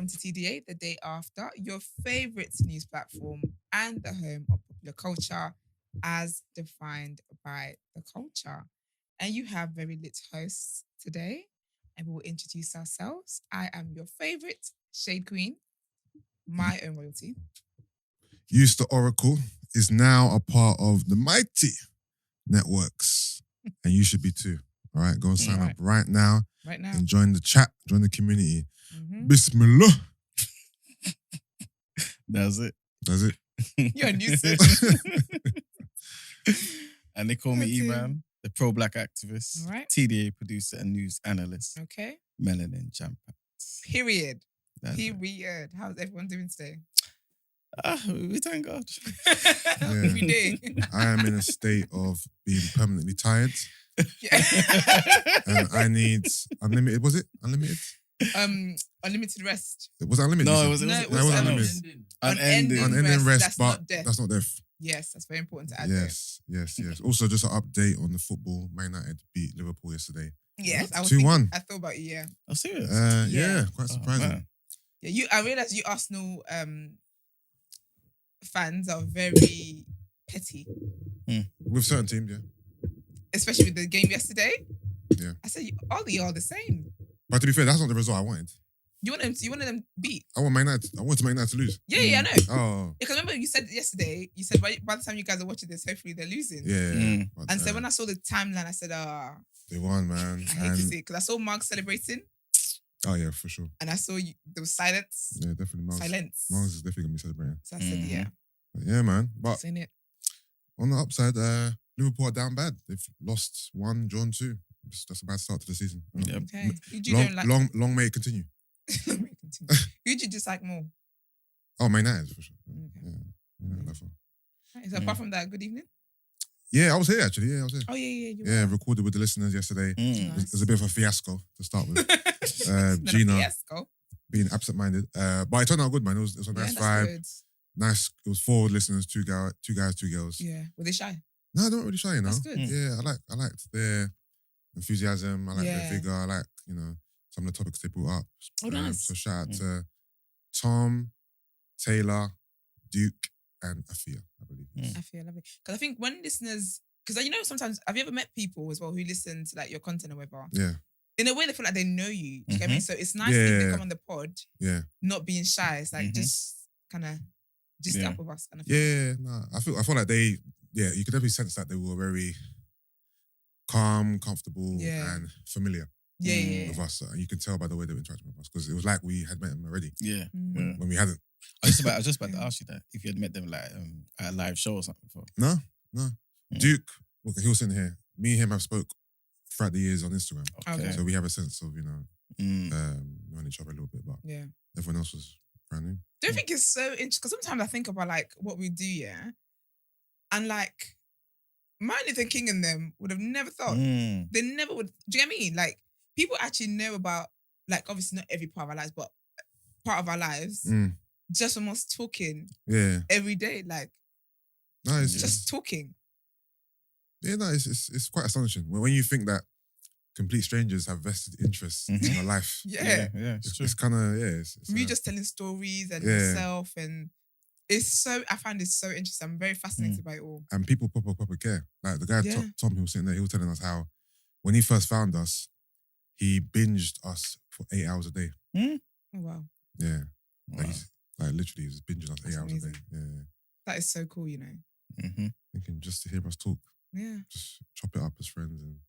Welcome to TDA, the day after, your favourite news platform and the home of popular culture as defined by the culture. And you have very lit hosts today, and we will introduce ourselves. I am your favourite Shade Queen, my own royalty. Used to Oracle is now a part of the mighty networks, and you should be too. All right, go and sign up right now. Right now. And join the chat, join the community. Mm-hmm. Bismillah. That's it. That's it. You're a nuisance. And they call me That's it. Emman, the pro-black activist, Right. TDA producer and news analyst, Okay. melanin champion. Period. That's it. Period. How's everyone doing today? We thank God. Every day. I am in a state of being permanently tired, Yeah. and I need unlimited. Was it unlimited? Unlimited rest. Was it unlimited? No, you it said? was No, it No, it was wasn't unlimited. unlimited. Unending. Unending rest, That's but not death. that's not death. Yes, that's very important to add. Yes. Also, just an update on the football. Man United beat Liverpool yesterday. Yes, I was 2-1. thinking, I thought about you. Yeah, Oh, serious? Yeah, quite surprising. man. yeah. I realized you Arsenal fans are very petty, With certain teams, yeah. especially with the game yesterday. Yeah. I said all you are the same. But to be fair, that's not the result I wanted. You wanted them beat. I want Man United. I wanted Man United to lose. Yeah, I know. Oh, Because remember you said yesterday, you said by the time you guys are watching this, hopefully they're losing. yeah. But, And so when I saw the timeline, I said, they won, man. I hate to see it because I saw Mark celebrating, Oh yeah, for sure. and I saw there was silence. Yeah, definitely. Silence. Mars is definitely gonna be celebrating. So I said, yeah, But yeah, man. But seen it. on the upside, Liverpool are down bad. They've lost 1, drawn 2. That's a bad start to the season. Yep. Okay. Who do you don't like? Long may it continue. Who do you dislike more? Oh, Man United for sure. Okay. Yeah, that's all. Right, so apart from that, good evening. Yeah, I was here actually. Yeah, I was here. Oh yeah. Yeah, recorded with the listeners yesterday. Mm. It was a bit of a fiasco to start with. Not Gina a fiasco. being absent-minded. But it turned out good, man. It was a nice that's vibe. good. Nice. It was 4 listeners, 2 guys, 2 girls. Yeah. Were they shy? No, they're not really shy, you know. That's good. Yeah, I liked their enthusiasm. I liked Yeah. their vigor. I like, some of the topics they brought up. Oh, nice. So shout out to Tom, Taylor, Duke, and Afia, I believe. I feel lovely. Because I think when listeners, because sometimes, have you ever met people as well who listen to like your content or whatever? Yeah, In a way, they feel like they know you. Do you get me? So it's nice Yeah. if they come on the pod, yeah. not being shy. It's like just kind of just Yeah. up with us kind of. Yeah, no. I feel like you could definitely sense that they were very calm, comfortable, Yeah. and familiar Yeah. with us. You can tell by the way they were interacting with us because it was like we had met them already Yeah. Mm. when we hadn't. I was just about to ask you that if you had met them like at a live show or something before. No. Mm. Duke, look, he was sitting here. Me and him have spoke throughout the years on Instagram. Okay. So we have a sense of, Mm. knowing each other a little bit, but Yeah. everyone else was brand new. Do you think it's so interesting? Because sometimes I think about like what we do, yeah, and like Martin Luther King and them would have never thought. Mm. They never would. Do you get me? Like people actually know about, like, obviously not every part of our lives, but part of our lives Mm. just from us talking Yeah. every day, like No, it's just talking. Yeah, no, it's quite astonishing when you think that complete strangers have vested interests in your life. Yeah. Yeah, it's true. It's kind of it's Me just telling stories and Yeah. yourself, and I find it so interesting. I'm very fascinated by it all. and people proper care. Like the guy Yeah. Tom, who was sitting there, he was telling us how when he first found us, he binged us for 8 hours a day. Oh, wow. Yeah, Wow. like literally, he was binging us 8 That's hours a amazing. day. Yeah, That is so cool, Mm-hmm. thinking just to hear us talk, Yeah. just chop it up as friends and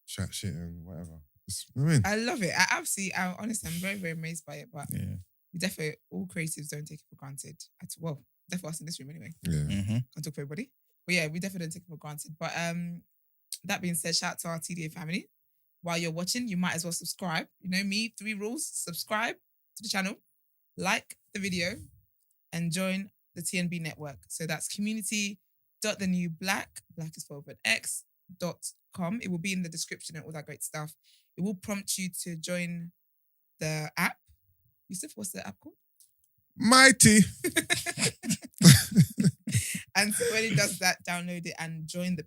chat shit and whatever. You know what I mean? I love it. Honestly, I'm very, very amazed by it. But Yeah. we definitely, all creatives don't take it for granted. Well, definitely us in this room anyway. Yeah. Mm-hmm. Can't talk for everybody. But yeah, we definitely don't take it for granted. But that being said, shout out to our TDA family. While you're watching, you might as well subscribe. You know me, 3 rules. Subscribe to the channel, like the video, and join the TNB network. So that's community.thenewblack, black is spelled with X.com. It will be in the description and all that great stuff. It will prompt you to join the app. Yusuf, what's the app called? Mighty. And so when it does that, download it and join the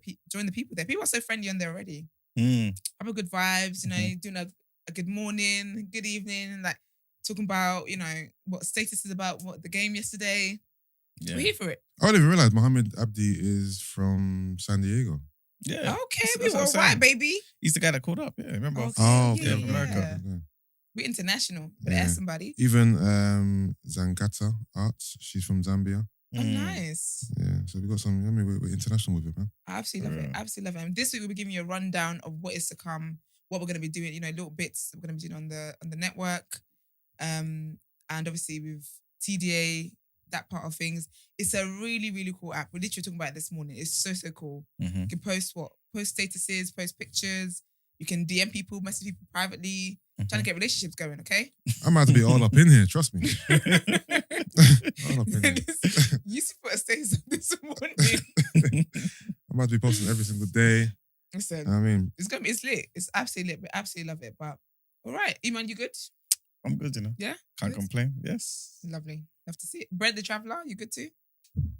people there. People are so friendly on there already. Mm. Have a good vibes, doing a good morning, good evening, like talking about, what status is about, what the game yesterday. Yeah. We're here for it. I didn't even realize Mohammed Abdi is from San Diego. Yeah. Okay, That's we what were I'm saying. right, baby. He's the guy that called up. Yeah, remember? Okay. Oh, yeah, okay. from America. yeah. We're international. Better Yeah. ask somebody. Even Zangata Arts, she's from Zambia. Oh, nice. Yeah, so we got some. I mean, we're international with it, man. I absolutely love it. Absolutely love it. And this week we'll be giving you a rundown of what is to come, what we're going to be doing. Little bits we're going to be doing on the network, and obviously with TDA, that part of things. It's a really, really cool app. We're literally talking about it this morning. It's so cool. Mm-hmm. You can post statuses, post pictures. You can DM people, message people privately, trying to get relationships going. Okay. I'm about to be all up in here. Trust me. All up in here. You used to put a status on this morning. I'm about to be posting every single day. Listen, I mean, it's lit. It's absolutely lit. We absolutely love it. But all right, Emman, you good? I'm good, Yeah? Can't Good? complain. Yes. Lovely. Love to see it. Brent the Traveller, you good too?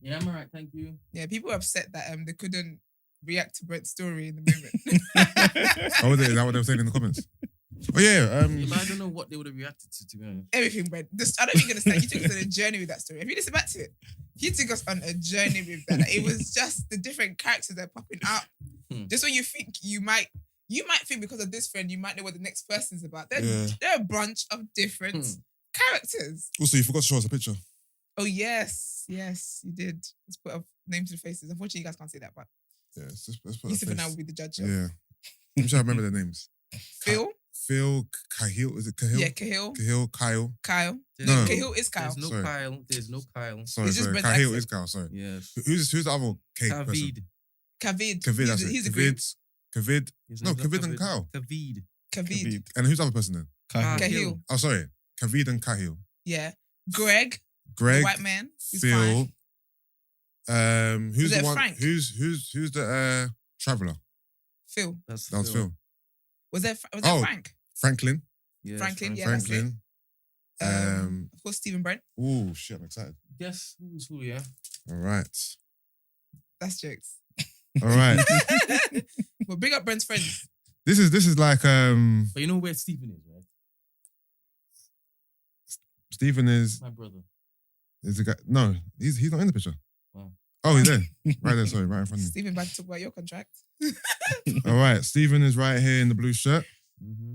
Yeah, I'm alright, thank you. Yeah, people are upset that they couldn't react to Brent's story in the moment. oh, is that what they were saying in the comments? Oh yeah. Yeah, but I don't know what they would have reacted to be honest. Everything, Brent. I don't think you're gonna understand. You took us on a journey with that story. Have you listened back to it? You took us on a journey with that. Like, it was just the different characters that are popping up. Just when you think you might think because of this friend, you might know what the next person's about. They're a bunch of different characters. Also, you forgot to show us a picture. Oh yes, you did. Let's put up names to the faces. Unfortunately, you guys can't see that, but Yeah, let's put Yusuf a and I face. will be the judge. Yeah. I'm sure I remember their names. Phil, Cahill. Is it Cahill? yeah, Cahill, Kyle. Kyle. There's No. Cahill is Kyle. There's no Sorry. Kyle. There's no Kyle. Sorry, It's just sorry. Brent's Cahill accent. is Kyle, sorry. Yes. Who's the other K person? Kavid. Kavid. Kavid, that's it. He's a Greek. Kavid. His No, name's not Kavid and Kyle. Kavid. Kavid. And who's the other person then? Cahill. Oh, sorry. Kavid and Cahill. Yeah. Greg, Greg, the white man. Who's Phil. fine. Who's Was the it one? Frank? Who's the traveller? Phil. That's That was Phil. Was that Oh, Frank? Franklin. Yes, Franklin, yeah. that's it. Franklin. Of course, Stephen Brent. Oh shit! I'm excited. Yes. Who's who? Yeah. All right. That's jokes. All right. Well, big up Brent's friends. This is like But you know where Stephen is, right? Stephen is My brother. the guy. No, he's not in the picture. Wow. Oh, he's there. Right there. Sorry, right in front of me. Stephen, back to talk about your contract. All right. Stephen is right here in the blue shirt. Mm-hmm.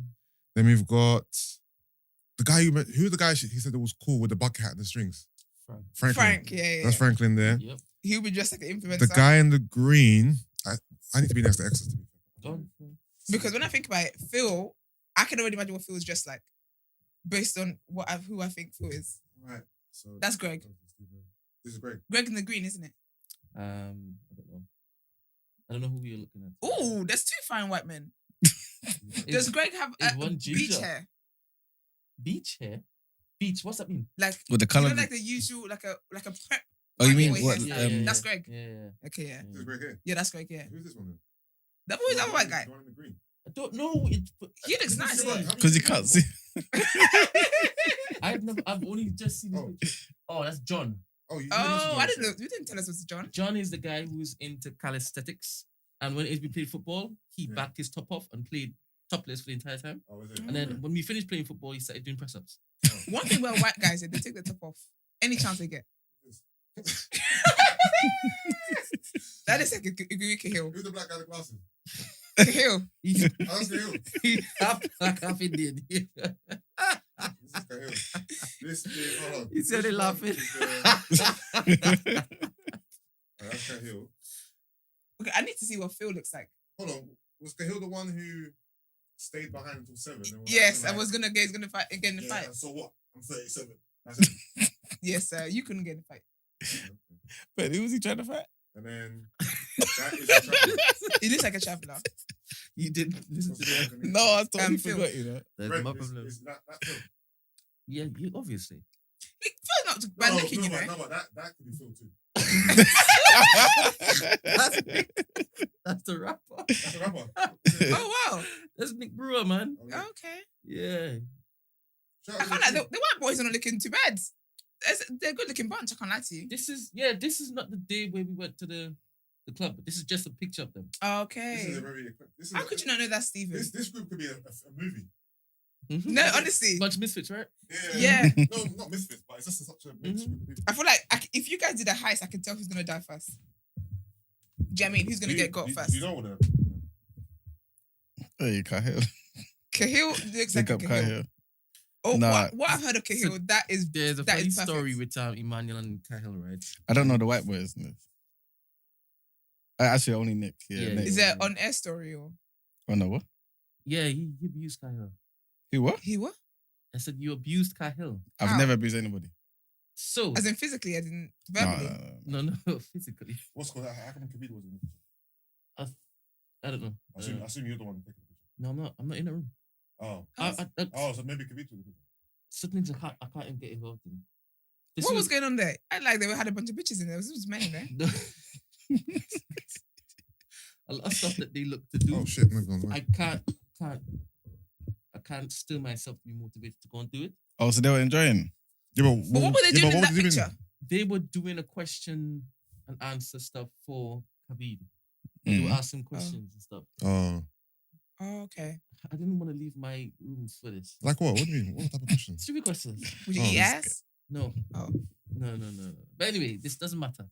Then we've got the guy who the guy he said that was cool with the bucket hat and the strings. Franklin. Frank, yeah. That's Franklin there. Yep. He'll be dressed like an influencer. The guy in the green. I need to be next to Exodus. Done. Because when I think about it, Phil, I can already imagine what Phil's dressed like, based on who I think Phil is. Right. So That's Greg. This is Greg. Greg in the green, isn't it? I don't know. I don't know who you're looking at. Ooh, there's two fine white men. Does Greg have is one beach ginger. hair? Beach hair? Beach? What's that mean? Like With the colour. like the usual, like a prep. Oh, you white mean boy what? hairstyle. That's Greg. Yeah. Okay, yeah. This is Greg here. Yeah, that's Greg, yeah. Who's this one then? That boy's that white guy. The one in the green. I don't know. He looks nice. Because you can't see. I've only just seen this Oh. picture. Oh, that's John. Oh, you Oh, I didn't know. You didn't tell us it was John. John is the guy who's into calisthenics. And when we played football, he Yeah. backed his top off and played topless for the entire time. Oh, is it? And then when we finished playing football, he started doing press ups. One thing about white guys is they take the top off any chance they get. That is like a Cahill. Who's the black guy with glasses? Cahill. He's Oh, that's Cahill. half Indian. This is Cahill. This is, hold on. He said This it one laughing. is, that's Cahill. Okay, I need to see what Phil looks like. Hold on. Was Cahill the one who stayed behind until 7? And was Yes, acting I was gonna get. He's gonna fight again in the fight. and so what? I'm 37. That's it. Yes, sir. You couldn't get in the fight. But who was he trying to fight? And then that is the traveller. He looks like a traveller. You didn't listen to the. No, I totally Phil. forgot, you know. That's Brent, my is problem. that Phil? Yeah, you obviously. Phil's not bad looking, you know. No, but that could be Phil too. That's the rapper. That's a rapper. Oh wow. That's Nick Brewer, man. Okay. Yeah. Shout I out can't to lie. Phil. The white boys are not looking too bad. They're a good looking bunch. I can't lie to you. This is not the day where we went to the club. This is just a picture of them. This is Okay. a very. This is How could you not know that's Stephen? This group could be a movie. No, honestly. Bunch of misfits, right? Yeah. No, not misfits, but it's just such a mix with people. I feel like if you guys did a heist, I can tell who's gonna die first. Do you know what I mean? Who's gonna get got first? Do you know what they're... Hey, Cahill. Cahill looks like Pick a up Cahill. Cahill. Oh, Nah. what I've heard of Cahill, that is There's a that funny is perfect. story with Emmanuel and Cahill, right? I don't know the white boys. No. Actually, only Nick. Yeah. Yeah. Nick. Is there on air story or Oh, no, what? Yeah, he abused Cahill. He what? he what? I said you abused Cahill. I've How? never abused anybody. So As in physically, as in verbally. No. no, physically. What's called that? How come Khabib was in the picture? I don't know. I assume you're the one taking the picture. No, I'm not. I'm not in the room. Oh. So maybe Khabib took the picture. Certain things I can't even get involved in. This What was going on there? I like they had a bunch of bitches in there. There was many there. a lot of stuff that they look to do. Oh shit, maybe on I can't still myself be motivated to go and do it. Oh, so they were enjoying. Yeah, But what were they doing in that picture? They were doing a question and answer stuff for Khabib. They were asking questions and stuff. Oh. Oh, okay. I didn't want to leave my room for this. Like what? What do you mean? What type of questions? Stupid questions. Would you Oh, eat this ass? No. Oh. No. But anyway, this doesn't matter.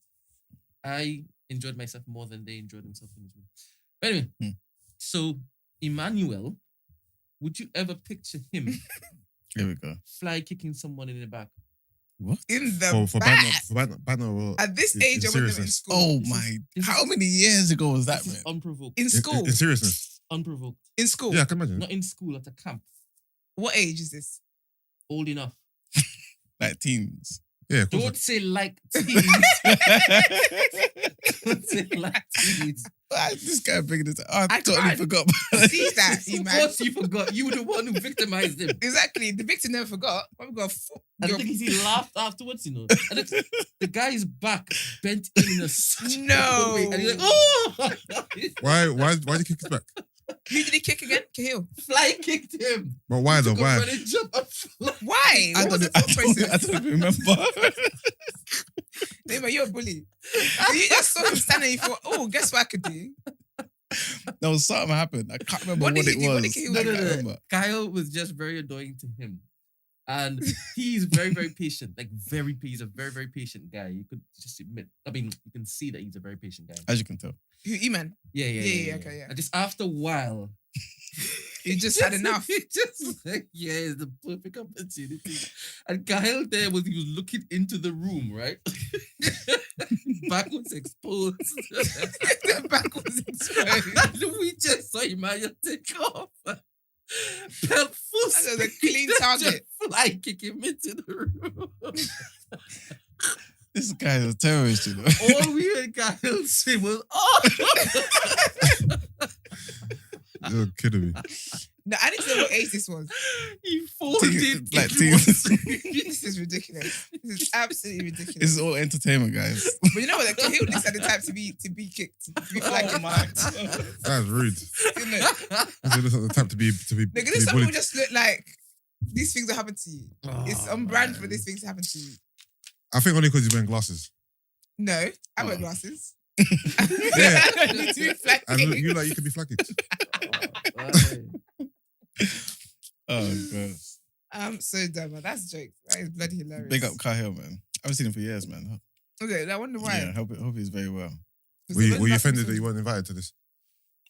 I enjoyed myself more than they enjoyed themselves in this room. But anyway, so Emmanuel, would you ever picture him Here we go. fly kicking someone in the back? What? In the For back. banner or At this in age, I wouldn't have in seriousness? school. Oh This my! this How is- many years ago was that, This man? is unprovoked. In school. In seriousness? Unprovoked. In school. Yeah, I can imagine. Not in school, at a camp. What age is this? Old enough. Like teens. Yeah, of course. Don't say like teens. Don't say like teens. This guy bringing this. I I totally can't forgot. see that, Of man. course you forgot. You were the one who victimized him. Exactly. The victim never forgot. Probably got And the thing is, he laughed afterwards, you know. And the guy's back bent in a such a No. way. And he's like, oh! Why did he kick his back? Who did he kick again? Cahill. Fly kicked him. But why though? Took a Why? running jump and fly. Why? I What was don't, the I, thought don't, I process? don't remember. Neighbor, you're a bully. So you just saw him standing and you thought, oh, guess what I could do? There was something happened. I can't remember What what, did it he do? was. What did he do? I No, can't no. remember. Kyle was just very annoying to him. And he's very, very patient. He's a very, very patient guy. You could just admit. I mean, you can see that he's a very patient guy. As you can tell. Who, Emman? Yeah. Okay, yeah. And just after a while, He just had enough. He just like, yeah, it's the perfect opportunity. And Kyle he was looking into the room, right? Back was exposed. The back was exposed. And we just saw Emmanuel take off. Felt full That was a clean speed, target. just fly kick him into the room. This guy is a terrorist, you know. All we heard Kyle say was, oh! You're kidding me. No, I didn't know what age this was. He folded Like into teens. This is ridiculous. This is absolutely ridiculous. This is all entertainment, guys. But you know what? Like, Cahill looks at the type to be kicked, to be flagged. Oh my God. That's rude. You know? This is not the type to be Nigga, some people bullied. just look like these things that happen to you. It's on brand for these things to happen to you. I think only because he's wearing glasses. No, I wear Oh. glasses. Yeah. I need to be flagged. And look, you could be flagged. Oh, God. I'm so dumb, man. That's jokes. That is bloody hilarious. Big up Cahill, man. I haven't seen him for years, man. Okay, I wonder why. Yeah, hope he's very well. Were you offended that you weren't invited to this?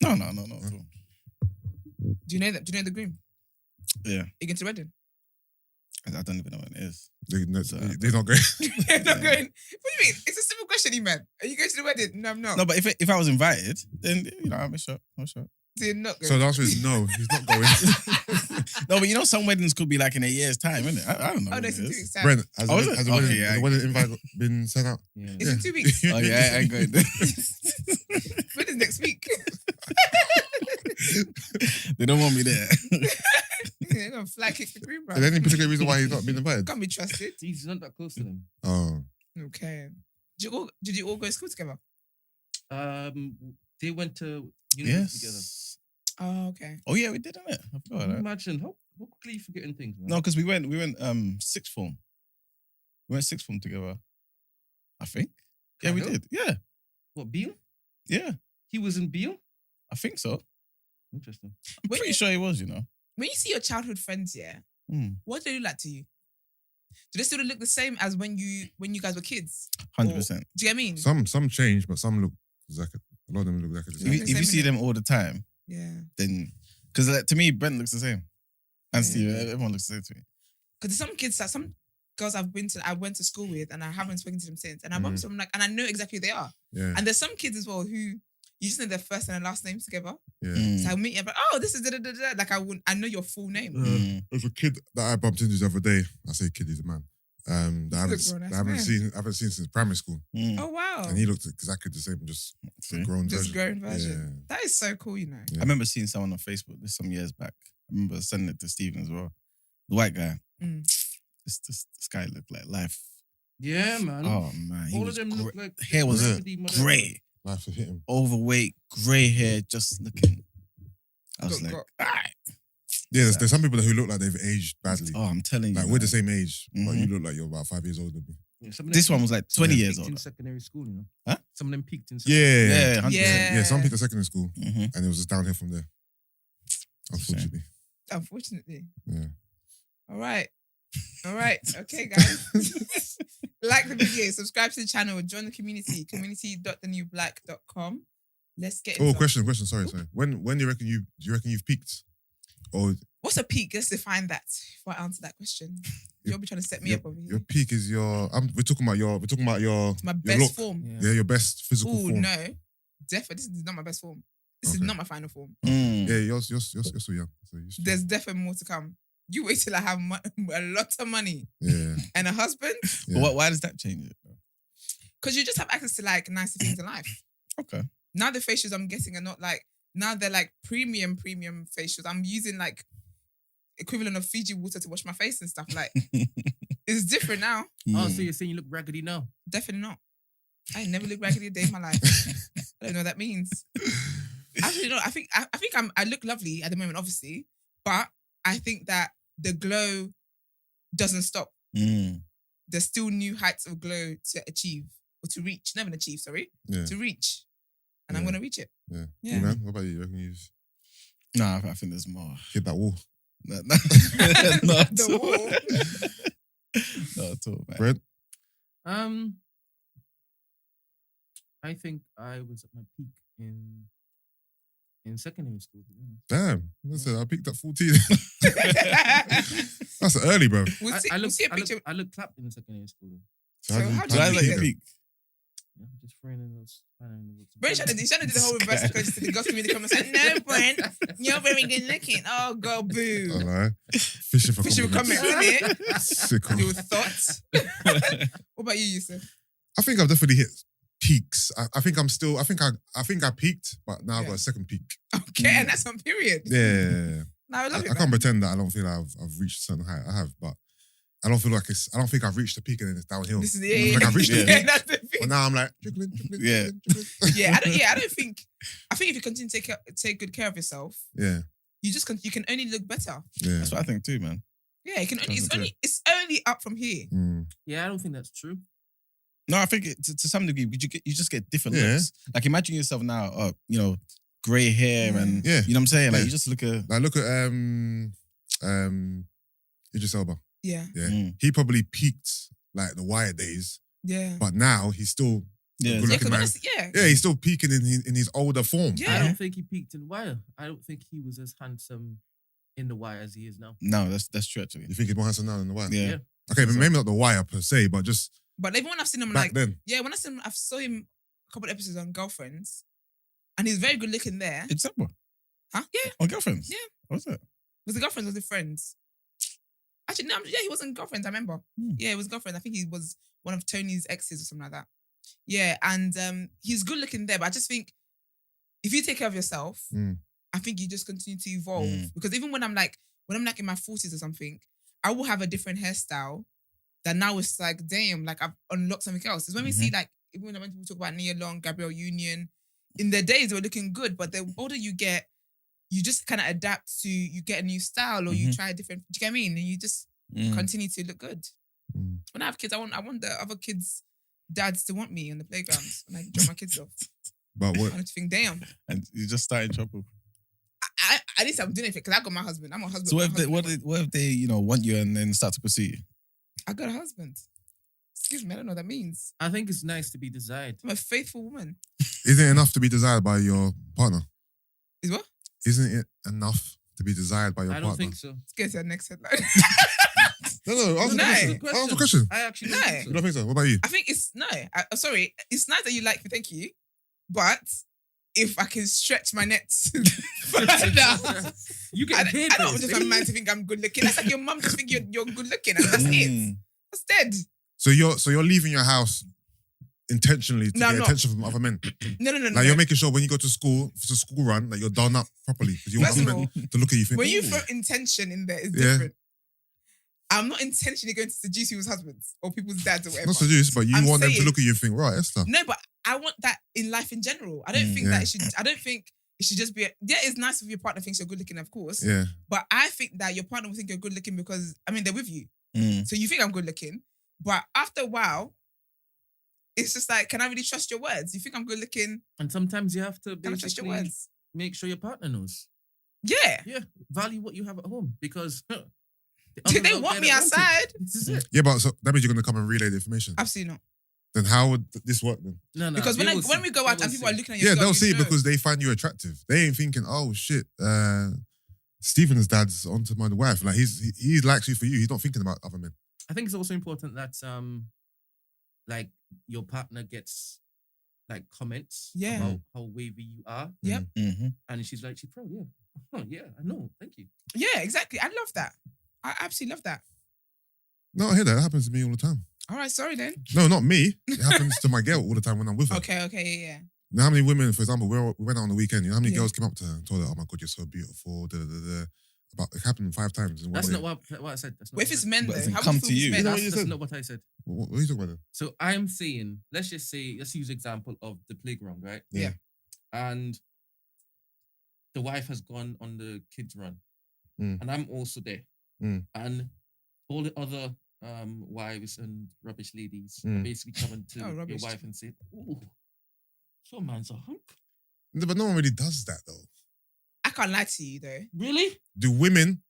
No, not at all. Do you know that? Do you know the groom? Yeah. You going to the wedding? I don't even know what it is. They're not So- going. You're not Yeah. going. What do you mean? It's a simple question, man. Are you going to the wedding? No, I'm not. No, but if I was invited, then I'm sure. So you're not going. So the answer is no, he's not going. No, but some weddings could be like in a year's time, isn't it? I don't know. Oh, what no, it it's in 2 is. weeks' time. Brent, has Oh, is the it? has the wedding, Okay, yeah, has the wedding invite been sent out? Yeah. It's in 2 weeks. Oh yeah, I ain't going. Wedding's next week. They don't want me there. You're going to fly kick the groom, bro. Is there any particular reason why he's not been invited? Can't be trusted. He's not that close to them. Oh, Okay. Did you all go to school together? They went to university together. Yes. Oh, okay. Oh yeah, we did, didn't it? I forgot that. Imagine how quickly you forgetting things, man. No, because we went sixth form. We went sixth form together. I think. Yeah, we Cahill? did. Yeah. What, Beale? Yeah. He was in Beale? I think so. Interesting. I'm pretty sure he was, you know. when you see your childhood friends, yeah, what do they look like to you? Do they still look the same as when you guys were kids? 100%. Do you get what I mean? Some change, but some look exactly. A lot of them look exactly the same. If you see them all the time, yeah, then because to me, Brent looks the same, and Yeah. Steve, everyone looks the same to me. because some kids, like some girls I went to school with, and I haven't spoken to them since, and I bump them like, and I know exactly who they are. Yeah, And there's some kids as well who you just know their first and their last names together. yeah. So I meet you, I'm like, oh, this is da-da-da-da. Like I know your full name. There's a kid that I bumped into the other day. I say kid, he's a man. That I He's a grown-ass haven't man. seen since primary school, Oh wow, and he looked exactly the same, just a grown just version. grown version. That is so cool, you know. Yeah. I remember seeing someone on Facebook this some years back. I remember sending it to Steven as well. The white guy. This guy looked like life. Yeah, man. Oh man, he All was of them look like hair was gravity model. grey, Life will hit him. overweight, grey hair, just looking. I was like, alright. Yeah, there's some people who look like they've aged badly. Oh, I'm telling you, Like man. we're the same age, but Mhm. you look like you're about 5 years older than me. Yeah, some of them This one peaked- was like some of 20 them years peaked in older. secondary school, you know. Huh? Some of them peaked in Yeah, Yeah, 100%. Yeah. Some peaked at secondary school, Mhm. and it was just downhill from there. Unfortunately, Unfortunately. yeah. All right. Okay, guys. Like the video, subscribe to the channel, join the community, community.thenewblack.com. Let's get into Oh, question. Sorry. When do you reckon you've peaked? Or What's a peak? Let's define that before I answer that question. You'll be trying to set me up over here. your peak is your. We're talking about your My your best look. form. Yeah, your best physical Oh form. no. Definitely, this is not my best form. This is Okay. not my final form. Yeah, you're so young. So you should, There's definitely more to come. You wait till I have a lot of money yeah. and a husband, Yeah. But why does that change it? because you just have access to like nicer things in life. Okay. Now the facials I'm getting are not like, now they're like premium facials. I'm using like equivalent of Fiji water to wash my face and stuff. Like it's different now. Oh, so you're saying you look raggedy now? Definitely not. I ain't never looked raggedy a day in my life. I don't know what that means. Actually, no. I think I look lovely at the moment, obviously, but I think that the glow doesn't stop. There's still new heights of glow to achieve or to reach. Never achieve, sorry. Yeah. To reach, and I'm Yeah. gonna reach it. Yeah. Yeah. You, man, what about you? You reckon you've No, I think there's more. hit that wall? No, not The at all. wall. Not at all, man. Brent? I think I was at my peak in secondary school. To be honest. Damn. Listen, I peaked at 14. That's early, bro. We'll see, I we'll look, see a picture. I look clapped in secondary school. So how do So you I peak like your then? peak. Yeah, just throwing in those. Brent trying to do the whole reverse because the girls come in the comments like, no, Brent, you're very good looking. Oh, girl, boo. I lie. Fishing for Fishing will come compliments. in it. Sicko. Your thoughts. What about you, Yusuf? I think I've definitely hit peaks. I think I'm still. I think I peaked, but now I've got a second peak. Okay, and that's on period. Yeah. No, I love it. I can't pretend that I don't feel like I've reached a certain height. I have, but I don't feel like it's. I don't think I've reached the peak and then it's downhill. This is I think I've reached the Yeah. peak. That's the thing. But now I'm like jiggling. Yeah. Yeah, I don't think. I think if you continue to take good care of yourself, Yeah. you can only look better. Yeah. That's what I think too, man. Yeah, you can only. Sounds It's only up from here. Mm. Yeah, I don't think that's true. No, I think to some degree, you just get different Yeah. looks. Like imagine yourself now, grey hair and Yeah. you know what I'm saying? Like Yeah. you just look a Like look at Idris Elba. Yeah, Yeah. He probably peaked like the Wire days, yeah. but now he's still yeah. good Yeah, looking man. yeah. Yeah, he's still peaking in his older form. Yeah. I don't think he peaked in Wire. I don't think he was as handsome in the Wire as he is now. No, that's true actually. You think he's more handsome now than the Wire? Yeah. Yeah. Okay, but maybe not the Wire per se, but just But even when I've seen him, back like, then. yeah, when I saw him a couple of episodes on Girlfriends, and he's very good looking there. It's Emma. Huh? Yeah. On Girlfriends? Yeah. What's that? Was it Girlfriends or was it Friends? Actually, no, he wasn't Girlfriends, I remember. Yeah, it was Girlfriends. I think he was one of Tony's exes or something like that. Yeah, and he's good looking there, but I just think if you take care of yourself, I think you just continue to evolve. Because even when I'm like in my 40s or something, I will have a different hairstyle that now it's like, damn, like I've unlocked something else. It's when we see like, even when people talk about Nia Long, Gabrielle Union, in their days they were looking good, but the older you get, you just kind of adapt to, you get a new style or you try a different, do you get what I mean? And you just continue to look good. When I have kids, I want the other kids' dads to want me on the playground when I drop my kids off. But I what? want to think, damn. And you just started trouble. at least I'm doing it because I got my husband. I'm a husband. So my what if they, husband. what if they want you and then start to pursue you? I got a husband. Excuse me, I don't know what that means. I think it's nice to be desired. I'm a faithful woman. Isn't it enough to be desired by your partner? Is what? Isn't it enough to be desired by your I partner? don't think so. Let's get to the next headline. No, answer the No. question. Answer the question. I actually No. don't think You so. don't think so? What about you? I think it's sorry. It's nice that you like me, thank you. But if I can stretch my nets further, You get paid I for don't this, just baby. want a man to think I'm good looking. That's like your mum just think you're good looking, and that's it. That's dead. So you're leaving your house intentionally to No, I'm get not. attention from other men. No. Like you're making sure when you go to school run, that you're done up properly because you want First other of all, men to look at you. Think, when you "Ooh." throw intention in there, it's Yeah. different. I'm not intentionally going to seduce people's husbands or people's dads or whatever. Not seduce, but you I'm want them to saying- look at you and think, right, Esther. No, but I want that in life in general. I don't think Yeah. that it should. I don't think it should just be. It's nice if your partner thinks you're good looking, of course. Yeah. But I think that your partner will think you're good looking because they're with you. Mm. So you think I'm good looking, but after a while, it's just like, can I really trust your words? You think I'm good looking? And sometimes you have to Can I trust your basically words? make sure your partner knows. Yeah. Yeah, value what you have at home because the Do others they out want there me that want it. outside? This is it. Yeah, but so that means you're going to come and relay the information. Absolutely not. Then how would this work then? No, Because they will when see. we go They out will and people are see. looking at your Yeah, girl, they'll you see it know. because they find you attractive. They ain't thinking, oh shit, Stephen's dad's onto my wife. Like he likes you for you. He's not thinking about other men. I think it's also important that like your partner gets like comments Yeah. about how wavy you are, Yep. Mm-hmm. and she's proud. Yeah, oh yeah, I know. Thank you. Yeah, exactly. I love that. I absolutely love that. No, I hear that. It happens to me all the time. All right, sorry then. No, not me. It happens to my girl all the time when I'm with her. Okay, yeah. You know how many women, for example, we went out on the weekend. You know how many Yeah. girls came up to her and told her, "Oh my God, you're so beautiful." About it happened 5 times. In one That's day. not what I said. That's not But if what I it's said. men But though, if it how come would to you feel you- if it's You know men? what you That's said? not what I said. What are you talking about then? So I'm saying, let's use example of the playground, right? Yeah. And the wife has gone on the kids run, Mm. and I'm also there, Mm. and all the other wives and rubbish ladies are Mm. basically coming to Oh, your rubbish. wife and say, "Oh, your man's a hunk." No, but no one really does that though. I can't lie to you though. Really? Do women,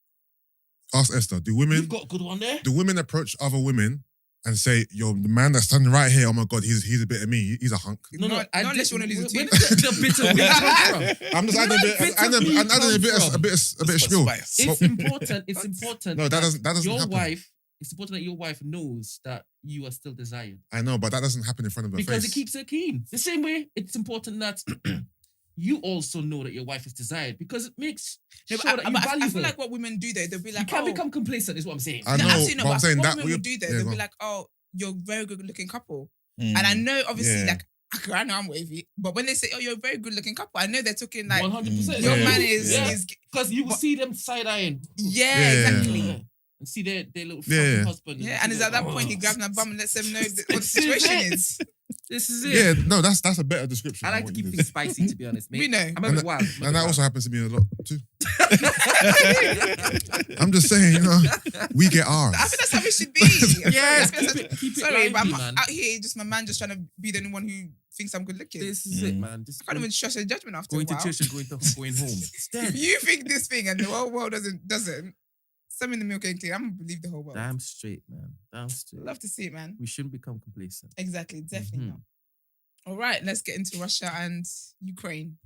ask Esther, do women You've got a good one there. approach other women and say, yo, the man that's standing right here, oh my God, he's a bit of me, he's a hunk. Not unless you want to lose a Where tooth. did the bit of me come from? I'm just adding a bit, Where did adding the a bit come of spiel. Spice. It's important. It's important. No, that doesn't your happen. wife. It's important that your wife knows that you are still desired I know, but that doesn't happen in front of her because face. it keeps her keen. The same way, it's important that you also know that your wife is desired because it makes No, sure that you but value I feel her. like what women do though, they'll be You like, can't oh, become complacent. Is what I'm saying. I no, know, absolutely not. but I'm saying what that women we- will do though, yeah, they'll go be on. like, oh, you're a very good looking couple. Mm. And I know obviously Yeah. like I know I'm wavy, but when they say, oh, you're a very good looking couple, I know they're talking like 100%. your Yeah. man is Yeah. because you will but- see them side eyeing. yeah, exactly. And see their little Yeah. fucking husband. Yeah, see and it's their- at that point he Oh. grabs my bum and lets them know what the This is situation it. is. This is it. Yeah, no, that's a better description. I than like to what you keep did. things spicy, to be honest, mate. We know. I'm a bit wild. And that also happens to me a lot too. I'm just saying, we get ours. I think that's how it should be. Yes, I think that's keep it sorry, but I'm lively, man. out here just my man just trying to be the only one who thinks I'm good looking. This is it, man. Just I can't even trust your judgment after going a to while. church and going home. It's dead. If you think this thing and the whole world doesn't, send me the milk and clean. I'm gonna believe the whole world. Damn straight, man. Damn straight. Love to see it, man. We shouldn't become complacent. Exactly, definitely Mhm. not. All right, let's get into Russia and Ukraine.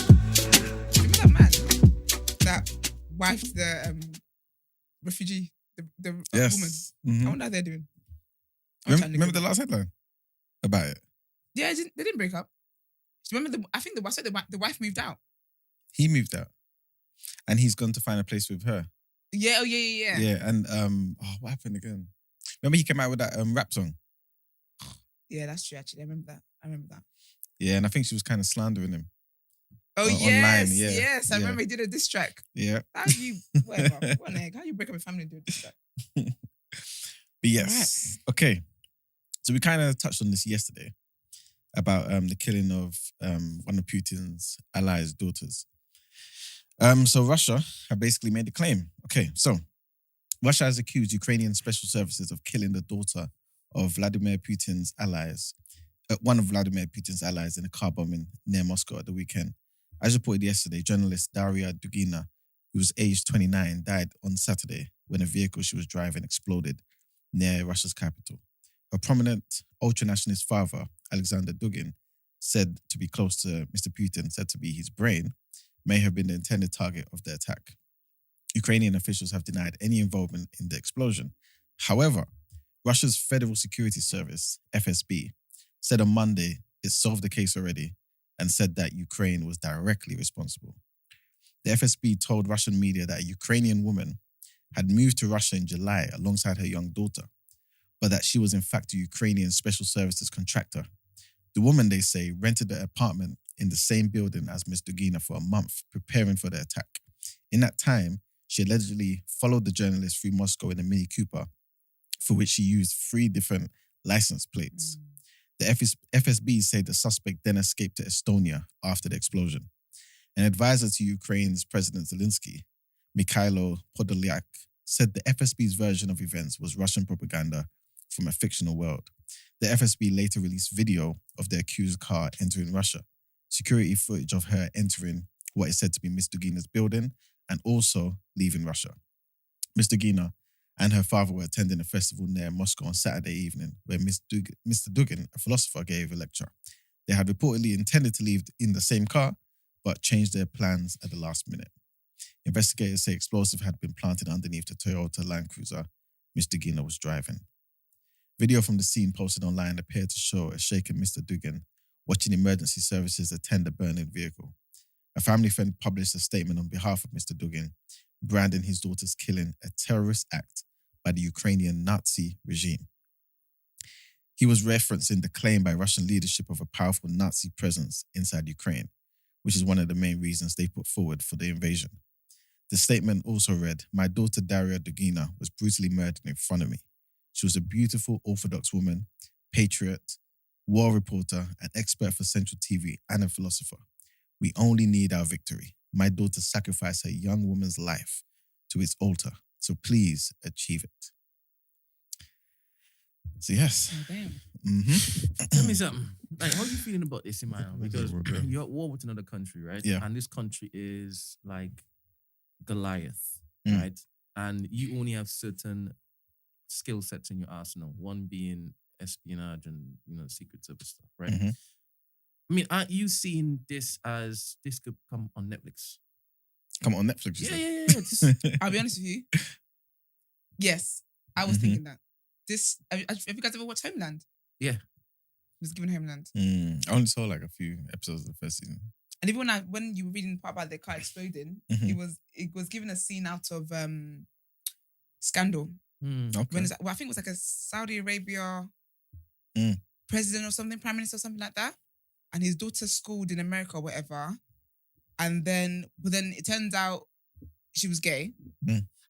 Remember that man that wifed the refugee, the Yes. woman? Mhm. I wonder how they're doing. I'm trying to Remember the Google. last headline about it? Yeah, they didn't break up. Remember I think the wife moved out. He moved out, and he's gone to find a place with her. Yeah, oh yeah. Yeah, and what happened again? Remember he came out with that rap song. Yeah, that's true. Actually, I remember that. Yeah, and I think she was kind of slandering him. Oh Online, yes, yeah, yes. I yeah. remember he did a diss track. Yeah, How you whatever? What the heck? How you break up a family and do a diss track? but yes, okay. So we kind of touched on this yesterday about the killing of one of Putin's allies' daughters. So Russia have basically made a claim. Okay, so Russia has accused Ukrainian special services of killing the daughter of Vladimir Putin's allies, one of Vladimir Putin's allies in a car bombing near Moscow at the weekend. As reported yesterday, journalist Daria Dugina, who was aged 29, died on Saturday when a vehicle she was driving exploded near Russia's capital. Her prominent ultra-nationalist father, Alexander Dugin, said to be close to Mr. Putin, said to be his brain, may have been the intended target of the attack. Ukrainian officials have denied any involvement in the explosion. However, Russia's Federal Security Service, FSB, said on Monday it solved the case already and said that Ukraine was directly responsible. The FSB told Russian media that a Ukrainian woman had moved to Russia in July alongside her young daughter, but that she was in fact a Ukrainian special services contractor. The woman, they say, rented an apartment in the same building as Ms. Dugina for a month, preparing for the attack. In that time, she allegedly followed the journalist through Moscow in a Mini Cooper, for which she used 3 different license plates. The FSB said the suspect then escaped to Estonia after the explosion. An advisor to Ukraine's President Zelensky, Mikhailo Podolyak, said the FSB's version of events was Russian propaganda from a fictional world. The FSB later released video of the accused car entering Russia, security footage of her entering what is said to be Ms. Dugina's building and also leaving Russia. Ms. Dugina and her father were attending a festival near Moscow on Saturday evening where Mr. Dugin, a philosopher, gave a lecture. They had reportedly intended to leave in the same car, but changed their plans at the last minute. Investigators say explosive had been planted underneath the Toyota Land Cruiser Ms. Dugina was driving. Video from the scene posted online appeared to show a shaken Mr. Dugin watching emergency services attend a burning vehicle. A family friend published a statement on behalf of Mr. Dugin, branding his daughter's killing a terrorist act by the Ukrainian Nazi regime. He was referencing the claim by Russian leadership of a powerful Nazi presence inside Ukraine, which is one of the main reasons they put forward for the invasion. The statement also read, "My daughter Daria Dugina was brutally murdered in front of me. She was a beautiful Orthodox woman, patriot, war reporter, an expert for Central TV, and a philosopher. We only need our victory. My daughter sacrificed her young woman's life to its altar, so please achieve it." So yes. Oh, damn. Tell me something. Like, how are you feeling about this, Emman? Because you're at war with another country, right? Yeah. And this country is like Goliath, Mm. right? And you only have certain skill sets in your arsenal. One being espionage and secret service stuff, right? Mhm. I mean, aren't you seeing this as this could come on Netflix? Come on Netflix, you Yeah, said. yeah. I'll be honest with you. Yes, I was thinking that. Have you guys ever watched Homeland? Yeah. It was given Homeland. I only saw like a few episodes of the first season. And even when you were reading the part about the car exploding, it was given a scene out of Scandal. Okay. When I think it was like a Saudi Arabia president or something, prime minister or something like that. And his daughter schooled in America or whatever. But then it turns out she was gay.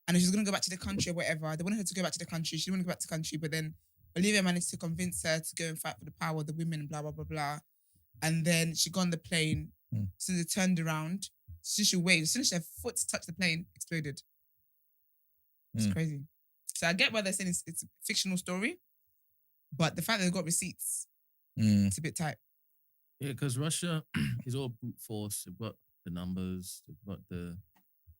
And she was going to go back to the country or whatever. They wanted her to go back to the country. She didn't want to go back to the country. But then Olivia managed to convince her to go and fight for the power of the women, blah, blah, blah, blah. And then she got on the plane. So they turned around. So she waited. As soon as her foot touched the plane, exploded. It's crazy. So I get why they're saying it's a fictional story. But the fact that they've got receipts, it's a bit tight. Yeah, because Russia is all brute force. They've got the numbers, they've got the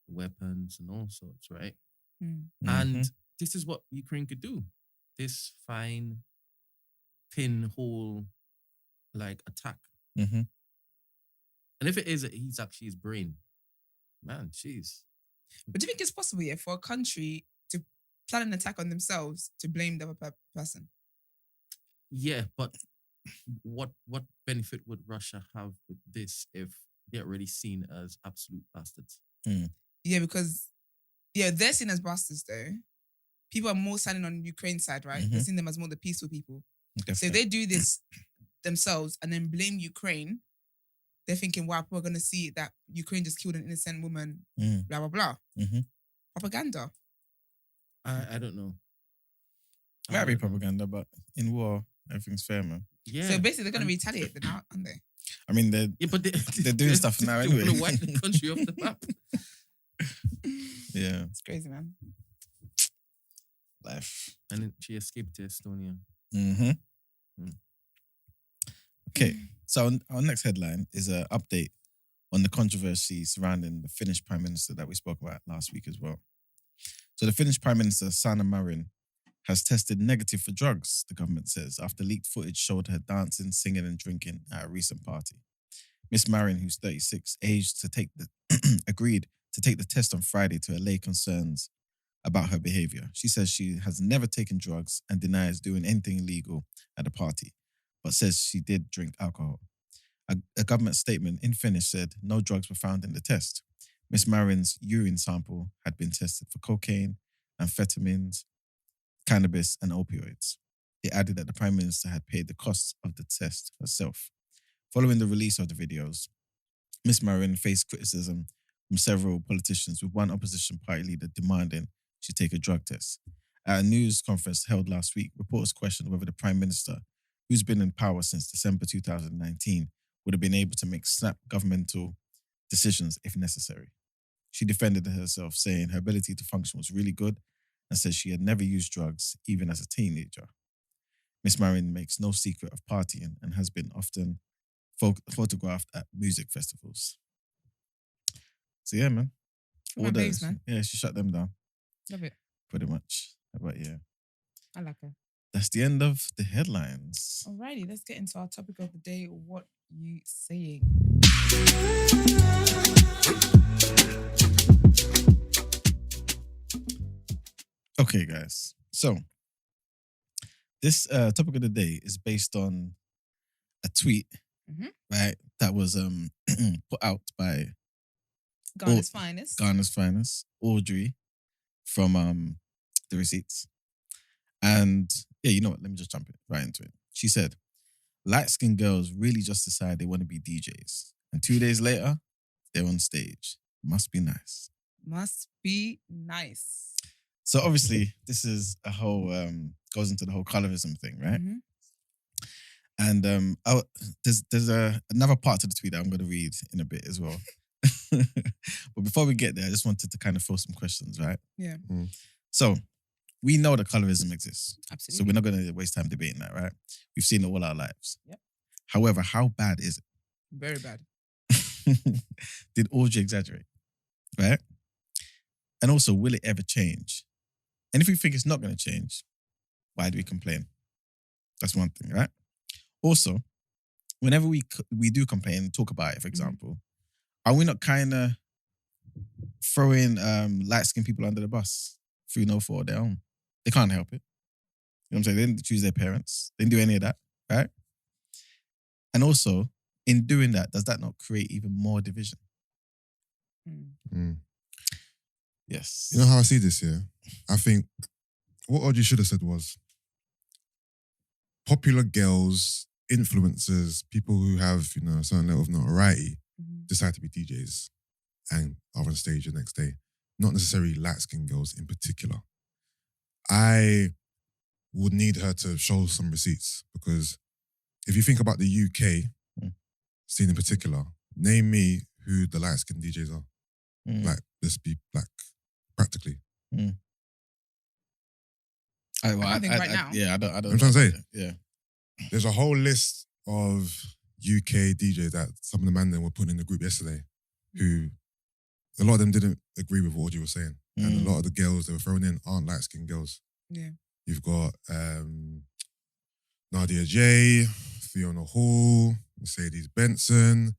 weapons and all sorts, right? And this is what Ukraine could do. This fine pinhole like attack. And if it is, he's actually his brain. Man, jeez. But do you think it's possible, for a country to plan an attack on themselves to blame the other person? Yeah, but what benefit would Russia have with this if they're already seen as absolute bastards? Yeah, because they're seen as bastards though. People are more standing on Ukraine's side, right? They're seeing them as more the peaceful people. Definitely. So if they do this themselves and then blame Ukraine, they're thinking, wow, people are going to see that Ukraine just killed an innocent woman, blah, blah, blah. Propaganda. I don't know. Might be propaganda, but in war, everything's fair, man. Yeah. So basically, they're going to retaliate then, aren't they? I mean, they're doing stuff now they anyway. want to wipe the country off the map. Yeah. It's crazy, man. Life. And then she escaped to Estonia. Okay, so our next headline is an update on the controversy surrounding the Finnish Prime Minister that we spoke about last week as well. So the Finnish Prime Minister, Sanna Marin, has tested negative for drugs, the government says, after leaked footage showed her dancing, singing and drinking at a recent party. Miss Marin, who's 36, agreed to take the test on Friday to allay concerns about her behaviour. She says she has never taken drugs and denies doing anything illegal at the party, but says she did drink alcohol. A government statement in Finnish said no drugs were found in the test. Miss Marin's urine sample had been tested for cocaine, amphetamines, cannabis and opioids. It added that the Prime Minister had paid the costs of the test herself. Following the release of the videos, Miss Marin faced criticism from several politicians, with one opposition party leader demanding she take a drug test. At a news conference held last week, reporters questioned whether the Prime Minister, who's been in power since December 2019, would have been able to make snap governmental decisions if necessary. She defended herself, saying her ability to function was really good and says she had never used drugs, even as a teenager. Miss Marin makes no secret of partying and has been often photographed at music festivals. So yeah, man. My babes, man. Yeah, she shut them down. Love it. Pretty much. But yeah. I like her. That's the end of the headlines. Alrighty, let's get into our topic of the day. What you saying? Okay, guys. So this topic of the day is based on a tweet, right, that was put out by Ghana's finest, Audrey from The Receipts. And yeah, you know what? Let me just jump right into it. She said, light-skinned girls really just decide they want to be DJs. And 2 days later, they're on stage. Must be nice. Must be nice. So obviously, this is a whole, goes into the whole colorism thing, right? And there's another part to the tweet that I'm going to read in a bit as well. But before we get there, I just wanted to kind of throw some questions, right? Yeah. So we know that colorism exists. Absolutely. So we're not going to waste time debating that, right? We've seen it all our lives. Yep. However, how bad is it? Very bad. Did Audrey exaggerate? Right? And also, will it ever change? And if we think it's not going to change, why do we complain? That's one thing, right? Also, whenever we do complain and talk about it, for example, are we not kind of throwing light-skinned people under the bus through no fault of their own? They can't help it. You know what I'm saying? They didn't choose their parents. They didn't do any of that, right? And also, in doing that, does that not create even more division? Yes. You know how I see this here? I think what Audrey should have said was popular girls, influencers, people who have, you know, a certain level of notoriety decide to be DJs and are on stage the next day. Not necessarily light-skinned girls in particular. I would need her to show some receipts, because if you think about the UK scene in particular, name me who the light-skinned DJs are. Like, let's be black, practically. I think right now. Yeah, I don't. I'm trying to say. Yeah. There's a whole list of UK DJs that some of the men then were putting in the group yesterday, who a lot of them didn't agree with what Audrey was saying. And a lot of the girls they were throwing in aren't light-skinned girls. Yeah. You've got Nadia J, Fiona Hall, Mercedes Benson,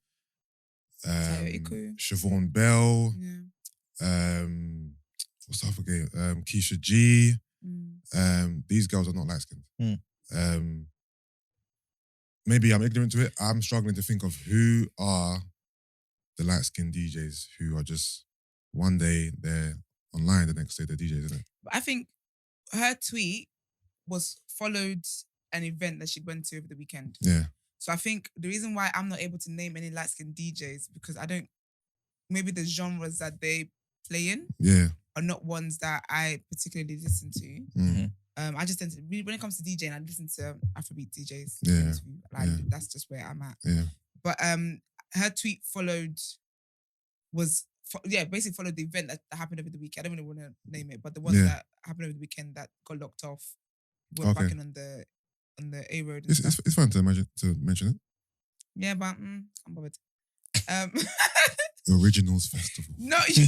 Siobhan Bell, what's the other game? Keisha G. These girls are not light-skinned. Maybe I'm ignorant to it. I'm struggling to think of who are the light-skinned DJs who are just one day they're online, the next day they're DJs, isn't it? I think her tweet was followed an event that she went to over the weekend. Yeah. So I think the reason why I'm not able to name any light-skinned DJs because maybe the genres that they play in are not ones that I particularly listen to. I just tend to, when it comes to DJing, I listen to Afrobeat DJs. That's just where I'm at. Yeah. But her tweet basically followed the event that happened over the weekend. I don't really want to name it, but the ones that happened over the weekend that got locked off were back on the A road. It's fun to mention it. Yeah, but I'm bothered. Originals Festival. No, you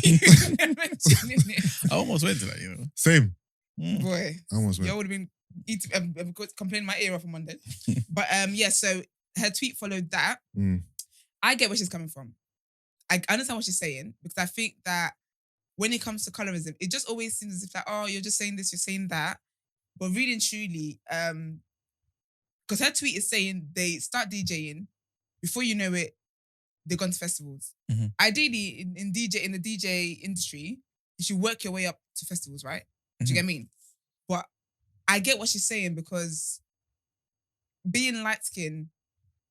mentioning it. I almost went to that, you know. Same. Boy, I almost you went. would have been complaining my ear off on Monday. But yeah, so her tweet followed that. I get where she's coming from. I understand what she's saying because I think that when it comes to colorism, it just always seems as if like, oh, you're just saying this, you're saying that. But really and truly, because her tweet is saying they start DJing, before you know it, they've gone to festivals. Ideally, in the DJ industry, you should work your way up to festivals, right? Do you get what I mean? But I get what she's saying because being light-skinned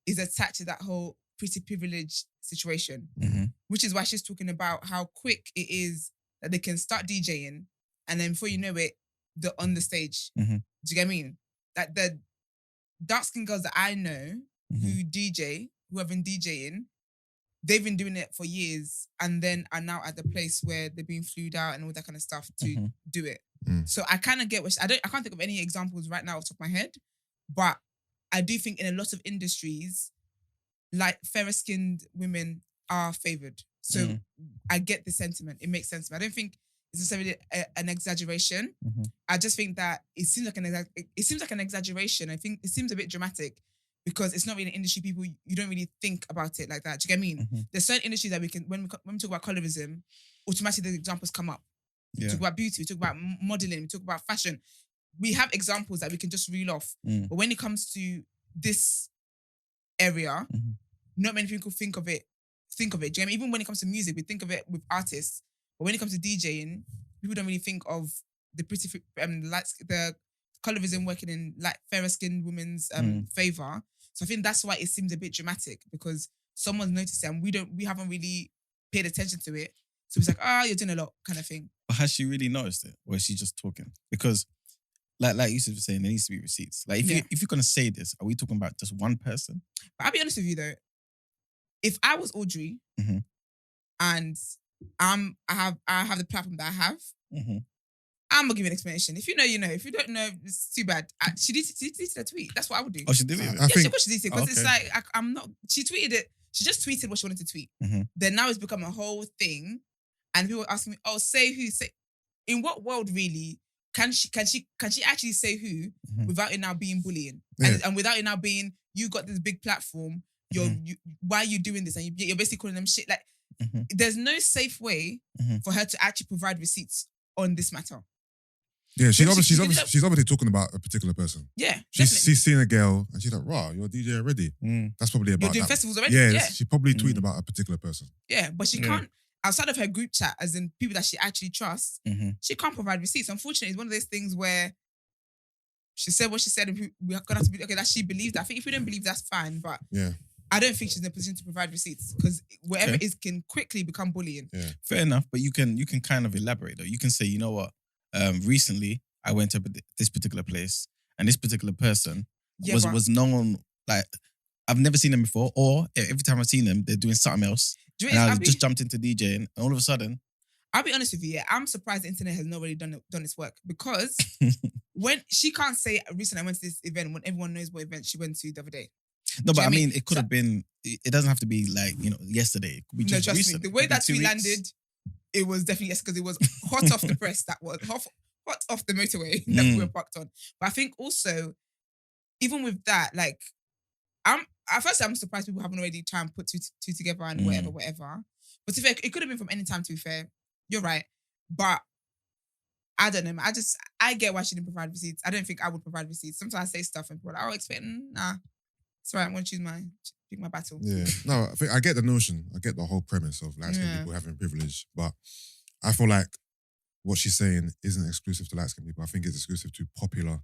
is attached to that whole pretty privilege situation, which is why she's talking about how quick it is that they can start DJing and then before you know it, they're on the stage. Do you get what I mean? Like the dark-skinned girls that I know who DJ, who have been DJing, they've been doing it for years and then are now at the place where they're being flued out and all that kind of stuff to do it. So I kind of get what I can't think of any examples right now off the top of my head, but I do think in a lot of industries, like fairer-skinned women are favoured. So I get the sentiment. It makes sense. But I don't think it's necessarily an exaggeration. I just think that it seems like an exaggeration. I think it seems a bit dramatic because it's not really an industry people, you don't really think about it like that. Do you get what I mean? There's certain industries that we can, when we talk about colorism, automatically the examples come up. We talk about beauty, we talk about modelling, we talk about fashion. We have examples that we can just reel off. But when it comes to this area, not many people think of it. Do you know what I mean? Even when it comes to music, we think of it with artists. But when it comes to DJing, people don't really think of the pretty, the colorism working in like fairer-skinned women's favour. So I think that's why it seems a bit dramatic because someone's noticed it and we haven't really paid attention to it. So it's like, you're doing a lot kind of thing. But has she really noticed it? Or is she just talking? Because like Yusuf was saying, there needs to be receipts. Like if you're gonna say this, are we talking about just one person? But I'll be honest with you though, if I was Audrey and I have the platform that I have, I'm gonna give you an explanation. If you know, you know. If you don't know, it's too bad. She deleted a tweet. That's what I would do. Oh, she deleted it? Yeah, she deleted it because it's like I'm not. She tweeted it. She just tweeted what she wanted to tweet. Then now it's become a whole thing, and people are asking me, "Oh, say who? Say in what world really can she actually say who without it now being bullying and without it now being you got this big platform? Why are you doing this? And you're basically calling them shit. Like there's no safe way for her to actually provide receipts on this matter. Yeah, she's obviously talking about a particular person. Yeah, she's seeing a girl and she's like, "Raw, you're a DJ already." That's probably about you're doing that. festivals already. Yeah, she probably tweeted about a particular person. Yeah, but she can't outside of her group chat, as in people that she actually trusts. She can't provide receipts. Unfortunately, it's one of those things where she said what she said, and we're gonna have to be okay. That she believes that. I think if we don't believe, that's fine. But I don't think she's in a position to provide receipts because whatever it is can quickly become bullying. Yeah. Fair enough, but you can kind of elaborate though. You can say, you know what? Recently, I went to this particular place, and this particular person was known. Like I've never seen them before, or every time I've seen them, they're doing something else. And I just jumped into DJing, and all of a sudden, I'll be honest with you. Yeah, I'm surprised the internet has not already done its work because when she can't say recently I went to this event when everyone knows what event she went to the other day. No, but I mean, it could have been. It doesn't have to be like yesterday. It could be just recent. Me. The way that tweet landed, it was definitely yes because it was hot off the press. That was hot off the motorway that we were parked on. But I think also, even with that, like, I'm surprised people haven't already tried and put two together and whatever. But to be fair, it could have been from any time. To be fair, you're right. But I don't know. I get why she didn't provide receipts. I don't think I would provide receipts. Sometimes I say stuff and people are like, nah. It's right. I'm going to pick my battle. Yeah. No, I think I get the notion. I get the whole premise of light-skinned people having privilege. But I feel like what she's saying isn't exclusive to light-skinned people. I think it's exclusive to popular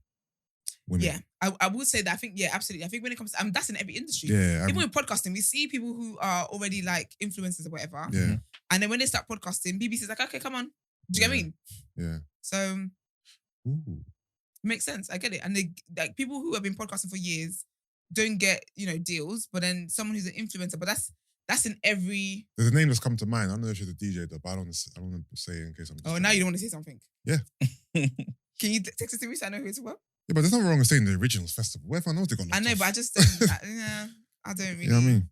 women. Yeah. I would say that. I think, absolutely. I think when it comes to, that's in every industry. Yeah. Even with podcasting, we see people who are already like influencers or whatever. Yeah. And then when they start podcasting, BBC's like, okay, come on. Do you get what I mean? Yeah. So, makes sense. I get it. And they like people who have been podcasting for years don't get, deals, but then someone who's an influencer, but that's in every... There's a name that's come to mind. I don't know if she's a DJ though, but I don't want to say it in case I'm... Oh, now you don't want to say something? Yeah. Can you text it to me so I know who it's about? Yeah, but there's nothing wrong with saying the Originals Festival. Everyone knows they got I know, but I just don't... I don't really... You know what I mean?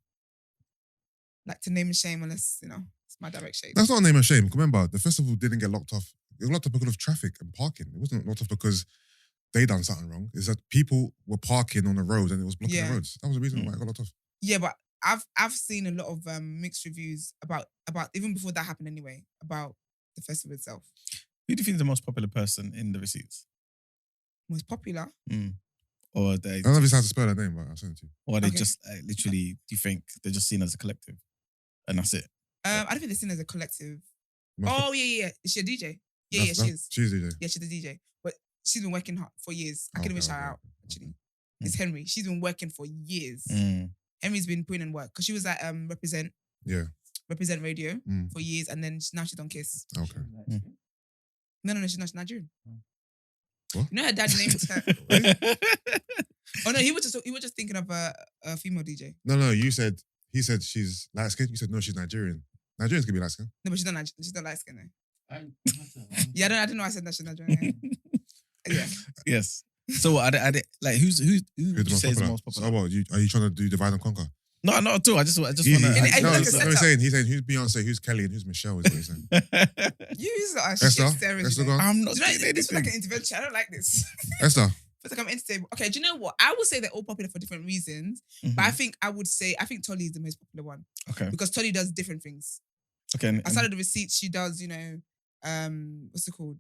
like to name and shame unless, it's my direct shade. That's not a name and shame. Remember, the festival didn't get locked off. It was locked off because of traffic and parking. It wasn't locked off because they done something wrong. It's that people were parking on the road and it was blocking the roads. That was the reason why it got locked off. Yeah, but I've seen a lot of mixed reviews about even before that happened anyway, about the festival itself. Who do you think is the most popular person in the receipts? Most popular? Or they I don't know if it's how to spell their name, but I'll send it to you. Or they just literally, do you think they're just seen as a collective? And that's it? I don't think they're seen as a collective. Most Oh, yeah. Is she a DJ? Yeah, she is. She's a DJ. Yeah, she's a DJ. But she's been working hard for years. I can even shout her out, actually. It's Henry. She's been working for years. Henry's been putting in work because she was at Represent Radio for years, and then now she's on Kiss. Okay. No, she's not. She's Nigerian. What? You know her dad named her. Oh no, he was just thinking of a female DJ. No, he said she's light skinned. You said no, she's Nigerian. Nigerians can be light skinned. No, but she's not light skinned though. Yeah, I don't know. I said that she's Nigerian. Yeah. Yes. So I like who's would you say is the most popular? So what? Are you trying to do divide and conquer? No, not at all. I just want to. He's saying who's Beyonce, who's Kelly, and who's Michelle. Is what he's saying. Esther, go on. I'm not. This is like an intervention. I don't like this. Esther. It's like I'm entertainable. Okay, do you know what? I would say they're all popular for different reasons, but I think Tolly is the most popular one. Okay. Because Tolly does different things. Okay. Outside of the receipts, she does, what's it called?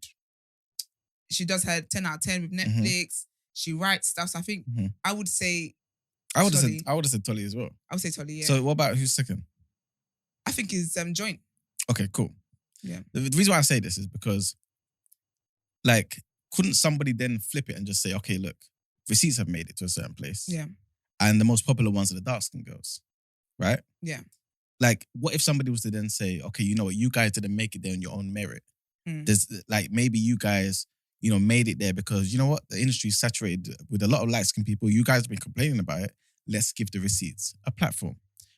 She does her 10 out of 10 with Netflix. She writes stuff. So I think I would say I would have said Tolly as well. I would say Tolly, yeah. So what about who's second? I think is Joint. Okay, cool. Yeah. The reason why I say this is because, like, couldn't somebody then flip it and just say, okay, look, receipts have made it to a certain place. Yeah. And the most popular ones are the dark-skinned girls, right? Yeah. Like, what if somebody was to then say, okay, you know what, you guys didn't make it there on your own merit. There's, like, maybe you guys, made it there because, you know what, the industry is saturated with a lot of light-skinned people. You guys have been complaining about it. Let's give the receipts a platform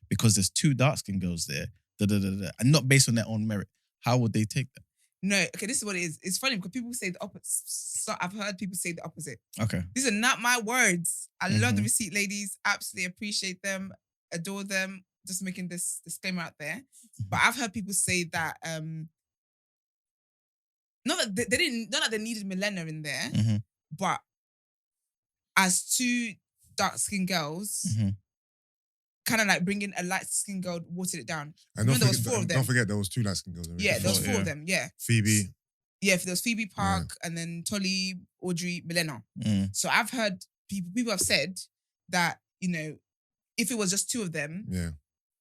because there's 2 dark-skinned girls there, and not based on their own merit. How would they take that? No, okay, this is what it is. It's funny because people say the opposite. So I've heard people say the opposite. Okay. These are not my words. I love the receipt ladies. Absolutely appreciate them. Adore them. Just making this disclaimer out there. But I've heard people say that not that they needed Milena in there, but as 2 dark-skinned girls, kind of like bringing a light-skinned girl, watered it down. And there was 4 of them. Don't forget there was 2 light-skinned girls. Yeah, there was 4 of them, yeah. Phoebe. Yeah, there was Phoebe Park and then Tolly, Audrey, Milena. So I've heard people have said that, if it was just 2 of them,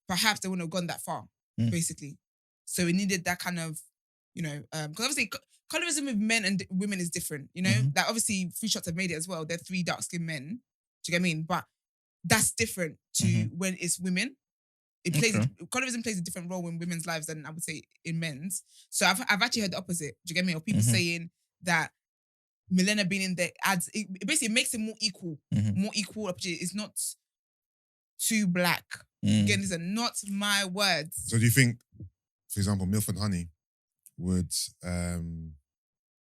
perhaps they wouldn't have gone that far, basically. So we needed that kind of, because obviously colorism with men and women is different, That obviously 3 Shots have made it as well. They're 3 dark-skinned men. Do you get what I mean? But that's different to when it's women. Colorism plays a different role in women's lives than I would say in men's. So I've actually heard the opposite. Do you get me? Or people saying that Milena being in there it basically makes it more equal opportunity. It's not too black. Again, these are not my words. So do you think, for example, Milf and Honey would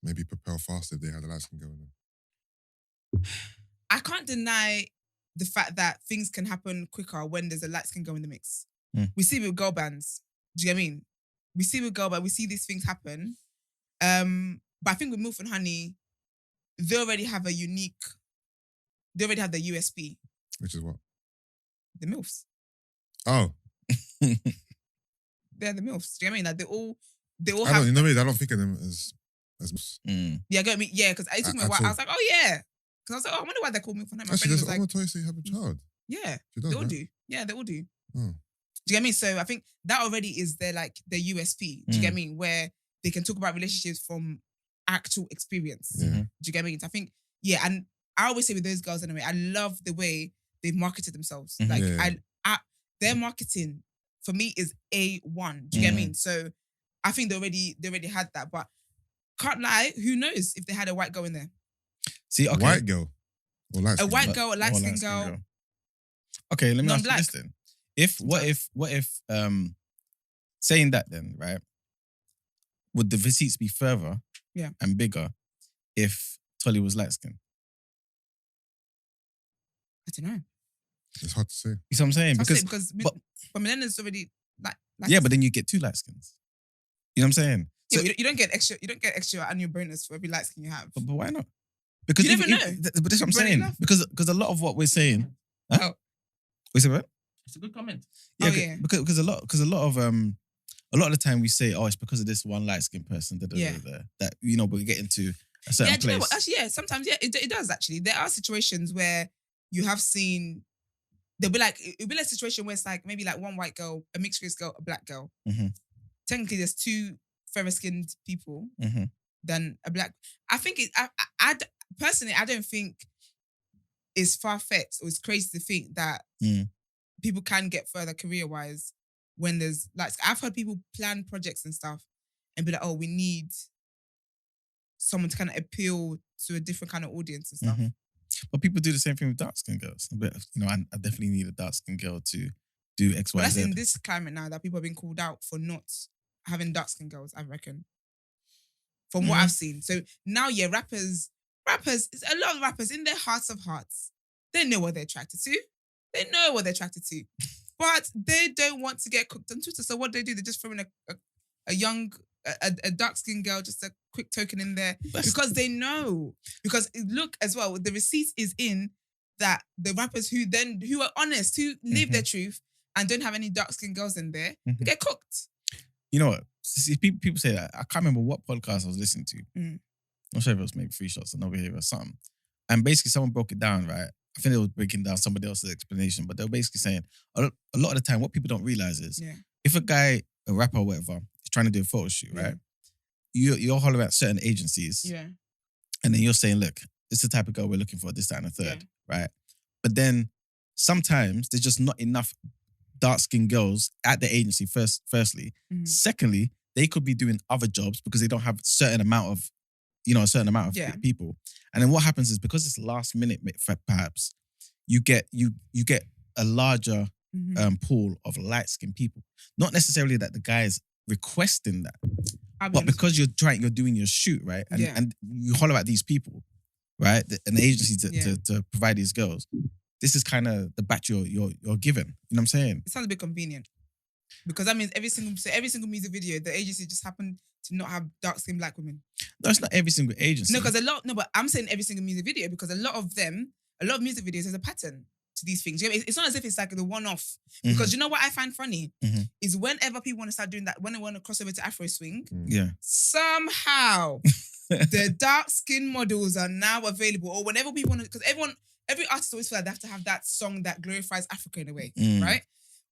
maybe propel faster if they had a light-skinned girl in there? I can't deny the fact that things can happen quicker when there's a light-skinned girl in the mix. We see it with girl bands. Do you get what I mean? We see it with girl bands. We see these things happen. But I think with Milf and Honey, they already have the USP. Which is what? The MILFs. Oh. They're the MILFs. Do you know what I mean? Like they all I have... I don't think of them as Yeah, get me? Yeah, because I took me a while. I was like, oh yeah. Because I was like, oh, I wonder why they're called Milf and Honey. My friend was like, notorious to have a child. Yeah, they all do. Yeah, they all do. Oh. Do you get me? So I think that already is their USP. Do you get me? Where they can talk about relationships from actual experience. Yeah. Do you get me? So I think, and I always say with those girls anyway, I love the way they've marketed themselves. Like their marketing for me is A1. Do you get me? So I think they already had that. But can't lie, who knows if they had a white girl in there? See, okay. White girl or light a white girl, a light skin girl. Okay, let me ask you Non-black. this then. What if saying that then, right? Would the receipts be further and bigger if Tolly was light skinned? I don't know. It's hard to say. You see what I'm saying? Because Milena's already Yeah, but then you get 2 light skins. You know what I'm saying? So you don't get extra. You don't get extra annual bonus for every light skin you have. But why not? Because You never know. But that's what I'm saying. Enough. Because a lot of what we're saying. Huh? Oh. Wait a minute. It's a good comment. Yeah, Oh, yeah. Because a lot of the time we say, oh, it's because of this one light skinned person. That we get into a certain Yeah, do you know place. what? Actually, yeah. Sometimes, yeah, it does. Actually, there are situations where you have seen. It'll be like a situation where it's like maybe like one white girl, a mixed race girl, a black girl. Mm-hmm. Technically, there's 2 fairer skinned people Mm-hmm. than a black. I think personally, I don't think it's far fetched or it's crazy to think that people can get further career wise when there's like I've heard people plan projects and stuff and be like, oh, we need someone to kind of appeal to a different kind of audience and stuff. Mm-hmm. But people do the same thing with dark skinned girls. But I definitely need a dark skinned girl to do X, But Y, that's Z. in this climate now that people have been called out for not having dark skinned girls, I reckon. From what I've seen. So now, yeah, rappers, a lot of rappers in their hearts of hearts, they know what they're attracted to. They know what they're attracted to. But they don't want to get cooked on Twitter. So what do? They just throw in a dark-skinned girl, just a quick token in there. Because they know. Because look as well, the receipt is in that the rappers who are honest, who live their truth and don't have any dark-skinned girls in there, get cooked. You know what? See, people say that. I can't remember what podcast I was listening to. I'm not sure if it was maybe 3 Shots and Over Here or something. And basically someone broke it down, right? I think they were breaking down somebody else's explanation, but they were basically saying a lot of the time what people don't realize is if a guy, a rapper or whatever, is trying to do a photo shoot, right? You're hollering at certain agencies. Yeah. And then you're saying, look, this is the type of girl we're looking for, this, that, and the third, right? But then sometimes there's just not enough dark-skinned girls at the agency, firstly. Secondly, they could be doing other jobs because they don't have a certain amount of people. And then what happens is because it's last minute, perhaps, you get a larger pool of light-skinned people. Not necessarily that the guy is requesting that, but because you're doing your shoot, right? And you holler at these people, right? An agency to provide these girls. This is kind of the batch you're given. You know what I'm saying? It sounds a bit convenient. Because that means every single music video, the agency just happened to not have dark-skinned black women. No, it's not every single agency. No, but I'm saying every single music video because a lot of music videos, there's a pattern to these things. It's not as if it's like the one-off. Because you know what I find funny is whenever people want to start doing that, when they want to cross over to Afro swing, somehow the dark-skinned models are now available. Or whenever people want to, because every artist always feels like they have to have that song that glorifies Africa in a way, right?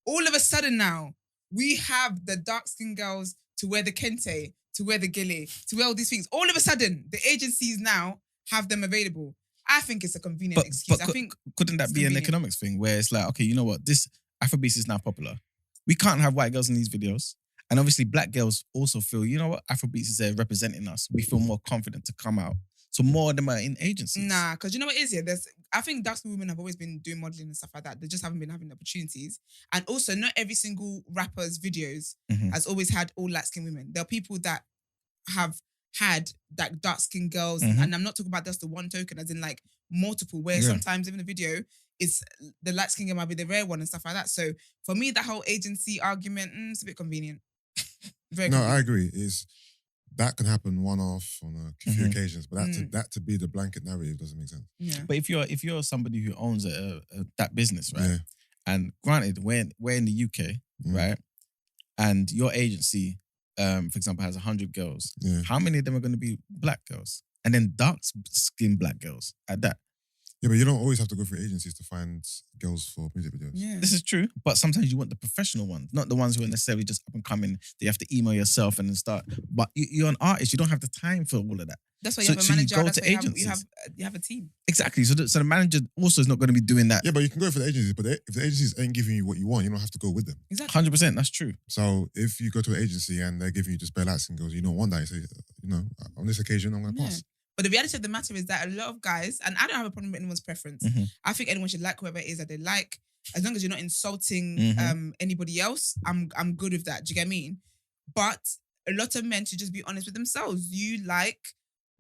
All of a sudden now, we have the dark-skinned girls to wear the kente, to wear the gele, to wear all these things. All of a sudden, the agencies now have them available. I think it's a convenient excuse. I think couldn't that be an economics thing where it's like, okay, you know what? This Afrobeats is now popular. We can't have white girls in these videos. And obviously black girls also feel, you know what? Afrobeats is there representing us. We feel more confident to come out. So more of them are in agencies. Nah, because you know what it is here? I think dark-skinned women have always been doing modelling and stuff like that. They just haven't been having opportunities. And also, not every single rapper's videos has always had all light-skinned women. There are people that have had that dark-skinned girls, and I'm not talking about just the one token, as in like multiple, where sometimes even the video, it's the light-skinned girl might be the rare one and stuff like that. So for me, that whole agency argument, it's a bit convenient. Very convenient. I agree. That can happen one-off on a few occasions, but that to be the blanket narrative doesn't make sense. Yeah. But if you're somebody who owns that business, right? Yeah. And granted, we're in the UK, right? And your agency, for example, has 100 girls. Yeah. How many of them are going to be black girls? And then dark-skinned black girls at that. Yeah, but you don't always have to go through agencies to find girls for music videos. Yeah. This is true, but sometimes you want the professional ones, not the ones who are necessarily just up and coming. That you have to email yourself and then start. But you're an artist; you don't have the time for all of that. That's why you have a manager. You go to agencies. You have a team. Exactly. So the manager also is not going to be doing that. Yeah, but you can go for the agencies. But if the agencies ain't giving you what you want, you don't have to go with them. Exactly. 100%. That's true. So if you go to an agency and they're giving you just bare lights and girls, you don't want that. You say, on this occasion, I'm going to pass. But the reality of the matter is that a lot of guys, and I don't have a problem with anyone's preference. I think anyone should like whoever it is that they like, as long as you're not insulting anybody else. I'm good with that. Do you get what I mean? But a lot of men should just be honest with themselves. You like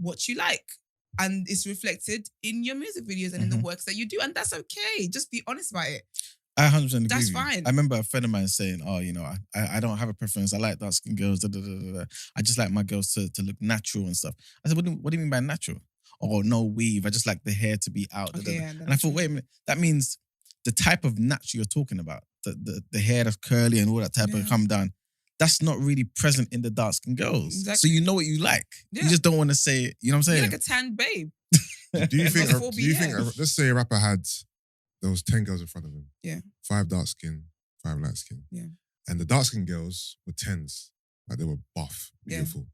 what you like, and it's reflected in your music videos and in the works that you do, and that's okay. Just be honest about it. I 100% agree That's with you. fine. I remember a friend of mine saying, "Oh, you know, I don't have a preference. I like dark skinned girls. Da, da, da, da, da. I just like my girls to look natural and stuff." I said, "What do you mean by natural?" "Oh, no weave. I just like the hair to be out." Da, da, Okay, da. yeah, And I thought, wait a minute, that means the type of natural you're talking about, the hair that's curly and all that type of come down, that's not really present in the dark skinned girls. Exactly. So you know what you like. Yeah. You just don't want to say it. You know what I'm You're saying? like a tan babe. Do you think? Not 4B, Do you think? yeah. Let's say a rapper had there was 10 girls in front of him. Yeah. 5 dark skin, 5 light skin. Yeah. And the dark skin girls were 10s, like they were buff, Yeah. beautiful,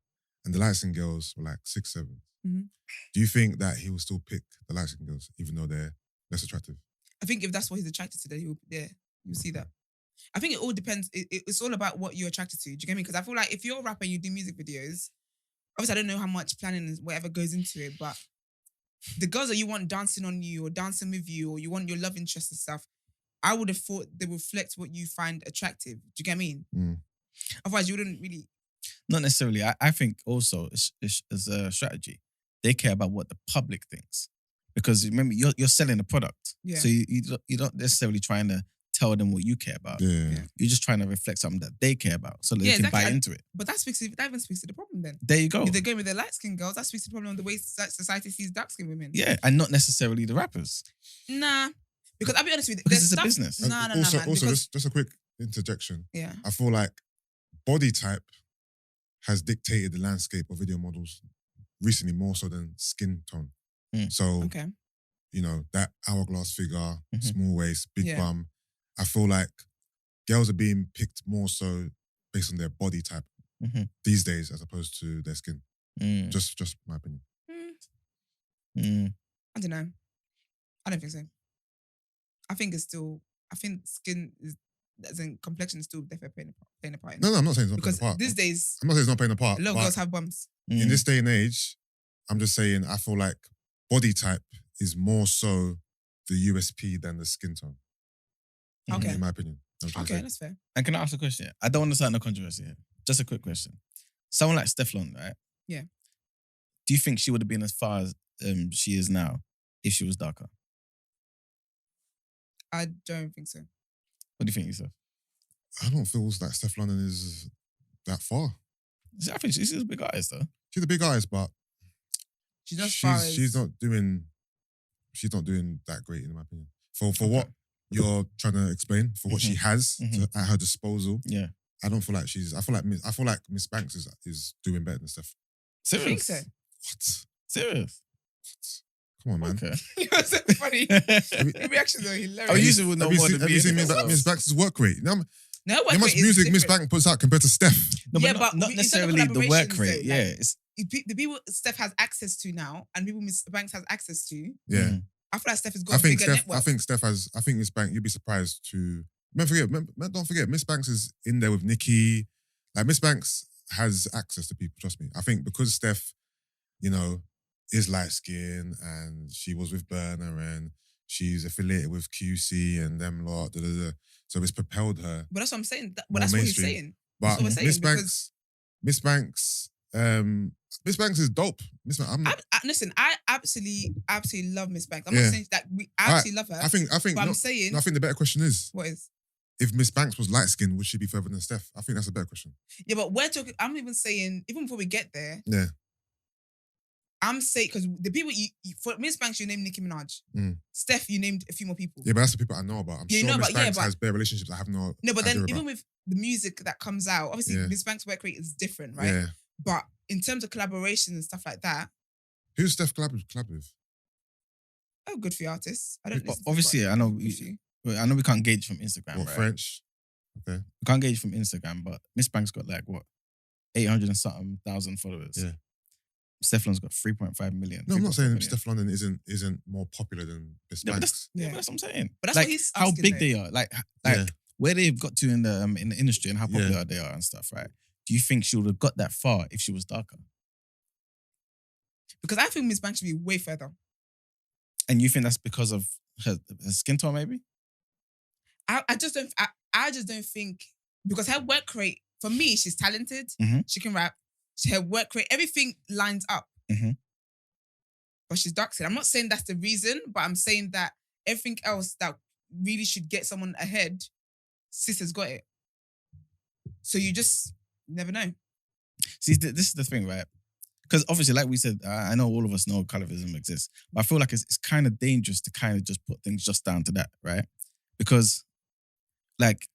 and the light skin girls were like 6, 7. Mhm. Do you think that he will still pick the light skin girls even though they're less attractive? I think if that's what he's attracted to, then you'll see that. I think it all depends. It's all about what you're attracted to. Do you get me? Because I feel like if you're a rapper and you do music videos, obviously I don't know how much planning and whatever goes into it, but the girls that you want dancing on you or dancing with you or you want your love interest and stuff, I would have thought they reflect what you find attractive. Do you get me? Mm. Otherwise, you wouldn't really. Not necessarily. I think also it's a strategy. They care about what the public thinks. Because remember, you're selling a product. Yeah. So you're not necessarily trying to tell them what you care about. Yeah. You're just trying to reflect something that they care about so that they can buy into it. But that even speaks to the problem then. There you go. If they're going with the light skinned girls, that speaks to the problem of the way society sees dark skinned women. Yeah, and not necessarily the rappers. Nah. Because I'll be honest with you. Because there's it's a stuff- business. No, man. Also, Because, just a quick interjection. yeah. I feel like body type has dictated the landscape of video models recently more so than skin tone. Mm. So, Okay. you know, that hourglass figure, Mhm. small waist, big Yeah. bum. I feel like girls are being picked more so based on their body type Mhm. these days as opposed to their skin. Mm. Just my opinion. Mm. I don't know. I don't think so. I think skin is, as in complexion is still definitely playing a part in it. No, I'm not saying it's not Because playing a part. these days, I'm not saying it's not playing a part. a lot of but girls have bums. Mm. in this day and age, I'm just saying I feel like body type is more so the USP than the skin tone. Okay. In my opinion. I'm trying to Okay, say. that's fair. And can I ask a question? I don't want to start no controversy here. Just a quick question. Someone like Stefflon, right? Yeah. Do you think she would have been as far as she is now if she was darker? I don't think so. What do you think, Yusuf? I don't feel like Steph London is that far. I think she's a big artist, though. She's a big artist, but She's not as far as... she's not doing that great in my opinion. For what you're trying to explain, for what she has at her disposal. Yeah. I don't feel like I feel like Miss Banks is doing better than Steph. Serious? I think so. What? Serious? Come on, man. Okay. You're so funny. Your reactions are hilarious. Oh, you would know more than me. Have you seen innit? Miss Banks' work rate? You know No, how much music Miss Banks puts out compared to Steph? No, Yeah, but but not in terms of necessarily the work collaborations, rate. though, Yeah. like- It's, The people Steph has access to now and people Miss Banks has access to, Yeah. I feel like Steph has got a bigger network. I think Miss Banks, you'd be surprised to. Don't forget, Miss Banks is in there with Nikki. Like, Miss Banks has access to people, trust me. I think because Steph, you know, is light skinned and she was with Burner and she's affiliated with QC and them lot, so it's propelled her. But that's what I'm saying. But More that's what he's mainstream. saying. But That's what we're saying, Miss Banks is dope. Listen, I absolutely love Miss Banks. I'm Yeah. not saying that I absolutely love her. I think. but I'm saying, I think the better question is, what is? if Miss Banks was light skinned, would she be further than Steph? I think that's a better question. Yeah, but we're talking. I'm even saying, even before we get there, Yeah. I'm saying because the people for Miss Banks, you named Nicki Minaj. Mm. Steph, you named a few more people. Yeah, but that's the people I know about. I'm Yeah, sure no, Miss but yeah, Banks but- has bare relationships I have no. No, but then idea even about. with the music that comes out, obviously Yeah. Miss Banks' work rate is different, right? Yeah. But in terms of collaboration and stuff like that, Who's Steph collab with? oh, good for your artists. I don't. but listen to obviously, but I know. good for you. I know we can't gauge from Instagram. What, right? French? Okay. We can't gauge from Instagram, but Miss Banks got like what 800 and something thousand followers. Yeah. Stefflon's got 3.5 million. No, I'm not 3.5 saying million. Steph London isn't more popular than Miss Yeah, but Banks. that's, Yeah. but that's what I'm saying. But that's like what he's how asking, big though. they are, like Yeah. where they've got to in the industry and how Yeah. popular they are and stuff, right? Do you think she would have got that far if she was darker? Because I think Miss Banks should be way further. And you think that's because of her skin tone, maybe? I just don't think because her work rate, for me, she's talented. Mhm. She can rap. Her work rate, everything lines up. Mhm. But she's dark skinned. I'm not saying that's the reason, but I'm saying that everything else that really should get someone ahead, sis has got it. So you just never know. See, this is the thing, right? Because obviously, like we said, I know all of us know colorism exists, but I feel like it's kind of dangerous to kind of just put things just down to that, right? Because, like,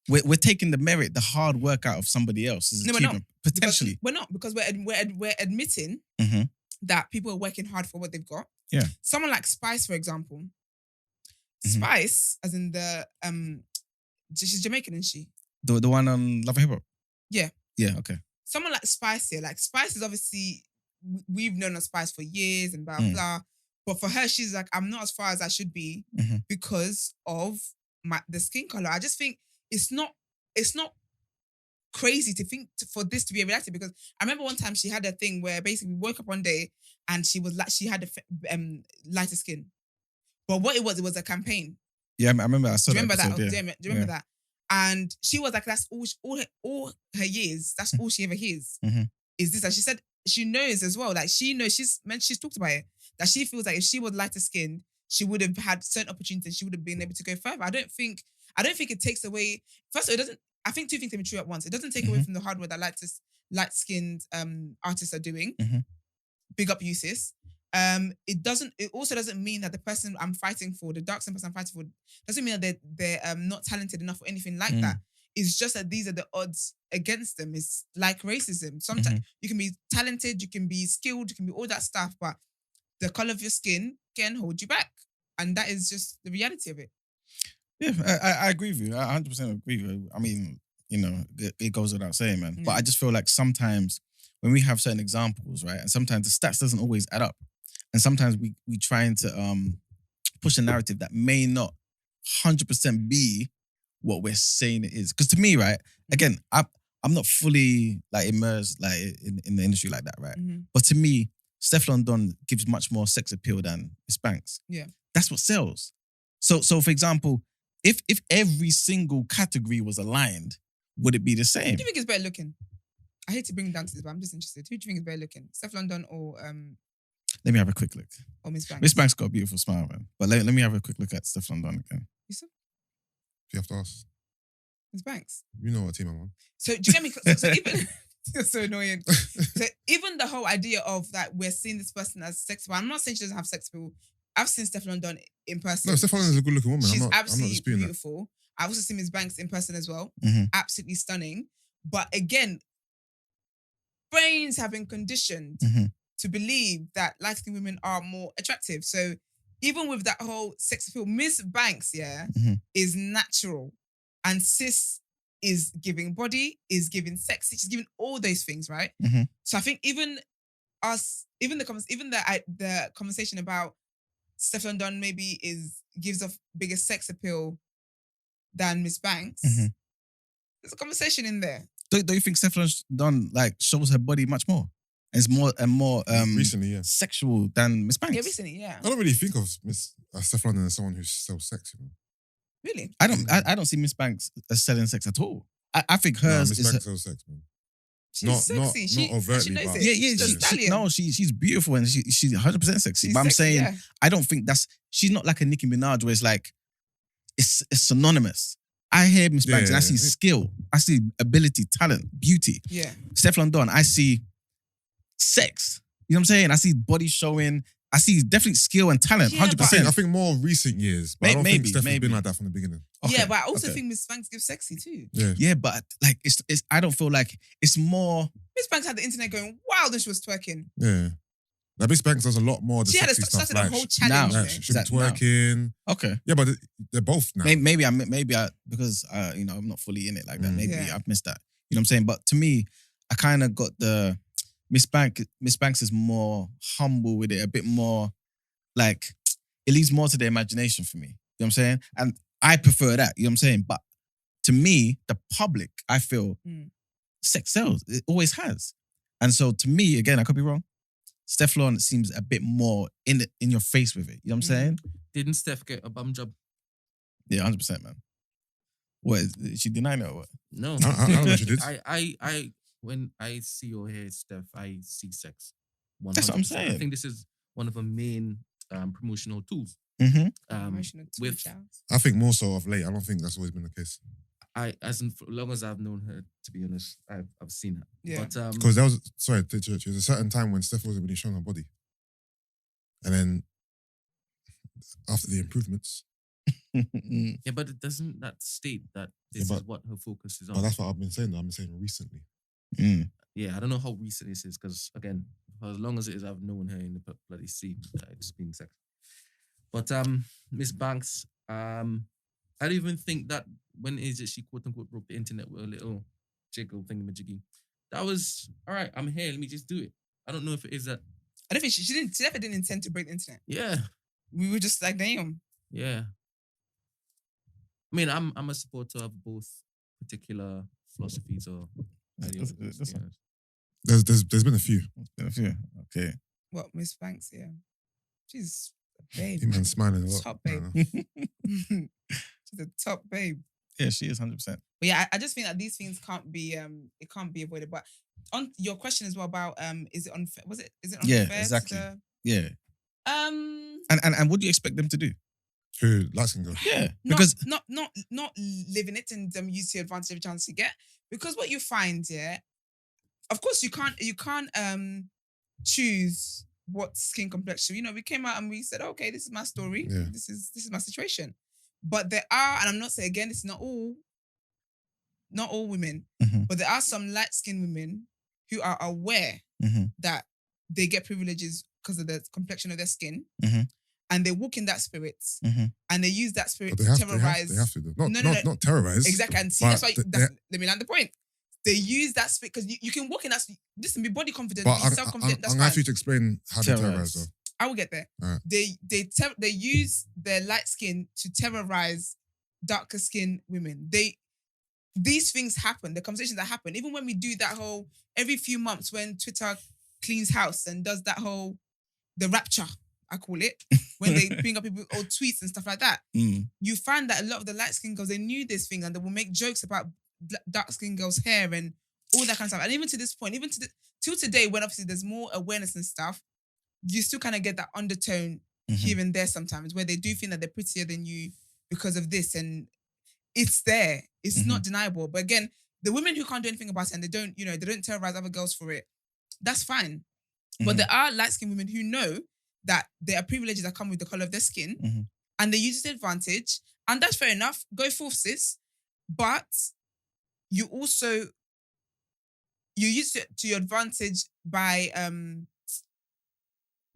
we're taking the merit, the hard work out of somebody else's achievement, potentially. Because we're admitting Mhm. that people are working hard for what they've got. Yeah. Someone like Spice, for example. Mhm. Spice, as in the she's Jamaican, isn't she? The one on Love and Hip Hop? Yeah. Yeah, okay. Someone like Spice here, like Spice is obviously, we've known of Spice for years and blah, blah. But for her, she's like, I'm not as far as I should be because of the skin color. I just think it's not crazy to think for this to be a reality, because I remember one time she had a thing where basically we woke up one day and she was like, she had a lighter skin. But what it was a campaign. Yeah, I remember. I saw Do you remember episode, that? Yeah. Do you remember that? And she was like, that's all her years, that's all she ever hears is this. And she said she knows as well, like she knows, she's talked about it, that she feels like if she was lighter skinned, she would have had certain opportunities, she would have been able to go further. I don't think it takes away, first of all, it doesn't, I think two things can be true at once. It doesn't take away from the hard work that light-skinned artists are doing. Big up you, sis. It also doesn't mean that the person I'm fighting for, the dark-skinned person I'm fighting for, doesn't mean that they're not talented enough or anything like that. It's just that these are the odds against them. It's like racism. Sometimes you can be talented, you can be skilled, you can be all that stuff, but the color of your skin can hold you back. And that is just the reality of it. Yeah, I agree with you. I 100% agree with you. I mean, you know, it goes without saying, man. But I just feel like sometimes when we have certain examples, right, and sometimes the stats doesn't always add up. And sometimes we trying to push a narrative that may not 100% be what we're saying it is. Because to me, right, again, I'm not fully like immersed like in the industry like that, right? But to me, Stefflon Don gives much more sex appeal than Miss Banks. Yeah. That's what sells. So for example, if every single category was aligned, would it be the same? Who do you think is better looking? I hate to bring down to this, but I'm just interested. Who do you think is better looking? Stefflon Don or Let me have a quick look. Or Miss Banks? Miss Banks got a beautiful smile, man. But let me have a quick look at Stefflon Don again. You have to ask. Miss Banks. You know what team I'm on. So do you get me? So even you're so annoying. So even the whole idea of that we're seeing this person as sex appeal. I'm not saying she doesn't have sex appeal. I've seen Stefflon Don in person. No, Stefflon is a good looking woman. She's I'm not absolutely disputing beautiful. I've also seen Miss Banks in person as well. Mm-hmm. Absolutely stunning. But again, brains have been conditioned to believe that light-skinned women are more attractive. So even with that whole sex appeal, Miss Banks, is natural. And sis is giving body, is giving sexy, she's giving all those things, right? So I think even the conversation about Stefflon Don maybe gives off bigger sex appeal than Miss Banks. There's a conversation in there. Do you think Stefflon Don like shows her body much more? It's more recently, sexual than Miss Banks. Yeah, recently, yeah. I don't really think of Miss Stefflon as someone who's so sexy. Man. Really? I don't see Miss Banks as selling sex at all. I think hers Miss is Banks sells sex, man. She's sexy. Not overtly, she knows but it. She's beautiful and she's 100% sexy. She's but I'm sexy, saying I don't think she's not like a Nicki Minaj where it's like it's synonymous. I hear Miss Banks and I see skill, I see ability, talent, beauty. Yeah. Stefflon Don, I see sex. You know what I'm saying? I see body showing. I see definitely skill and talent, 100%. I think more recent years, but I don't think Steph has been like that from the beginning. Okay. Yeah, but I also think Miss Banks gives sexy too. Yeah, but like it's I don't feel like it's more. Miss Banks had the internet going wild when she was twerking. Yeah. Now, Miss Banks does a lot more of the she sexy started stuff. a whole challenge. Like, she'll be twerking. Now? Okay. Yeah, but they're both now. Maybe I because you know I'm not fully in it like that. Maybe I've missed that. You know what I'm saying? But to me, I kind of got the Miss Banks is more humble with it, a bit more like it leaves more to the imagination for me. You know what I'm saying? And I prefer that. You know what I'm saying? But to me, the public, I feel sex sells. It always has. And so to me, again, I could be wrong. Stefflon seems a bit more in your face with it. You know what I'm saying? Didn't Steph get a bum job? Yeah, 100%, man. What, is she denying it or what? No. I don't know what she did. I when I see or hear Steph, I see sex. 100%. That's what I'm saying. I think this is one of her main promotional tools. Emotional with torture. I think more so of late. I don't think that's always been the case. for long as I've known her, to be honest, I've seen her. Yeah. But Because there was, sorry, there was a certain time when Steph wasn't really showing her body. And then after the improvements. yeah, but it doesn't that state that this is what her focus is on. But that's what I've been saying. I've been saying recently. Yeah, I don't know how recent this is because again, for as long as it is, I've known her in the bloody scene. It's been sex. But Miss Banks, I don't even think that when is it she quote unquote broke the internet with a little jiggle thingamajiggy. That was all right. I'm here. Let me just do it. I don't know if it is that. I don't think she never didn't intend to break the internet. Yeah. We were just like, damn. Yeah. I mean, I'm a supporter of both particular philosophies or ideologies. There's been a few. Okay. What, Miss Banks? Yeah. She's a babe. You man smiling a lot. Top babe. She's a top babe. Yeah, she is 100%. But yeah, I just think that these things can't be it can't be avoided. But on your question as well about is it unfair? Is it unfair? Yeah, exactly. Yeah. And what do you expect them to do? Who lights can go? Yeah, because not living it and use the advantage every chance you get. Because what you find, yeah, of course you can't choose what skin complexion. You know, we came out and we said, okay, this is my story. Yeah. This is my situation. But there are, and I'm not saying again, it's not all women, but there are some light-skinned women who are aware that they get privileges because of the complexion of their skin. And they walk in that spirit, and they use that spirit to terrorize. They have to. Not terrorize. Exactly. And see, that's why. Let me land the point. They use that spirit because you can walk in that. Listen, be body confident, be self-confident. That's I'm fine. happy to explain how to terrorize. Though. I will get there. Right. They use their light skin to terrorize darker skinned women. These things happen. The conversations that happen, even when we do that whole every few months when Twitter cleans house and does that whole the rapture. I call it, when they bring up people old tweets and stuff like that. You find that a lot of the light-skinned girls, they knew this thing and they will make jokes about dark-skinned girls' hair and all that kind of stuff. And even to this point, till today, when obviously there's more awareness and stuff, you still kind of get that undertone here and there sometimes where they do think that they're prettier than you because of this. And it's there. It's not deniable. But again, the women who can't do anything about it and they don't terrorize other girls for it, that's fine. But there are light-skinned women who know that there are privileges that come with the color of their skin and they use it to advantage. And that's fair enough. Go forth, sis. But you also, you use it to your advantage by,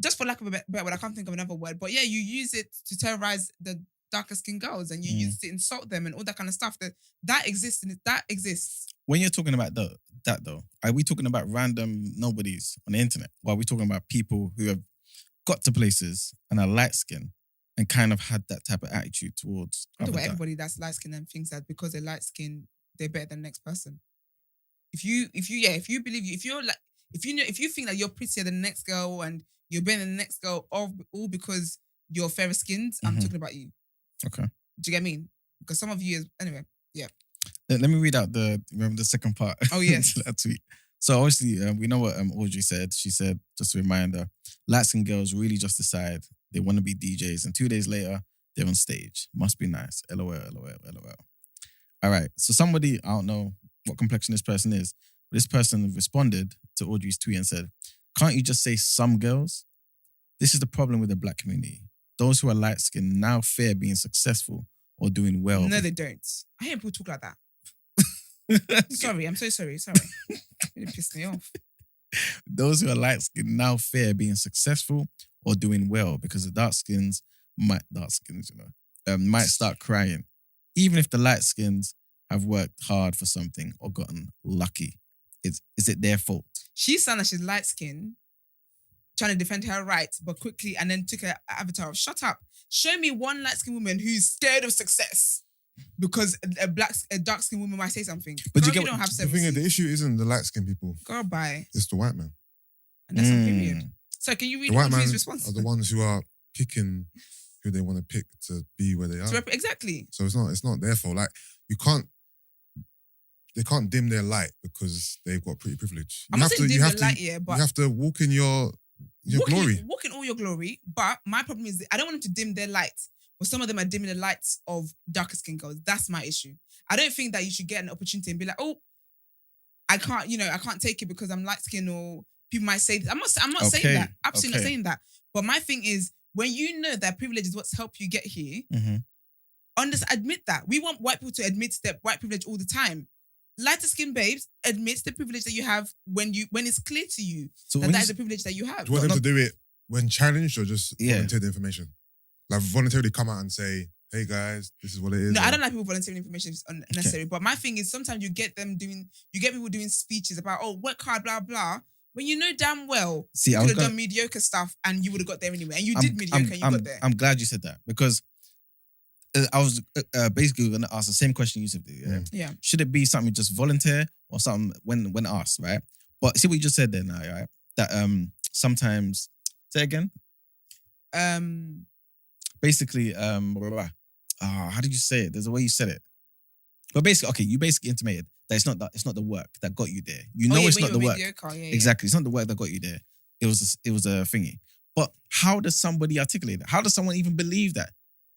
just for lack of a better word, I can't think of another word, but yeah, you use it to terrorize the darker skinned girls and you use it to insult them and all that kind of stuff. That exists and that exists. When you're talking about that though, are we talking about random nobodies on the internet? Or are we talking about people who have got to places and are light skinned and kind of had that type of attitude towards everybody that's light skinned and thinks that because they're light skinned, they're better than the next person. If you think that you're prettier than the next girl and you're better than the next girl, all because you're fairer skinned, I'm talking about you. Okay. Do you get what I mean? Because some of you anyway, yeah. Let me read out the second part. Oh yes. to that tweet. So obviously, we know what Audrey said. She said, just a reminder, light-skinned girls really just decide they want to be DJs and 2 days later, they're on stage. Must be nice. LOL, LOL, LOL. All right. So somebody, I don't know what complexion this person is, but this person responded to Audrey's tweet and said, can't you just say some girls? This is the problem with the black community. Those who are light-skinned now fear being successful or doing well. No, they don't. I hear people talk like that. Sorry, I'm so sorry. Really pissed me off. Those who are light-skinned now fear being successful or doing well because the might start crying. Even if the light-skins have worked hard for something or gotten lucky. Is it their fault? She's saying that she's light-skinned, trying to defend her rights, but quickly, and then took her avatar of, shut up. Show me one light-skinned woman who's scared of success because a dark-skinned woman might say something. But girl, you don't have services. The issue isn't the light-skinned people. Girl, bye. It's the white man. And that's on period. So can you read Audrey's response? Are the ones who are picking who they want to pick to be where they are. Exactly. So it's not their fault. Like they can't dim their light because they've got pretty privilege. I'm not saying dim their light, yeah, but you have to walk in your glory. Walk in all your glory, but my problem is I don't want them to dim their light. But some of them are dimming the lights of darker skin girls. That's my issue. I don't think that you should get an opportunity and be like, oh, I can't take it because I'm light skinned, or people might say this. I'm not saying that. Absolutely not saying that. But my thing is, when you know that privilege is what's helped you get here, admit that. We want white people to admit that white privilege all the time. Lighter skinned babes, admit the privilege that you have when it's clear to you that is the privilege that you have. Do you want them to do it when challenged or just volunteer the information? Like voluntarily come out and say, hey guys, this is what it is. No, I don't like people volunteering information if it's unnecessary. But my thing is sometimes you get people doing speeches about, oh, work hard, blah, blah. When you know damn well you could have done mediocre stuff and you would have got there anyway. And you did mediocre and you got there. I'm glad you said that because I was basically going to ask the same question you said. Yeah. Should it be something just volunteer or something when asked, right? But see what you just said there now, right? That sometimes, say again? Basically, how did you say it? There's a way you said it. But basically, okay, you basically intimated that it's not the work that got you there. You know it's not the work. Exactly. It's not the work that got you there. It was a thingy. But how does somebody articulate that? How does someone even believe that?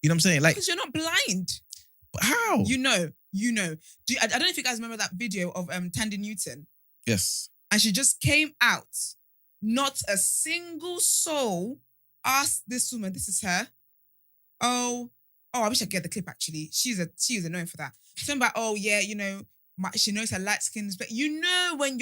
You know what I'm saying? Like, because you're not blind. But how? You know. I don't know if you guys remember that video of Tandy Newton. Yes. And she just came out. Not a single soul asked this woman, this is her. Oh, I wish I could get the clip actually. She was annoying for that. Something about, oh yeah, she knows her light skin is, but when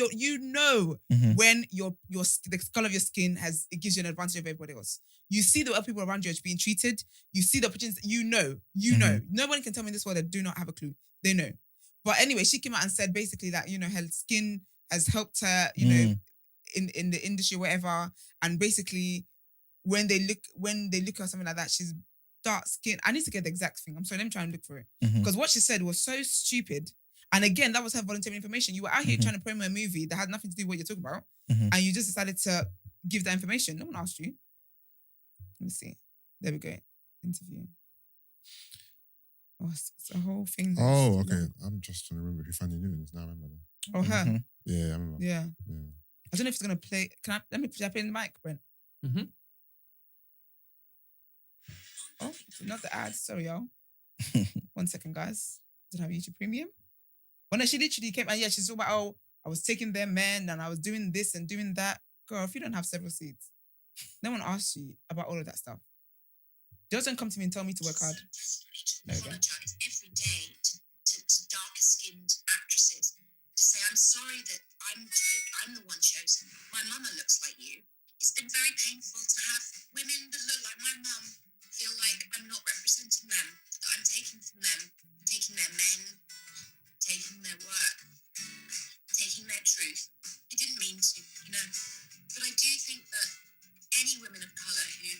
when the color of your skin it gives you an advantage over everybody else. You see the other people around you are being treated. You see the opportunities. You know. No one can tell me in this world that do not have a clue. They know. But anyway, she came out and said basically that her skin has helped her, in the industry, or whatever. And basically, when they look at her, something like that, she's dark skin. I need to get the exact thing. I'm sorry, let me try and look for it. Because what she said was so stupid. And again, that was her voluntary information. You were out here trying to promote a movie that had nothing to do with what you're talking about. And you just decided to give that information. No one asked you. Let me see. There we go. Interview. Oh, it's a whole thing. Oh, okay. I'm just trying to remember who Fanny Newton is now. I remember that. Oh, her? Yeah, I remember. Yeah. I don't know if it's going to play. Let me play in the mic, Brent. Oh, not the ad. Sorry, y'all. 1 second, guys. Does it have YouTube Premium? Well, no, she literally came and she's talking about, oh, I was taking their men and I was doing this and doing that. Girl, if you don't have several seats, no one asks you about all of that stuff. Don't come to me and tell me to work hard. There we go. Apologise every day to darker skinned actresses to say, I'm sorry that I'm the one chosen. My mama looks like you. It's been very painful to have women that look like my mum feel like I'm not representing them, that I'm taking from them, taking their men, taking their work, taking their truth. I didn't mean to, but I do think that any women of colour who,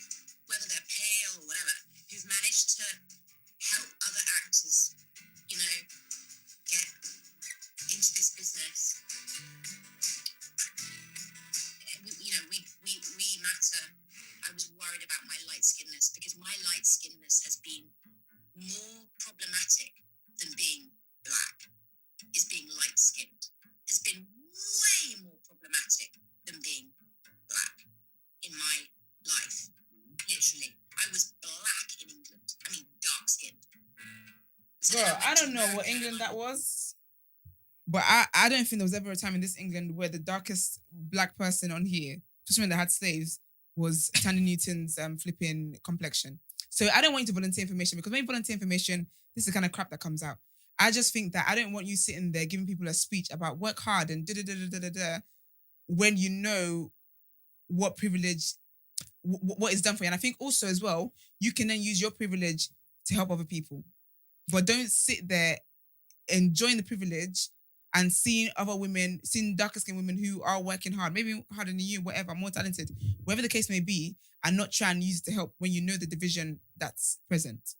whether they're pale or whatever, who've managed to help other actors, get into this business, we matter. I was worried about my light-skinnedness because my light-skinnedness has been more problematic than being black. Is being light-skinned has been way more problematic than being black in my life. Literally, I was black in England. I mean, dark-skinned. Girl, I don't know what England that was, but I don't think there was ever a time in this England where the darkest black person on here, especially when they had slaves, was Tandy Newton's flipping complexion. So I don't want you to volunteer information because when you volunteer information, this is the kind of crap that comes out. I just think that I don't want you sitting there giving people a speech about work hard and da-da-da-da-da-da when you know what privilege, what is done for you. And I think also as well, you can then use your privilege to help other people. But don't sit there enjoying the privilege and seeing other women, seeing darker skinned women who are working hard, maybe harder than you, whatever, more talented, whatever the case may be, and not try and use it to help when you know the division that's present.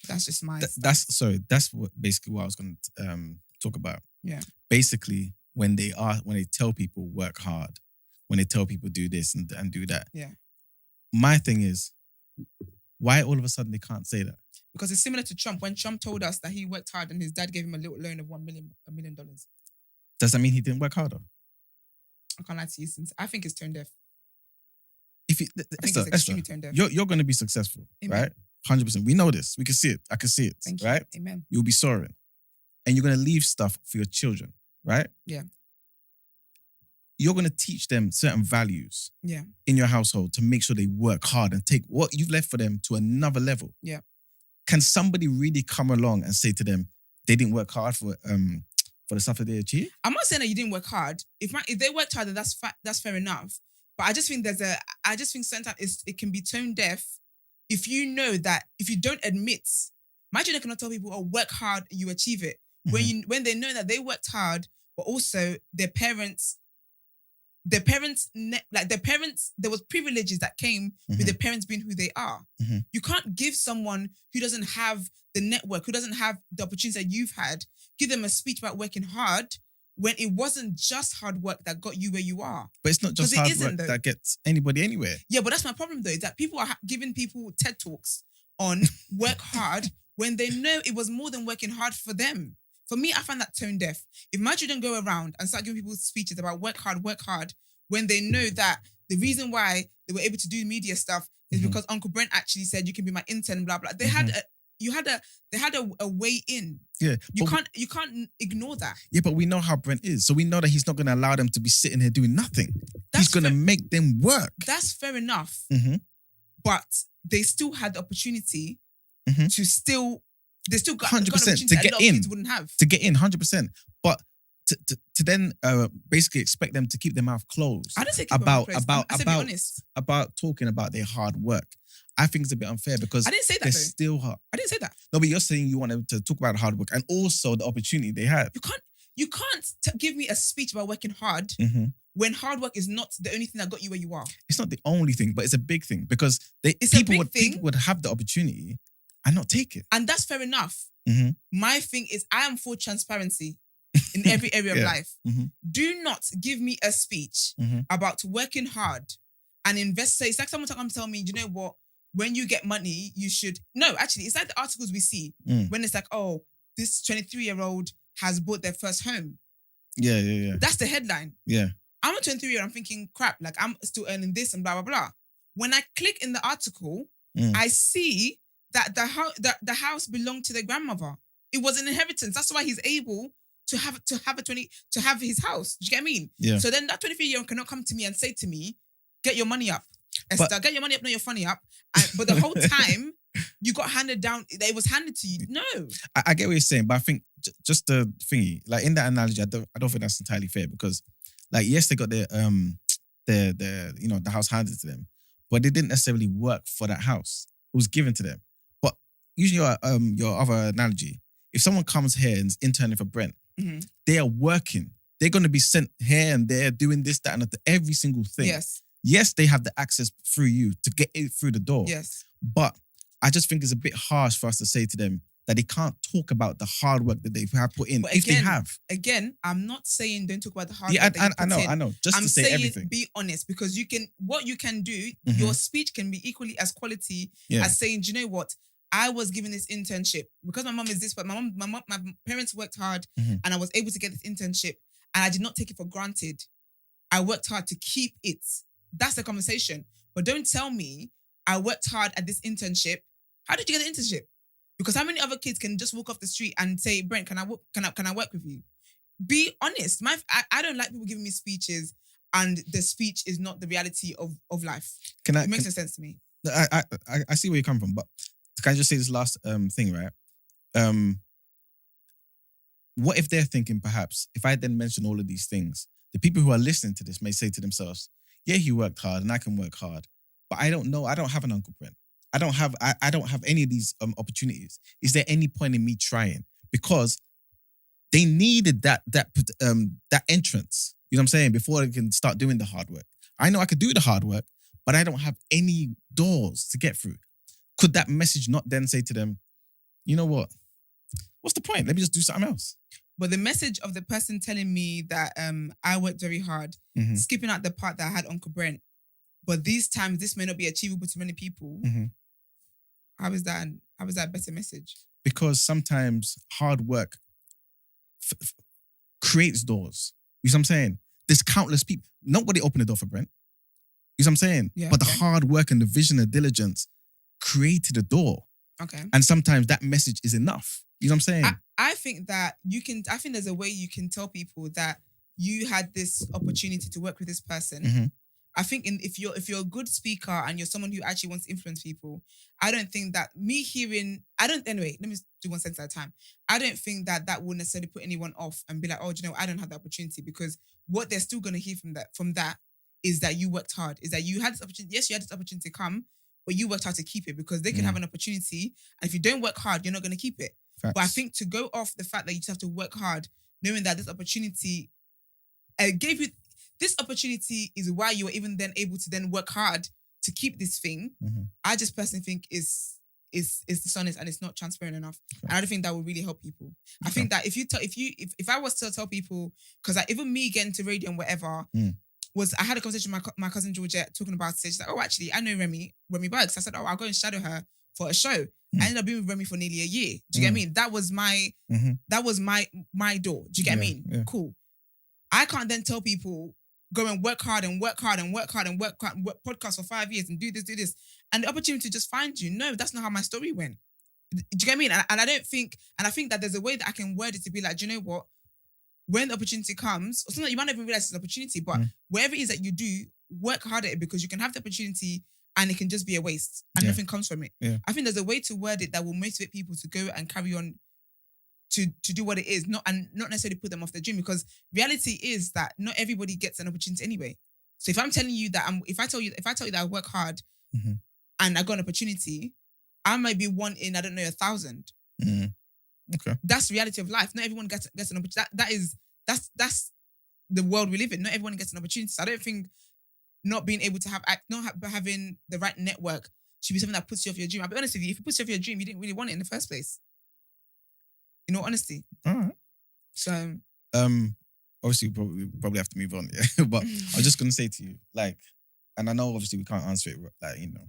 That's just my that's basically what I was going to talk about. Yeah. Basically, when they tell people work hard, when they tell people do this and do that. Yeah. My thing is, why all of a sudden they can't say that? Because it's similar to Trump. When Trump told us that he worked hard and his dad gave him a little loan of $1 million. Does that mean he didn't work harder? I can't lie to you, since I think it's tone deaf. if you, I think Esther, it's extremely tone deaf. you're going to be successful, Amen. right? 100%. We know this. We can see it. I can see it, Thank right? you. Amen. You'll be soaring. And you're going to leave stuff for your children, right? Yeah. You're going to teach them certain values Yeah. in your household to make sure they work hard and take what you've left for them to another level. Yeah. Can somebody really come along and say to them, they didn't work hard for the stuff that they achieved? I'm not saying that you didn't work hard. If they worked hard, then that's fair enough. But I just think sometimes it can be tone deaf if you know that if you don't admit. My children cannot tell people, "Oh, work hard, you achieve it." When they know that they worked hard, but also their parents, there was privileges that came with their parents being who they are. You can't give someone who doesn't have the network, who doesn't have the opportunities that you've had, give them a speech about working hard when it wasn't just hard work that got you where you are. But it's not just hard work that gets anybody anywhere. Yeah, but that's my problem though, is that people are giving people TED Talks on work hard when they know it was more than working hard for them. For me, I find that tone deaf. If my children go around and start giving people speeches about work hard, when they know that the reason why they were able to do media stuff is because Uncle Brent actually said you can be my intern, blah blah. They had a way in. Yeah, you can't ignore that. Yeah, but we know how Brent is, so we know that he's not going to allow them to be sitting here doing nothing. He's going to make them work. That's fair enough. But they still had the opportunity to still. They still got 100% to get in. Wouldn't have to get in 100%, but to then basically expect them to keep their mouth closed. I don't say about talking about their hard work. I think it's a bit unfair because I didn't say that. They're still hard. I didn't say that. No, but you're saying you want them to talk about hard work and also the opportunity they had. You can't give me a speech about working hard when hard work is not the only thing that got you where you are. It's not the only thing, but it's a big thing because people would have the opportunity and not take it. And that's fair enough. My thing is I am for transparency in every area of life. Do not give me a speech about working hard and invest. So it's like someone come tell me, you know what? When you get money, you should... No, actually, it's like the articles we see when it's like, oh, this 23-year-old has bought their first home. Yeah. That's the headline. Yeah. I'm a 23-year-old, I'm thinking, crap, like I'm still earning this and blah, blah, blah. When I click in the article, I see that the house belonged to their grandmother. It was an inheritance. That's why he's able to have his house. Do you get what I mean? Yeah. So then that 23-year-old cannot come to me and say to me, get your money up. Esther, get your money up, not your funny up. But the whole time you got handed down, it was handed to you. No. I get what you're saying, but I think just the thingy, like in that analogy, I don't think that's entirely fair because like, yes, they got their the house handed to them, but they didn't necessarily work for that house. It was given to them. But using your other analogy, if someone comes here and is interning for Brent, they are working. They're going to be sent here and there, doing this, that, and every single thing. Yes, they have the access through you to get it through the door. Yes. But I just think it's a bit harsh for us to say to them that they can't talk about the hard work that they have put in. But if they have. Again, I'm not saying don't talk about the hard work that you put in. I know. Just to say everything. I'm saying be honest because what you can do, your speech can be equally as quality as saying, do you know what? I was given this internship because my mom is this, but my parents worked hard and I was able to get this internship and I did not take it for granted. I worked hard to keep it. That's the conversation. But don't tell me I worked hard at this internship. How did you get the internship? Because how many other kids can just walk off the street and say, Brent, can I work with you? Be honest. I don't like people giving me speeches and the speech is not the reality of life. It makes no sense to me. I see where you're coming from, but can I just say this last thing, right? What if they're thinking perhaps, if I then mention all of these things, the people who are listening to this may say to themselves, yeah, he worked hard and I can work hard, but I don't know. I don't have an Uncle Brent. I don't have any of these opportunities. Is there any point in me trying? Because they needed that entrance. You know what I'm saying? Before they can start doing the hard work. I know I could do the hard work, but I don't have any doors to get through. Could that message not then say to them, you know what? What's the point? Let me just do something else. But the message of the person telling me that I worked very hard, skipping out the part that I had Uncle Brent, but these times this may not be achievable to many people. How is that a better message? Because sometimes hard work creates doors. You know what I'm saying? There's countless people. Nobody opened the door for Brent. You know what I'm saying? Yeah, But the okay. hard work and the vision and diligence created a door. Okay. And sometimes that message is enough. You know what I'm saying? I think that I think there's a way you can tell people that you had this opportunity to work with this person. Mhm. I think if you're a good speaker and you're someone who actually wants to influence people, I don't think that anyway, let me do one sentence at a time. I don't think that will necessarily put anyone off and be like, oh, do you know, I don't have the opportunity, because what they're still going to hear from that is that you worked hard, is that you had this opportunity. Yes, you had this opportunity come, but you worked hard to keep it, because they can have an opportunity, and if you don't work hard, you're not going to keep it. Facts. But I think to go off the fact that you just have to work hard, knowing that this opportunity gave you this opportunity is why you were even then able to then work hard to keep this thing. Mhm. I just personally think is dishonest, and it's not transparent enough. And I don't think that will really help people. I think that if I was to tell people, because like, even me getting to radio and whatever, I had a conversation with my cousin Georgette talking about it. She's like, oh, actually, I know Remy Bugs. I said, oh, I'll go and shadow her for a show. I ended up being with Remy for nearly a year. Do you get what I mean? That was my door. Do you get what I mean? Yeah. Cool. I can't then tell people, go and work hard and work hard and work hard and work podcast for 5 years and do this, and the opportunity to just find you. No, that's not how my story went. Do you get what I mean? And I don't think, and I think that there's a way that I can word it to be like, do you know what? When the opportunity comes, or sometimes you might not even realize it's an opportunity, but wherever it is that you do, work hard at it, because you can have the opportunity and it can just be a waste and nothing comes from it. Yeah. I think there's a way to word it that will motivate people to go and carry on to do what it is, not necessarily put them off their dream, because reality is that not everybody gets an opportunity anyway. So if I'm telling you that if I tell you that I work hard and I got an opportunity, I might be one in, I don't know, 1,000. Okay. That's the reality of life. Not everyone gets an opportunity. That's the world we live in. Not everyone gets an opportunity. So I don't think not being able to having the right network should be something that puts you off your dream. I'll be honest with you, if it puts you off your dream, you didn't really want it in the first place. In all honesty. All right. So obviously we probably have to move on, yeah. But I was just gonna say to you, like, and I know obviously we can't answer it like, you know,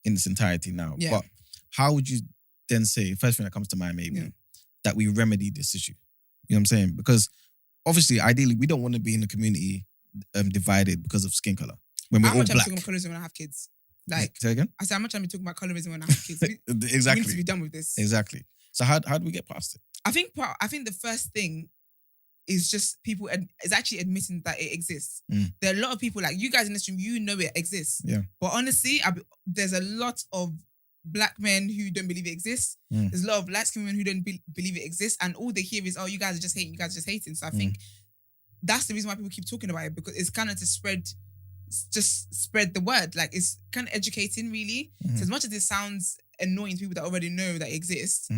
in its entirety now. Yeah. But how would you then say, first thing that comes to mind maybe, that we remedy this issue? You know what I'm saying? Because obviously, ideally, we don't want to be in a community divided because of skin color. When we're how all much I'm black. talking about colorism when I have kids? Like, Say again? I said, how much I'm talking about colorism when I have kids? Exactly. We need to be done with this. Exactly. So how do we get past it? I think the first thing is just people is actually admitting that it exists. There are a lot of people, like you guys in this room, you know it exists. Yeah. But honestly, there's a lot of black men who don't believe it exists. There's a lot of light-skinned women who don't believe it exists, and all they hear is, "Oh, you guys are just hating. You guys are just hating." So I think that's the reason why people keep talking about it, because it's kind of to spread the word. Like, it's kind of educating, really. So as much as it sounds annoying to people that already know that it exists,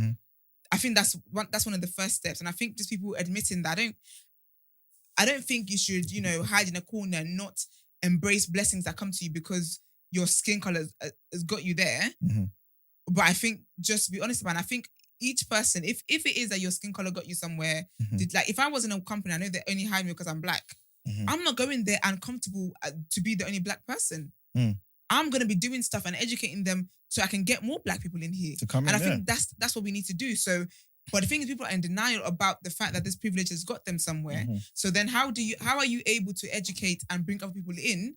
I think that's one of the first steps. And I think just people admitting that I don't think you should, you know, hide in a corner and not embrace blessings that come to you because your skin color has got you there. But I think, just to be honest, man, I think each person, if it is that your skin color got you somewhere, like if I was in a company, I know they only hire me because I'm black. I'm not going there and comfortable to be the only black person. I'm going to be doing stuff and educating them so I can get more black people in here. To come and in, I think that's what we need to do. So, but the thing is, people are in denial about the fact that this privilege has got them somewhere. So then how are you able to educate and bring other people in?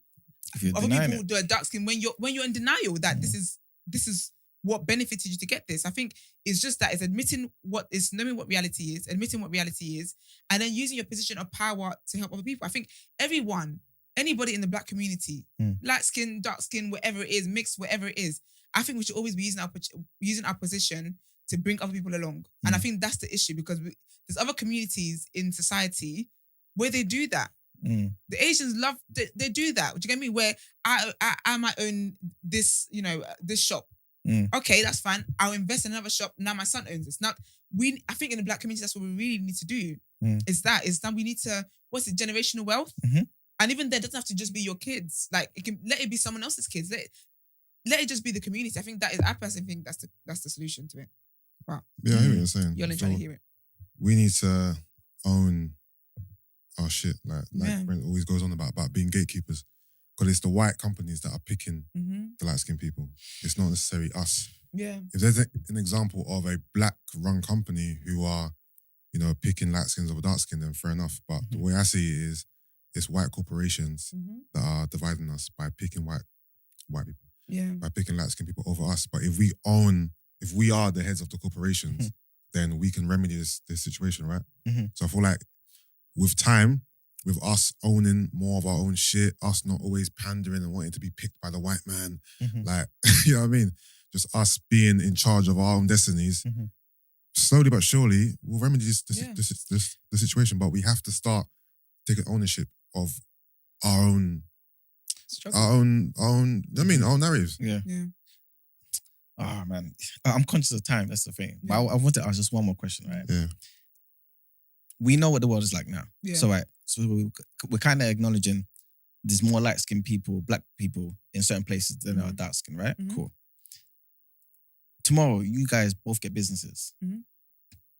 If you're Other denying people it. do a dark skin when you're in denial that this is what benefited you to get this. I think it's just that it's knowing what reality is, admitting what reality is, and then using your position of power to help other people. I think anybody in the black community, light skin, dark skin, whatever it is, mixed, whatever it is, I think we should always be using our position to bring other people along. And I think that's the issue, because there's other communities in society where they do that. The Asians they do that. Do you get me? Where I might own this, you know, this shop. Okay, that's fine. I'll invest in another shop. Now my son owns this. Now I think in the black community, that's what we really need to do. Is that we need to, generational wealth? And even there, it doesn't have to just be your kids. Like, let it be someone else's kids. Let it just be the community. I think I personally think that's the solution to it. Wow. Yeah, I hear what you're saying. You're not trying to hear it. We need to own our shit. Like Brent always goes on about being gatekeepers. Because it's the white companies that are picking the light-skinned people. It's not necessarily us. Yeah. If there's an example of a black-run company who are, you know, picking light skins over dark skin, then fair enough. But the way I see it is it's white corporations that are dividing us by picking white people, by picking light-skinned people over us. But if we are the heads of the corporations, then we can remedy this situation, right? So I feel like with time, with us owning more of our own shit, us not always pandering and wanting to be picked by the white man, like, you know what I mean? Just us being in charge of our own destinies, slowly but surely, we'll remedy the situation. But we have to start taking ownership of our own, our own narratives. Yeah. Oh, man. I'm conscious of time, that's the thing. But I want to ask just one more question, right? Yeah. We know what the world is like now. Yeah. So, right, so we're kind of acknowledging there's more light-skinned people, black people in certain places than are dark-skinned, right? Cool. Tomorrow, you guys both get businesses.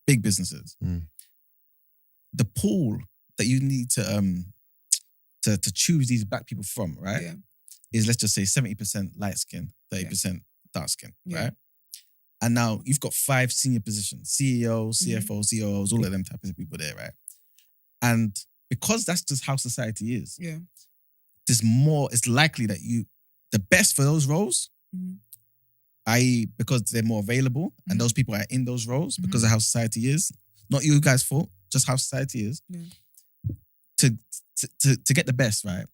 Big businesses. The pool that you need to choose these black people from, right? Is, let's just say 70% light-skinned, 30% dark-skinned, right? And now you've got 5 senior positions, CEOs, CFOs, COOs, all of them type of people there, right? And because that's just how society is, there's more, it's likely that the best for those roles, i.e. because they're more available and those people are in those roles because of how society is, not you guys' fault, just how society is, to get the best, right?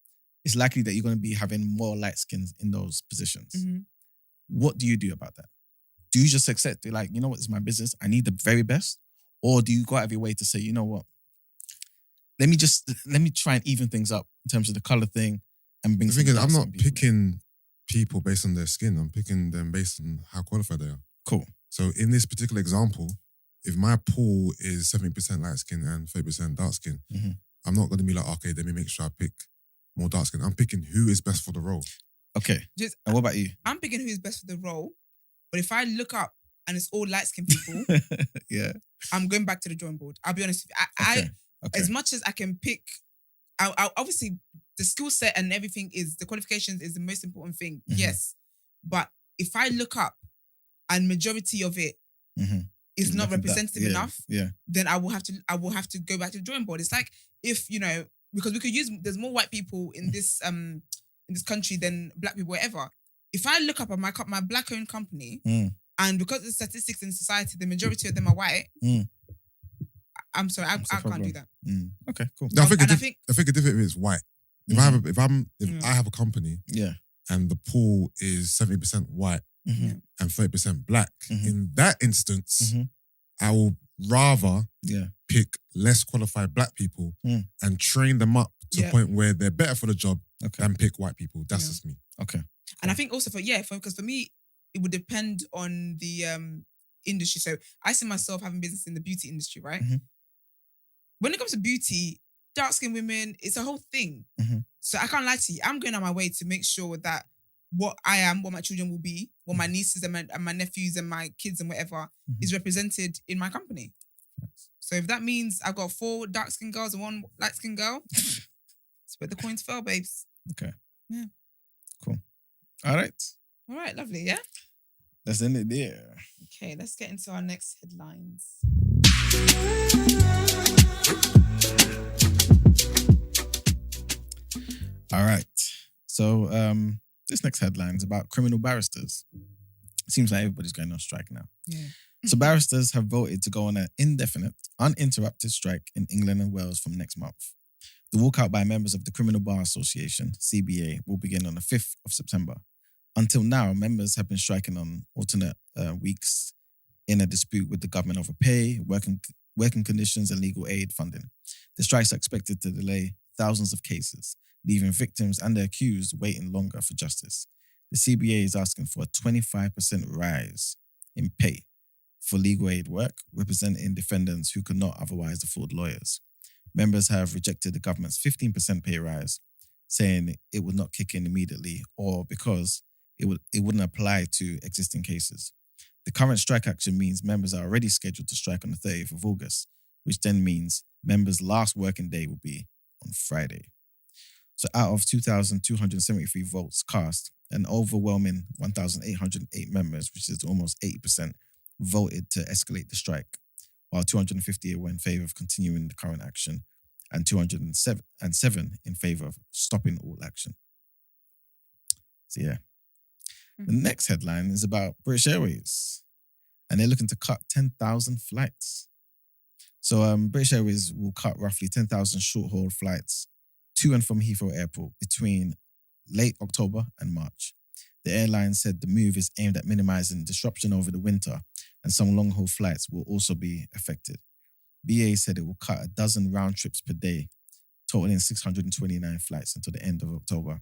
It's likely that you're going to be having more light skins in those positions. What do you do about that? Do you just accept it, like, you know what, it's my business, I need the very best? Or do you go out of your way to say, you know what, let me try and even things up in terms of the colour thing and bring The thing is, I'm not people picking people based on their skin. I'm picking them based on how qualified they are. Cool. So in this particular example, if my pool is 70% light skin and 30% dark skin, I'm not going to be like, okay, let me make sure I pick more dark skin. I'm picking who is best for the role. Okay. And what about you? I'm picking who is best for the role. But if I look up and it's all light-skinned people, I'm going back to the drawing board. I'll be honest with you. I as much as I can pick, I obviously the skill set and everything is, the qualifications is the most important thing. Yes. But if I look up and majority of it is not representative enough, then I will have to go back to the drawing board. It's like if, you know, because there's more white people in this country than black people, whatever. If I look up at my black-owned company, and because of the statistics in society, the majority of them are white, I'm sorry, I can't do that. Okay, cool. No, I think a different if it's white. If I have a company, and the pool is 70% white and 30% black, in that instance, I will rather pick less qualified black people and train them up to a point where they're better for the job than pick white people. That's just me. Okay. And I think also because for me, it would depend on the industry. So I see myself having business in the beauty industry, right? When it comes to beauty, dark-skinned women, it's a whole thing. So I can't lie to you. I'm going on my way to make sure that what I am, what my children will be, what my nieces and my nephews and my kids and whatever is represented in my company. So if that means I've got 4 dark-skinned girls and 1 light-skinned girl, it's where the coins fell, babes. Okay. Yeah. Cool. All right, lovely, yeah? Let's end it there. Okay, let's get into our next headlines. All right. So this next headline is about criminal barristers. Seems like everybody's going on strike now. Yeah. So barristers have voted to go on an indefinite, uninterrupted strike in England and Wales from next month. The walkout by members of the Criminal Bar Association, CBA, will begin on the 5th of September. Until now, members have been striking on alternate weeks in a dispute with the government over pay, working conditions and legal aid funding. The strikes are expected to delay thousands of cases, leaving victims and the accused waiting longer for justice. The CBA is asking for a 25% rise in pay for legal aid work, representing defendants who could not otherwise afford lawyers. Members have rejected the government's 15% pay rise, saying it would not kick in immediately or because it wouldn't apply to existing cases. The current strike action means members are already scheduled to strike on the 30th of August, which then means members' last working day will be on Friday. So out of 2,273 votes cast, an overwhelming 1,808 members, which is almost 80%, voted to escalate the strike, while 250 were in favour of continuing the current action and 207 in favour of stopping all action. So yeah. The next headline is about British Airways, and they're looking to cut 10,000 flights. So British Airways will cut roughly 10,000 short-haul flights to and from Heathrow Airport between late October and March. The airline said the move is aimed at minimising disruption over the winter, and some long-haul flights will also be affected. BA said it will cut a dozen round trips per day, totaling 629 flights until the end of October.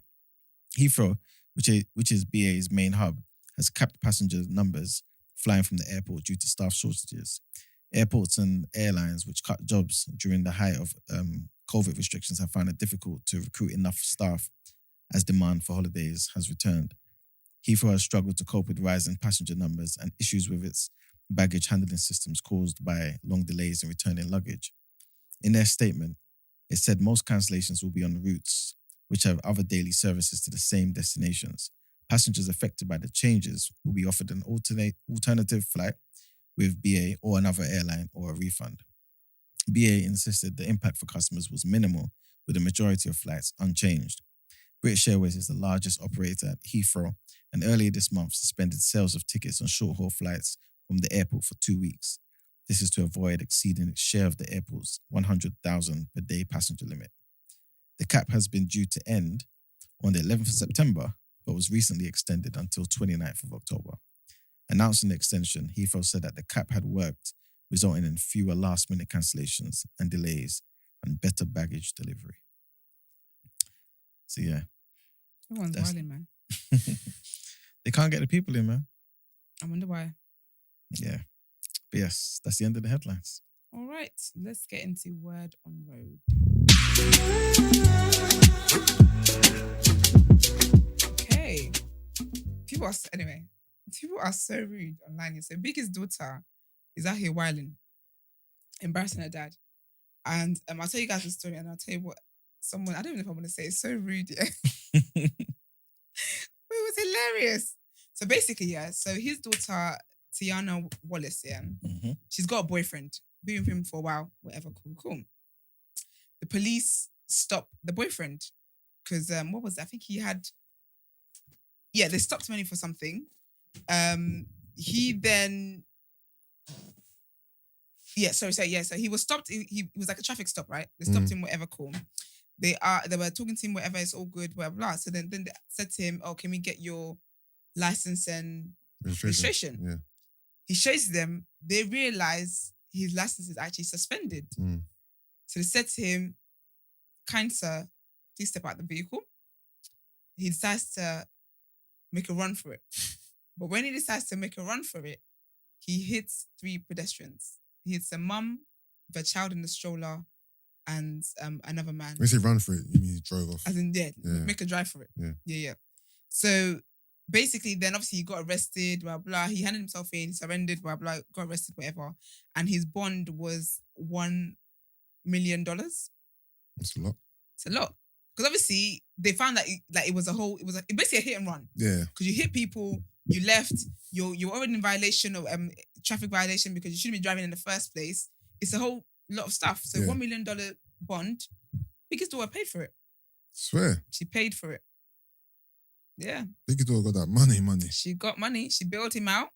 Heathrow, which is BA's main hub, has capped passenger numbers flying from the airport due to staff shortages. Airports and airlines which cut jobs during the height of COVID restrictions have found it difficult to recruit enough staff as demand for holidays has returned. Heathrow has struggled to cope with rising passenger numbers and issues with its baggage handling systems caused by long delays in returning luggage. In their statement, it said most cancellations will be on routes which have other daily services to the same destinations. Passengers affected by the changes will be offered an alternative flight with BA or another airline or a refund. BA insisted the impact for customers was minimal, with the majority of flights unchanged. British Airways is the largest operator at Heathrow, and earlier this month suspended sales of tickets on short-haul flights from the airport for 2 weeks. This is to avoid exceeding its share of the airport's 100,000 per day passenger limit. The cap has been due to end on the 11th of September, but was recently extended until 29th of October. Announcing the extension, Heathrow said that the cap had worked, resulting in fewer last-minute cancellations and delays and better baggage delivery. So yeah. Everyone's wilding, man. They can't get the people in, man. I wonder why. Yeah. But yes, that's the end of the headlines. All right, let's get into Word on Road. Okay. People are so rude online. So Biggie's daughter is out here wilding, embarrassing her dad. And I'll tell you guys the story, and I'll tell you what someone, I don't even know if I want to say, it's so rude, yeah. But it was hilarious. So basically, yeah, so his daughter, Tiana Wallace, yeah, she's got a boyfriend, been with him for a while, whatever, cool. The police stopped the boyfriend because, what was that? I think he had, they stopped him only for something. He then, so he was stopped. He was like a traffic stop, right? They stopped him, whatever, cool. They were talking to him, whatever, it's all good, blah, blah. So then they said to him, oh, can we get your license and registration? Yeah. He shows them, they realize his license is actually suspended. So they said to him, kind sir, please step out the vehicle. He decides to make a run for it. But when he decides to make a run for it, he hits 3 pedestrians. He hits a mum with a child in the stroller and another man. When you say run for it, you mean he drove off? As in, make a drive for it. Yeah. So basically, then obviously he got arrested, blah, blah. He handed himself in, he surrendered, blah, blah, got arrested, whatever. And his bond was $1 million. That's a lot. It's a lot. Because obviously, they found that it was basically a hit and run. Yeah. Because you hit people, you left, you're already in violation of traffic violation because you shouldn't be driving in the first place. It's a whole lot of stuff. So $1 million bond, Biggie's daughter paid for it. Swear. She paid for it. Yeah. Biggie's daughter got that money. She got money. She bailed him out.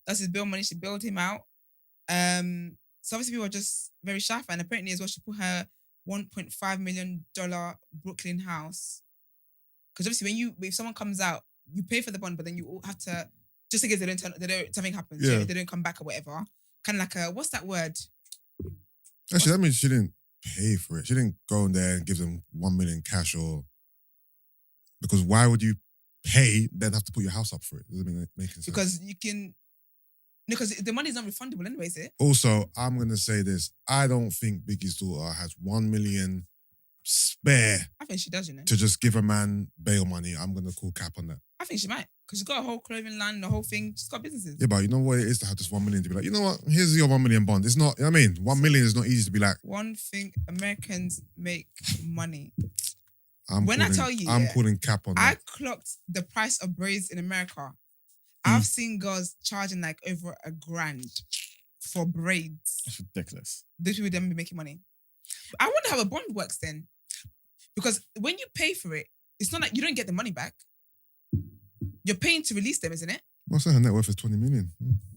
That's his bail money. She bailed him out. So obviously people were just very shy. And apparently as well, she put her $1.5 million Brooklyn house. Because obviously if someone comes out, you pay for the bond, but then you all have to, just in case something happens, they don't come back or whatever. Kind of like what's that word? Actually, that means she didn't pay for it. She didn't go in there and give them $1 million cash because why would you pay, then have to put your house up for it? Doesn't make sense. Because because the money is not refundable anyway, is it? Also, I'm going to say this. I don't think Biggie's daughter has $1 million spare. I think she does, to just give a man bail money. I'm going to call cap on that. I think she might. Because she's got a whole clothing line, the whole thing. She's got businesses. Yeah, but you know what it is to have just $1 million to be like, you know what? Here's your $1 million bond. It's not, you know what I mean? $1 million is not easy to be like. One thing, Americans make money. I'm calling cap on that. I clocked the price of braids in America. I've seen girls charging like over $1,000 for braids. That's ridiculous. These people don't be making money. I wonder how a bond works then. Because when you pay for it, it's not like you don't get the money back. You're paying to release them, isn't it? What's her net worth is 20 million.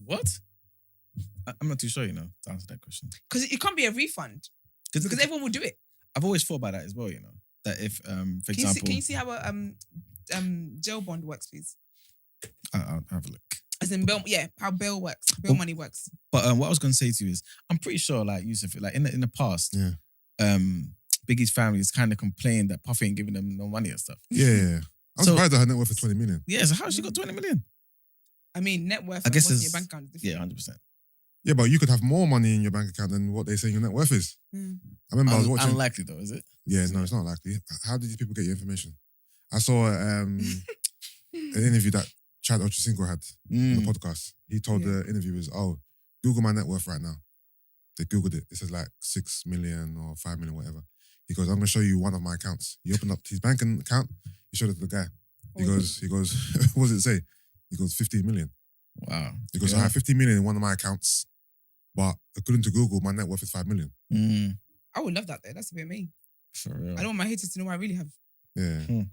What? I'm not too sure, to answer that question. Because it can't be a refund. Because everyone will do it. I've always thought about that as well, That if, for example... Can you see how a jail bond works, please? I'll have a look. As in bail, how bail works. Bail money works. But what I was going to say to you is, I'm pretty sure, like Yusuf, like in the past, Biggie's family has kind of complained that Puffy ain't giving them no money and stuff. Yeah. I'm surprised that her net worth is 20 million. Yeah, so how's she got 20 million? I mean, net worth I guess and what's it's, in your bank account is different. Yeah, 100%. Yeah, but you could have more money in your bank account than what they say your net worth is. I remember I was watching... Unlikely though, is it? Yeah, no, it's not likely. How did these people get your information? I saw an interview that Chad Ochocinco had on the podcast. He told the interviewers, Google my net worth right now. They Googled it. It says like 6 million or 5 million, whatever. He goes, I'm going to show you one of my accounts. He opened up his bank account. He showed it to the guy. He goes, what does it say? He goes, 15 million. Wow. He goes, I have 15 million in one of my accounts, but according to Google, my net worth is 5 million. I would love that though. That's a bit me. For real. I don't want my haters to know what I really have. Yeah.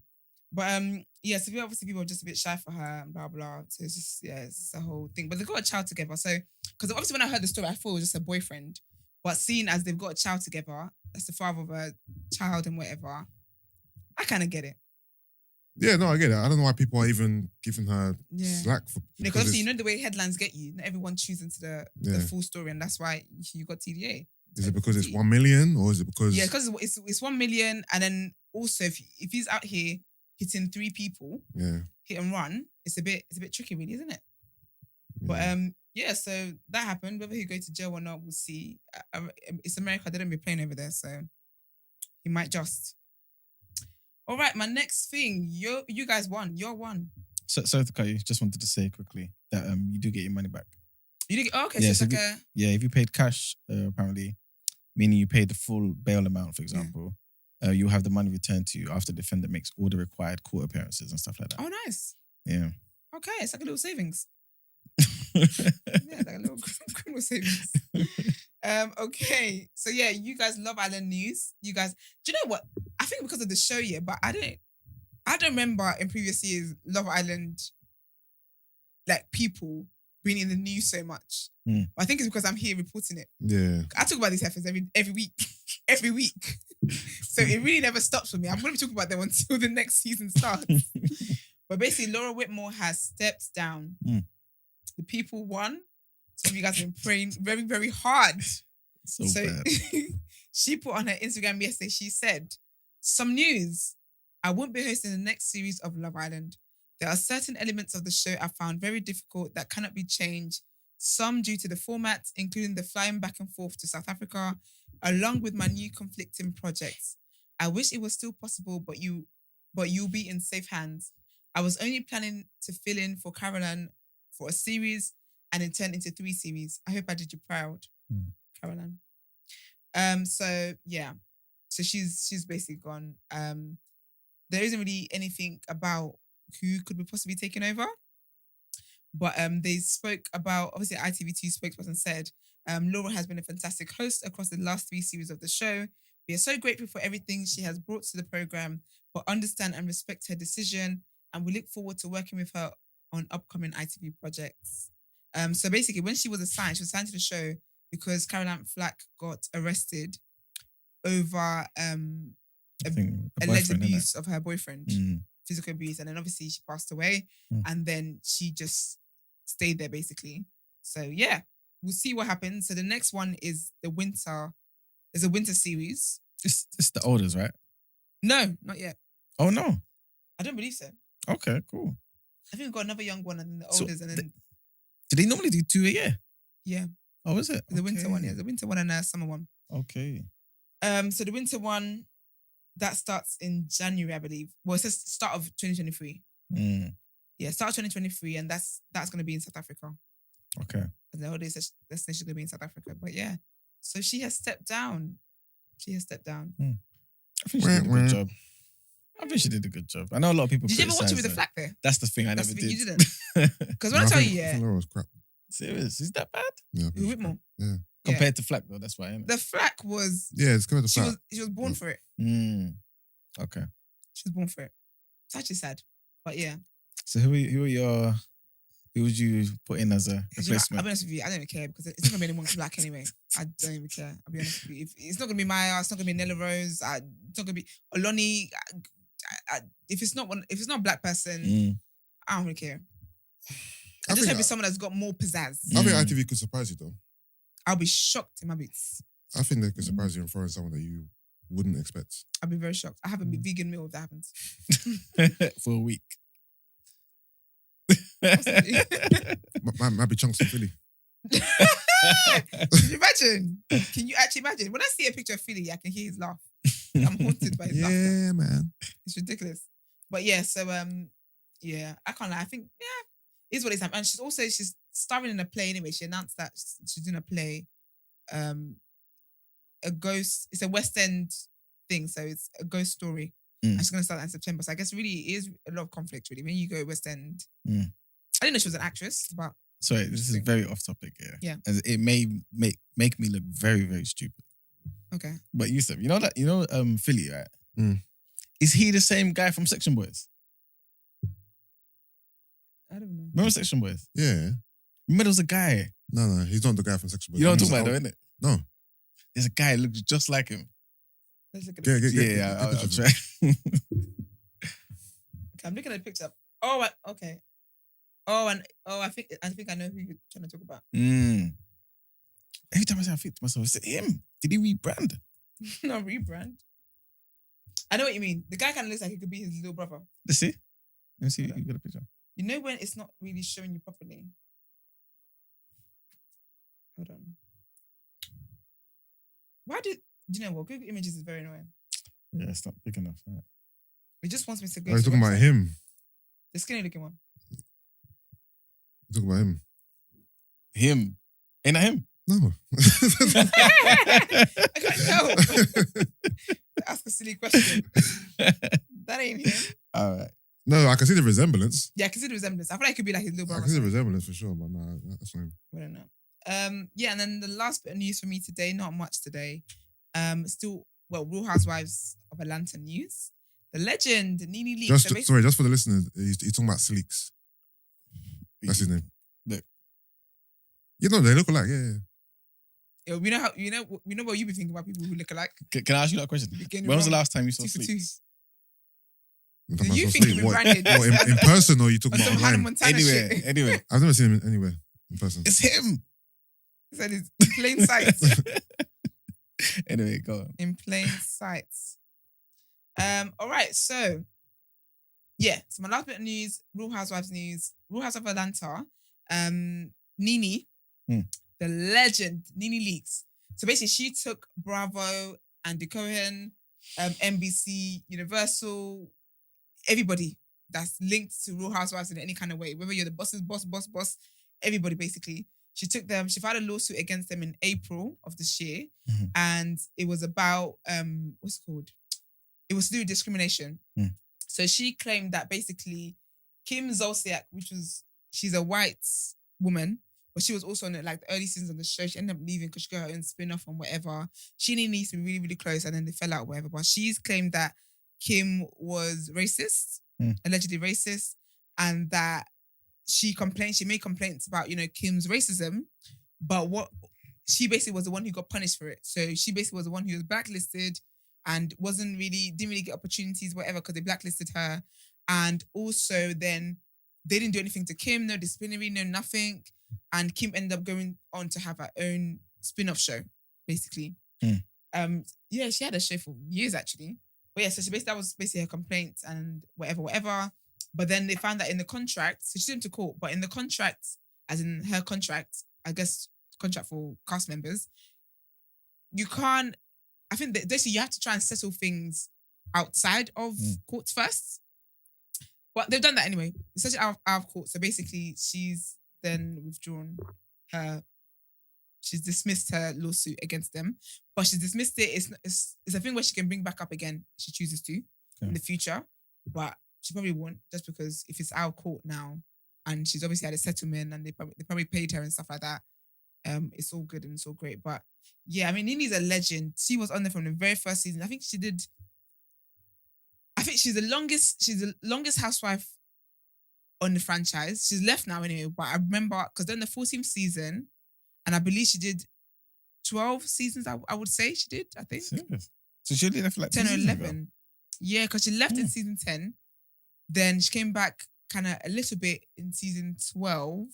But so obviously people are just a bit shy for her and blah blah. So it's just it's a whole thing. But they've got a child together. So because obviously when I heard the story, I thought it was just a boyfriend. But seeing as they've got a child together, that's the father of a child and whatever, I kind of get it. Yeah, no, I get it. I don't know why people are even giving her slack for. Because obviously the way headlines get you. Not everyone tunes into the full story, and that's why you got TDA. Is it because it's 1 million, or is it because? Yeah, because it's 1 million, and then also if he's out here hitting 3 people, hit and run, it's a bit tricky, really, isn't it? But so that happened. Whether he go to jail or not, we'll see. It's America; they don't be playing over there, so he might just. All right, my next thing, you guys won. You're one. So to cut you, just wanted to say quickly that you do get your money back. You do get, okay, so it's like if you paid cash, apparently, meaning you paid the full bail amount, for example, you'll have the money returned to you after the defendant makes all the required court appearances and stuff like that. Oh, nice. Yeah. Okay, it's like a little savings. Like a little criminal savings. Okay, so you guys Love Island news. You guys, do you know what? I think because of the show, but I don't remember in previous years Love Island, like people being in the news so much. But I think it's because I'm here reporting it. Yeah, I talk about these heifers every week, every week. So it really never stops for me. I'm going to be talking about them until the next season starts. But basically, Laura Whitmore has stepped down. The people won. Some of you guys have been praying very, very hard. So bad. She put on her Instagram yesterday, she said, some news. I won't be hosting the next series of Love Island. There are certain elements of the show I found very difficult that cannot be changed. Some due to the format, including the flying back and forth to South Africa, along with my new conflicting projects. I wish it was still possible, but you'll be in safe hands. I was only planning to fill in for Caroline for a series and it turned into 3 series. I hope I did you proud, Caroline. So she's basically gone. There isn't really anything about who could be possibly taking over. But they spoke about, obviously ITV2 spokesperson said, Laura has been a fantastic host across the last 3 series of the show. We are so grateful for everything she has brought to the programme, but understand and respect her decision, and we look forward to working with her on upcoming ITV projects. So basically, when she was assigned to the show because Caroline Flack got arrested over alleged abuse of her boyfriend, physical abuse, and then obviously she passed away, and then she just stayed there basically. So we'll see what happens. So the next one is the winter. There's a winter series. It's the oldest, right? No, not yet. Oh no, I don't believe so. Okay, cool. I think we've got another young one and then the oldest, and then. Do they normally do 2 a year? Yeah. Oh, is it? The winter one, the winter one and a summer one. Okay. So the winter one, that starts in January, I believe. Well, it says start of 2023. Yeah, start of 2023, and that's going to be in South Africa. Okay. And the holiday destination going to be in South Africa. But so she has stepped down. I think she did a good job. I know a lot of people. Did you ever watch it with the flag there? That's the thing. I never did. You didn't. Because when I tell you, I think Laura was crap. Serious? Is that bad? Yeah. Whitmore. Yeah. Compared to Flack, though, that's why. Isn't it? The flack was Yeah, it's kind of she flat. was born for it. Okay. She was born for it. It's actually sad, but yeah. So who would you put in as a I'll replacement? be honest with you, I don't even care because it's not gonna be anyone black anyway. I don't even care. I'll be honest with you. If it's not gonna be Maya, it's not gonna be Nella Rose. It's not gonna be Oloni. If it's not a black person, I don't really care. I just hope it's someone that's got more pizzazz. I think ITV could surprise you though. I'll be shocked in my boots. I think they could surprise you and throw in someone that you wouldn't expect. I'll be very shocked. I have a vegan meal if that happens. For a week. Might be chunks of Philly. Can you imagine? Can you actually imagine? When I see a picture of Philly, I can hear his laugh. I'm haunted by his laughter. Yeah, man. It's ridiculous. But yeah, so yeah, I can't lie. I think it's what it is. And she's starring in a play anyway. She announced that she's doing a play, a ghost. It's a West End thing, so it's a ghost story. And she's gonna start that in September. So I guess really it is a lot of conflict. Really, when you go West End, I didn't know she was an actress, but sorry, this is very off topic here. Yeah, as it may make me look very, very stupid. Okay, but Yusuf, Philly, right? Is he the same guy from Section Boys? I don't know. Remember Section Boys? Yeah. Remember there was a guy. No, he's not the guy from Section Boys. You know what I'm talking about, though, innit? No. There's a guy who looks just like him. Let's look at I'll try. Okay, I'm looking at the picture. Oh, okay. Oh, I think I know who you're trying to talk about. Every time I think to myself, is it him? Did he rebrand? No, rebrand. I know what you mean. The guy kind of looks like he could be his little brother. Let's see. Let me see. You got a picture. You know when it's not really showing you properly. Hold on. Do you know what? Google Images is very annoying. Yeah, it's not big enough. Right? It just wants me to go. Oh, you're talking about him. The skinny looking one. You're talking about him. Him. Ain't that him? No. I can't tell. Ask a silly question. That ain't him. All right. No, I can see the resemblance. Yeah, I can see the resemblance. I feel like it could be like his little brother. I can see the resemblance for sure, but no, that's not him. I don't know. Yeah, and then the last bit of news for me today, not much today. Real Housewives of Atlanta news. The legend, Nene Leakes. Just for the listeners, he's talking about Leakes. That's his name. Look. You know, they look alike, yeah. Yeah, we know what you be thinking about people who look alike. Can I ask you that question? When was the last time you saw 2 for 2. Leakes? Do you think he branded? In person or you talking about Hannah online? Montana Anyway. I've never seen him anywhere in person. It's him. He said it's plain sight. Anyway, go on. In plain sight. All right, so yeah. So my last bit of news, Real Housewives news. Real Housewives of Atlanta. Nene, the legend, Nene Leakes. So basically, she took Bravo, Andy Cohen, NBC, Universal, everybody that's linked to Real Housewives in any kind of way, whether you're the boss's boss, everybody basically. She took them, she filed a lawsuit against them in April of this year. And it was about, what's it called? It was to do with discrimination. So she claimed that basically Kim Zolciak, she's a white woman, but she was also in like the early seasons of the show. She ended up leaving because she got her own spin-off and whatever. She and Nene used to be really, really close and then they fell out or whatever. But she's claimed that Kim was racist, allegedly racist, and that she made complaints about, Kim's racism, but she basically was the one who got punished for it. So she basically was the one who was blacklisted and didn't really get opportunities, whatever, because they blacklisted her. And also then they didn't do anything to Kim, no disciplinary, no nothing. And Kim ended up going on to have her own spin-off show, basically. Yeah, she had a show for years actually. But yeah, so that was basically her complaint and whatever. But then they found that in the contract, so she went to court, but in the contract, as in her contract, I guess contract for cast members, you can't, I think that basically you have to try and settle things outside of courts first. But they've done that anyway. It's such out of court. So basically she's then withdrawn she's dismissed her lawsuit against them. But she's dismissed it. It's a thing where she can bring back up again if she chooses to in the future. But she probably won't, just because if it's out of court now and she's obviously had a settlement and they probably paid her and stuff like that, It's all good and it's all great. But yeah, I mean, Nene's a legend. She was on there from the very first season. I think she's the longest housewife on the franchise. She's left now anyway, but I remember because then the 14th season, and I believe she did 12 seasons, I would say she did, I think. Serious? So she only left for like 10 or 2 seasons 11. ago? Yeah, because she left in season 10. Then she came back kind of a little bit in season 12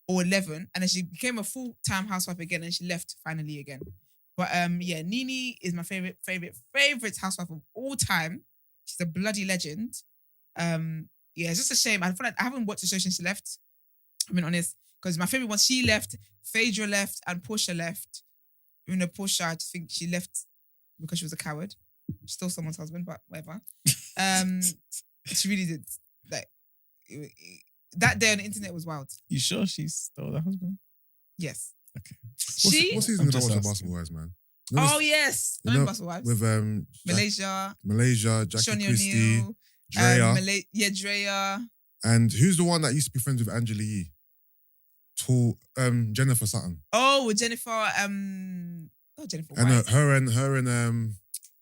or 11. And then she became a full-time housewife again and she left finally again. But yeah, Nene is my favorite housewife of all time. She's a bloody legend. Yeah, it's just a shame. I feel like I haven't watched the show since she left. I'm being honest. Because my favorite one, she left, Phaedra left, and Portia left. Even though Portia, I just think she left because she was a coward. She stole someone's husband, but whatever. She really did. Like that day on the internet was wild. You sure she stole her husband? Yes. Okay. What season did I just watch the asking. Basketball Wives, man? Oh yes, I you know, remember Basketball Wives. With Malaysia, Jackie Shawnee Christie, O'Neal, Drea. Drea. And who's the one that used to be friends with Angela Yee? Tall, Jennifer Sutton. Oh, with Jennifer. Not Jennifer. And White. her and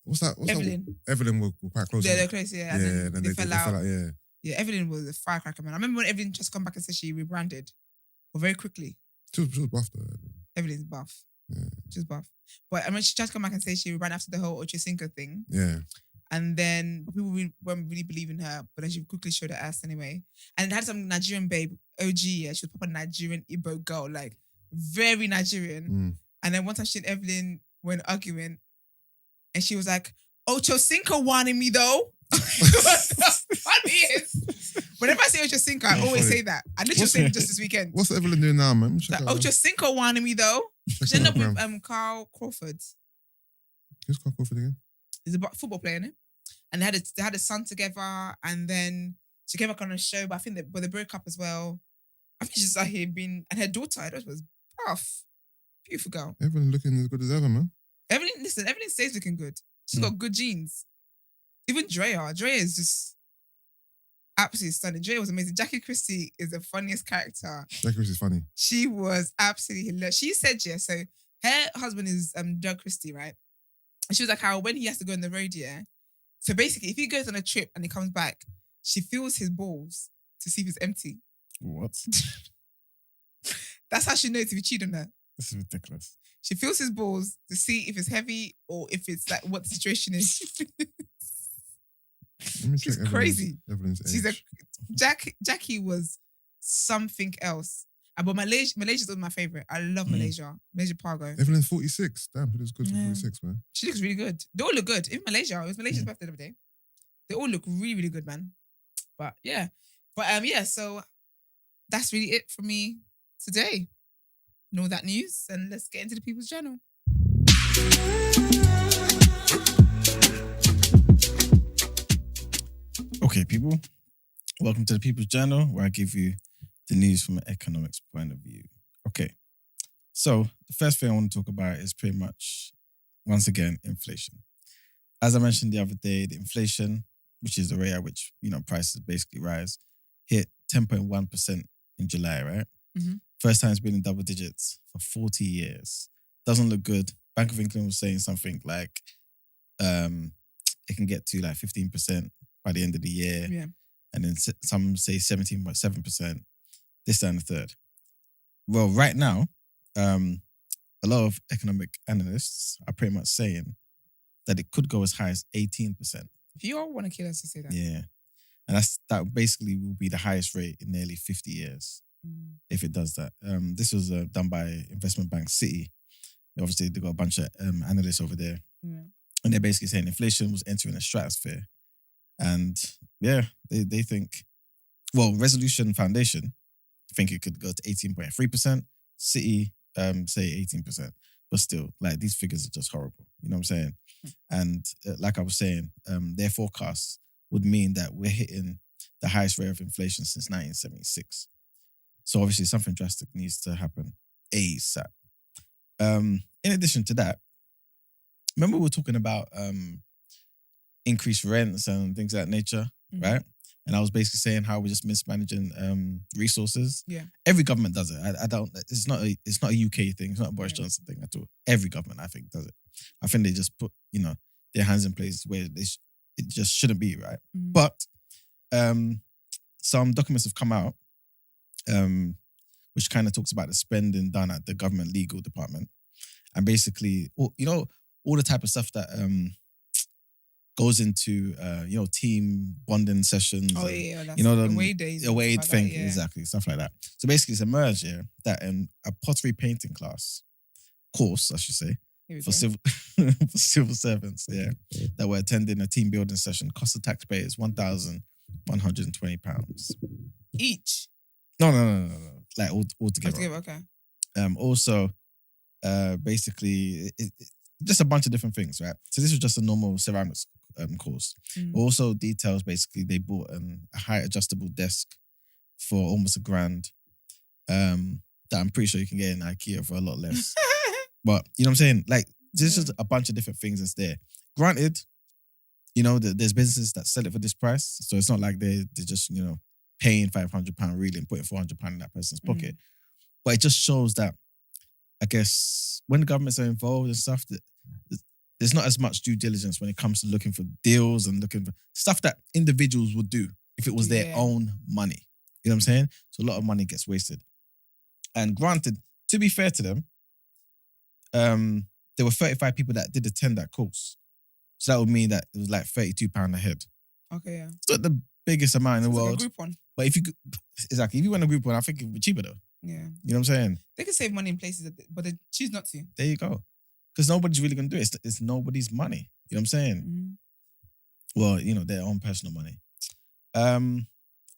what's that? Evelyn. Evelyn were quite close. Yeah, they're close. Yeah, and then they fell out. Yeah. Yeah, Evelyn was a firecracker, man. I remember when Evelyn just come back and said she rebranded, but very quickly. She was buff though. Evelyn's buff. Yeah. She's buff. But I mean, she tried to come back and say she rebranded after the whole Ocho Cinco thing. Yeah. And then people weren't really believing her, but then she quickly showed her ass anyway. And it had some Nigerian babe, OG, yeah. She was proper Nigerian Igbo girl, like very Nigerian. And then one time she and Evelyn were arguing and she was like, Ocho Cinco wanted me though. Funny is, whenever I say Ocho Cinco, I always say that. I literally said it just this weekend. What's Evelyn doing now, man? Like, Ocho Cinco wanted me though. She ended up with Carl Crawford. Who's Carl Crawford again? He's a football player, innit? And they had a son together, and then she came back on a show, but I think they broke up as well. I think she's out here being, and her daughter, I thought was buff. Beautiful girl. Evelyn looking as good as ever, man. Evelyn stays looking good. She's got good genes. Even Drea is just absolutely stunning. Drea was amazing. Jackie Christie is the funniest character. Jackie Christie's funny. She was absolutely hilarious. She said, yeah, so her husband is Doug Christie, right? And she was like, how when he has to go on the road, yeah. So basically, if he goes on a trip and he comes back, she feels his balls to see if it's empty. What? That's how she knows if he cheated on her. This is ridiculous. She feels his balls to see if it's heavy or if it's like what the situation is. Let me She's check crazy. Evelyn's She's age. Jackie was something else. But Malaysia's my favorite. I love Malaysia. Malaysia Pargo. Evelyn's 46. Damn, she looks good for Yeah. 46, man. She looks really good. They all look good. Even Malaysia. It was Malaysia's birthday the other day. They all look really, really good, man. But yeah. Yeah, so that's really it for me today. Know that news, and let's get into the People's Journal. Okay, people. Welcome to the People's Journal, where I give you the news from an economics point of view. Okay. So the first thing I want to talk about is pretty much, once again, inflation. As I mentioned the other day, the inflation, which is the rate at which, prices basically rise, hit 10.1% in July, right? Mm-hmm. First time it's been in double digits for 40 years. Doesn't look good. Bank of England was saying something like it can get to like 15% by the end of the year. Yeah. And then some say 17.7%, this, that, and the third. Well, right now, a lot of economic analysts are pretty much saying that it could go as high as 18%. If you all want to kill us to say that. Yeah. And that basically will be the highest rate in nearly 50 years if it does that. This was done by investment bank Citi. Obviously, they've got a bunch of analysts over there. Yeah. And they're basically saying inflation was entering a stratosphere. And yeah, they think, well, Resolution Foundation think it could go to 18.3%. Citi say 18%. But still, like, these figures are just horrible. You know what I'm saying? And like I was saying, their forecasts would mean that we're hitting the highest rate of inflation since 1976. So obviously something drastic needs to happen ASAP. In addition to that, remember we were talking about increased rents and things of that nature, right? and I was basically saying how we're just mismanaging resources. Yeah. Every government does it. I don't. It's not a UK thing. It's not a Boris Yeah. Johnson thing at all. Every government, I think, does it. I think they just put their hands in places where it just shouldn't be, right? Mhm. But some documents have come out, which kind of talks about the spending done at the government legal department, and basically, all the type of stuff that goes into team bonding sessions. Oh, and, yeah. That's the away days. and away stuff like thing, that, yeah. exactly, stuff like that. So basically, it's emerged that a pottery painting course, I should say, Here we for go. civil for civil servants, that were attending a team building session cost the taxpayers £1,120. Each. No, like all together. Altogether, okay. Also, basically, just a bunch of different things, right? So this was just a normal ceramics course. Mm. Also details, basically, they bought a height adjustable desk for almost £1,000. That I'm pretty sure you can get in IKEA for a lot less. But you know what I'm saying? Like, there's just a bunch of different things that's there. Granted, there's businesses that sell it for this price, so it's not like they're just paying £500 really and putting £400 in that person's pocket. But it just shows that, I guess, when the governments are involved and stuff, there's not as much due diligence when it comes to looking for deals and looking for stuff that individuals would do if it was their own money. You know what I'm saying? So a lot of money gets wasted. And granted, to be fair to them, there were 35 people that did attend that course. So that would mean that it was like £32 a head. Okay, yeah. It's not the biggest amount in the It's like a world. group one. But if you went a group one, I think it would be cheaper though. Yeah. You know what I'm saying? They can save money in places, but they choose not to. There you go. Because nobody's really going to do it. It's nobody's money. You know what I'm saying? Mm. Well, their own personal money.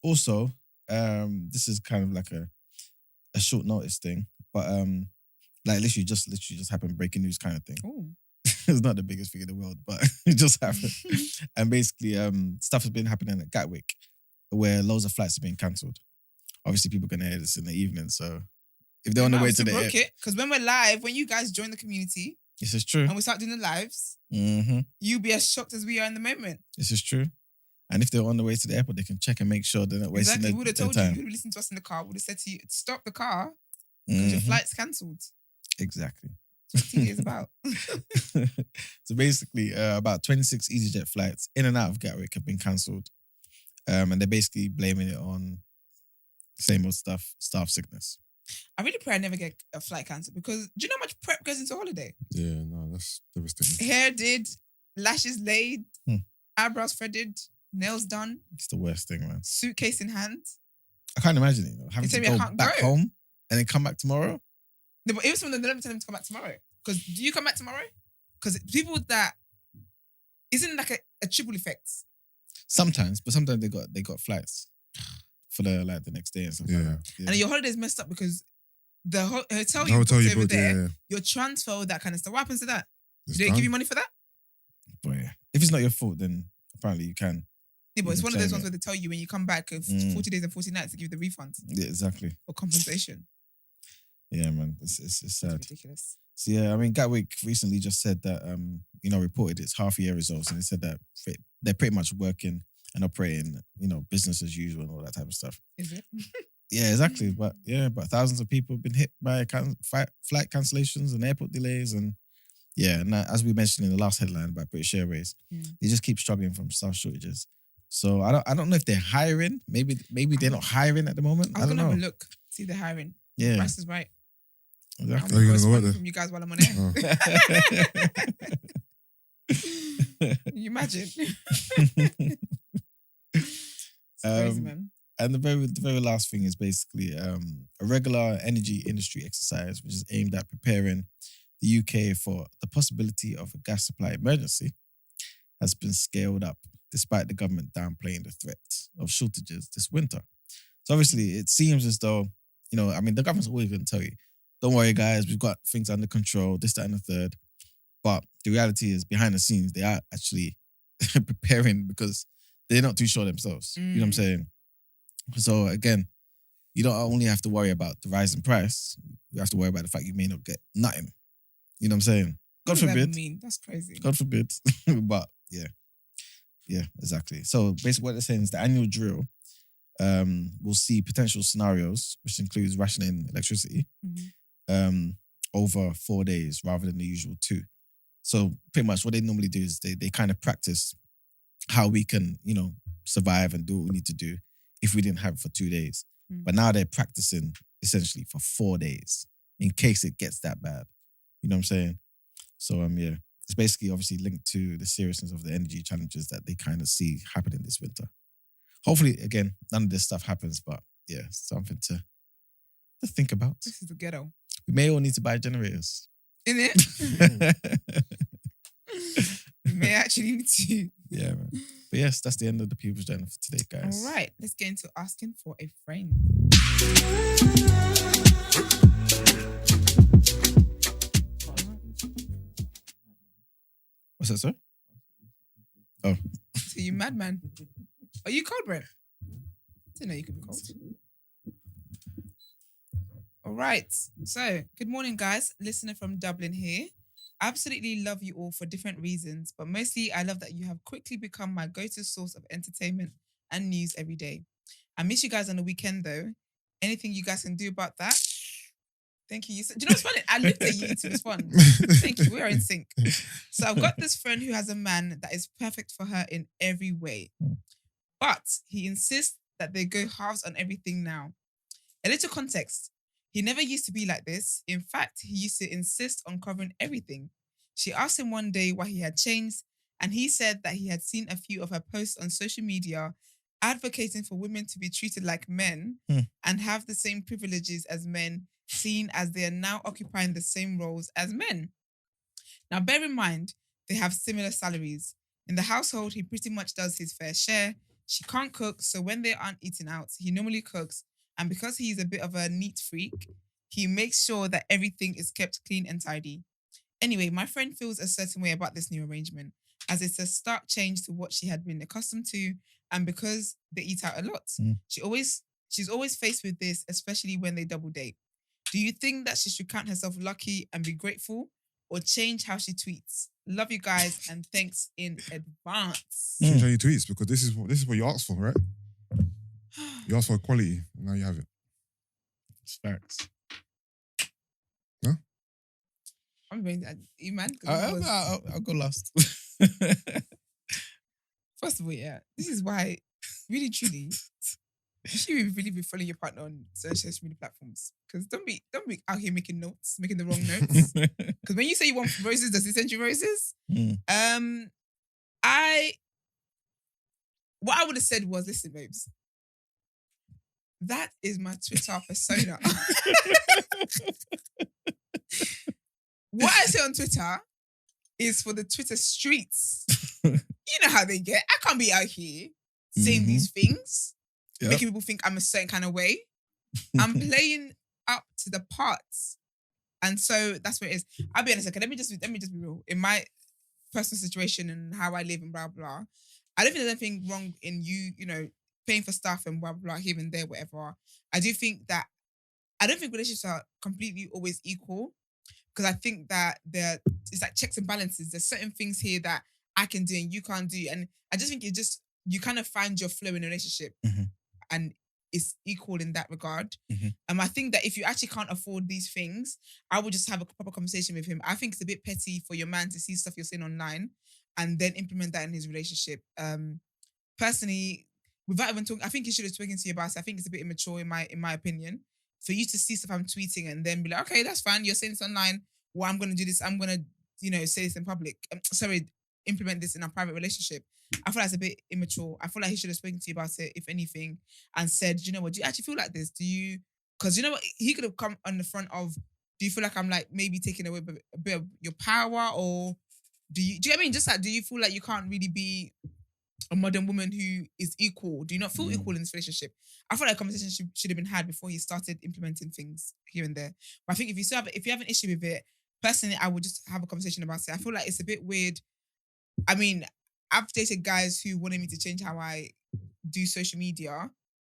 Also, this is kind of like a short notice thing, but like literally just happened, breaking news kind of thing. Oh. It's not the biggest thing in the world, but it just happened. And basically, stuff has been happening at Gatwick where loads of flights have been cancelled. Obviously, people are going to hear this in the evening, so if they're on the way to the air, because when we're live, when you guys join the community, this is true. and we start doing the lives, you'll be as shocked as we are in the moment. This is true. And if they're on the way to the airport, they can check and make sure they're not wasting Exactly. We would have told you. time. You would have listened to us in the car. We would have said to you, stop the car because your flight's cancelled. Exactly. That's what TV is about. So basically, about 26 EasyJet flights in and out of Gatwick have been cancelled. And they're basically blaming it on same old stuff, staff sickness. I really pray I never get a flight cancelled because do you know how much prep goes into a holiday? Yeah, no, that's devastating. Hair did, lashes laid, eyebrows threaded, nails done. It's the worst thing, man. Suitcase in hand. I can't imagine it. Having They to tell me I go can't back go. home and then come back tomorrow. No, but even some of them, they don't tell them to come back tomorrow. Because do you come back tomorrow? Because people that isn't like a triple effect. Sometimes, but sometimes they got flights for the next day and stuff like that. Yeah. And your holiday's messed up because the hotel The hotel you over booked, there, yeah. your transfer, all that kind of stuff. What happens to that? It's Do they done. give you money for that? But yeah, if it's not your fault, then apparently you can. Yeah, but it's You one can of those claim ones it. where they tell you when you come back, it's 40 days and 40 nights to give you the refund Yeah, exactly. or compensation. Yeah, man, it's sad. Ridiculous. So yeah, I mean, Gatwick recently just said that reported its half year results, and it said that they're pretty much working and operating, business as usual and all that type of stuff. Is it? Yeah, exactly. But thousands of people have been hit by flight cancellations and airport delays, and as we mentioned in the last headline about British Airways, they just keep struggling from staff shortages. So I don't know if they're hiring. Maybe they're not hiring at the moment. I I'm don't gonna know. have a look, see the hiring. Yeah, Price is right. exactly. Are you gonna go out there? From you guys while I'm on air. Oh. Can you imagine? It's crazy, man. And the very last thing is basically a regular energy industry exercise, which is aimed at preparing the UK for the possibility of a gas supply emergency, has been scaled up despite the government downplaying the threat of shortages this winter. So obviously, it seems as though, the government's always going to tell you, don't worry, guys, we've got things under control, this, that, and the third. But the reality is, behind the scenes, they are actually preparing because they're not too sure themselves. You know what I'm saying? So again, you don't only have to worry about the rise in price, you have to worry about the fact you may not get nothing. You know what I'm saying? God What does that forbid. mean? That's crazy. God forbid. But yeah. Yeah, exactly. So basically what they're saying is the annual drill will see potential scenarios, which includes rationing electricity, over 4 days rather than the usual 2. So pretty much what they normally do is they kind of practice how we can, survive and do what we need to do if we didn't have it for 2 days. But now they're practicing essentially for 4 days in case it gets that bad. You know what I'm saying? So yeah, it's basically obviously linked to the seriousness of the energy challenges that they kind of see happening this winter. Hopefully, again, none of this stuff happens, but yeah, something to think about. This is the ghetto. We may all need to buy generators. In it? You may actually need to. Yeah, man. But yes, that's the end of the People's Journal for today, guys. All right, let's get into asking for a friend. What's that, sir? Oh. So you madman. Are you cold, Brent? I didn't know you could be cold. All right. So, good morning, guys. Listener from Dublin here. Absolutely love you all for different reasons, but mostly I love that you have quickly become my go-to source of entertainment and news every day. I miss you guys on the weekend, though. Anything you guys can do about that? Thank you. Do you know what's funny? I looked at you to respond. Thank you. We are in sync. So I've got this friend who has a man that is perfect for her in every way. But he insists that they go halves on everything now. A little context. He never used to be like this. In fact, he used to insist on covering everything. She asked him one day why he had changed, and he said that he had seen a few of her posts on social media advocating for women to be treated like men and have the same privileges as men, seen as they are now occupying the same roles as men. Now, bear in mind, they have similar salaries. In the household, he pretty much does his fair share. She can't cook, so when they aren't eating out, he normally cooks. And because he's a bit of a neat freak, he makes sure that everything is kept clean and tidy. Anyway, my friend feels a certain way about this new arrangement, as it's a stark change to what she had been accustomed to, and because they eat out a lot. She's always faced with this, especially when they double date. Do you think that she should count herself lucky and be grateful, or change how she tweets? Love you guys, and thanks in advance. Change how you tweets, because this is what you asked for, right? You asked for equality, and now you have it. It's facts. No? I'm going to, Emman. I'll go last. First of all, yeah, this is why, really, truly, you should really be following your partner on social media platforms. Because don't be out here making the wrong notes. Because when you say you want roses, does he send you roses? What I would have said was, listen, babes, that is my Twitter persona. What I say on Twitter is for the Twitter streets. You know how they get. I can't be out here saying these things, making people think I'm a certain kind of way. I'm playing up to the parts. And so that's what it is. I'll be honest, okay, let me just be real. In my personal situation and how I live and blah, blah, I don't think there's anything wrong in you, paying for stuff and blah, blah, here and there, whatever. I don't think relationships are completely always equal, because I think that it's like checks and balances. There's certain things here that I can do and you can't do. And I just think you kind of find your flow in a relationship and it's equal in that regard. I think that if you actually can't afford these things, I would just have a proper conversation with him. I think it's a bit petty for your man to see stuff you're saying online and then implement that in his relationship. Personally, without even talking, I think he should have spoken to you about it. I think it's a bit immature in my opinion. For you to see stuff I'm tweeting and then be like, okay, that's fine. You're saying this online. Well, I'm going to do this. I'm going to, say this in public. Implement this in a private relationship. I feel like it's a bit immature. I feel like he should have spoken to you about it, if anything, and said, do you know what? Do you actually feel like this? Because you know what? He could have come on the front of, do you feel like I'm like maybe taking away a bit of your power, or do you know what I mean? Just like, do you feel like you can't really be a modern woman who is equal? Do you not feel equal in this relationship? I feel like a conversation should have been had before he started implementing things here and there. But I think if you have an issue with it, personally, I would just have a conversation about it. I feel like it's a bit weird. I mean, I've dated guys who wanted me to change how I do social media,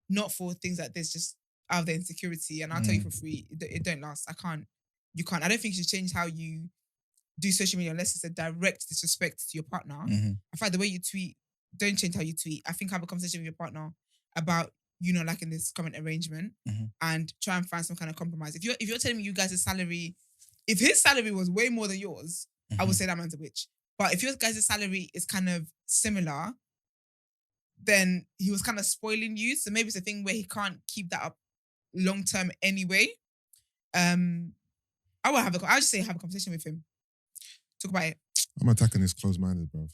not for things like this, just out of their insecurity. And I'll tell you for free, it don't last. You can't. I don't think you should change how you do social media unless it's a direct disrespect to your partner. I find the way you tweet don't change how you tweet. I think have a conversation with your partner about liking this current arrangement and try and find some kind of compromise. If you're telling me you guys' salary, if his salary was way more than yours, I would say that man's a witch. But if your guys' salary is kind of similar, then he was kind of spoiling you. So maybe it's a thing where he can't keep that up long term anyway. I'll just say have a conversation with him. Talk about it. I'm attacking this closed-minded, bro.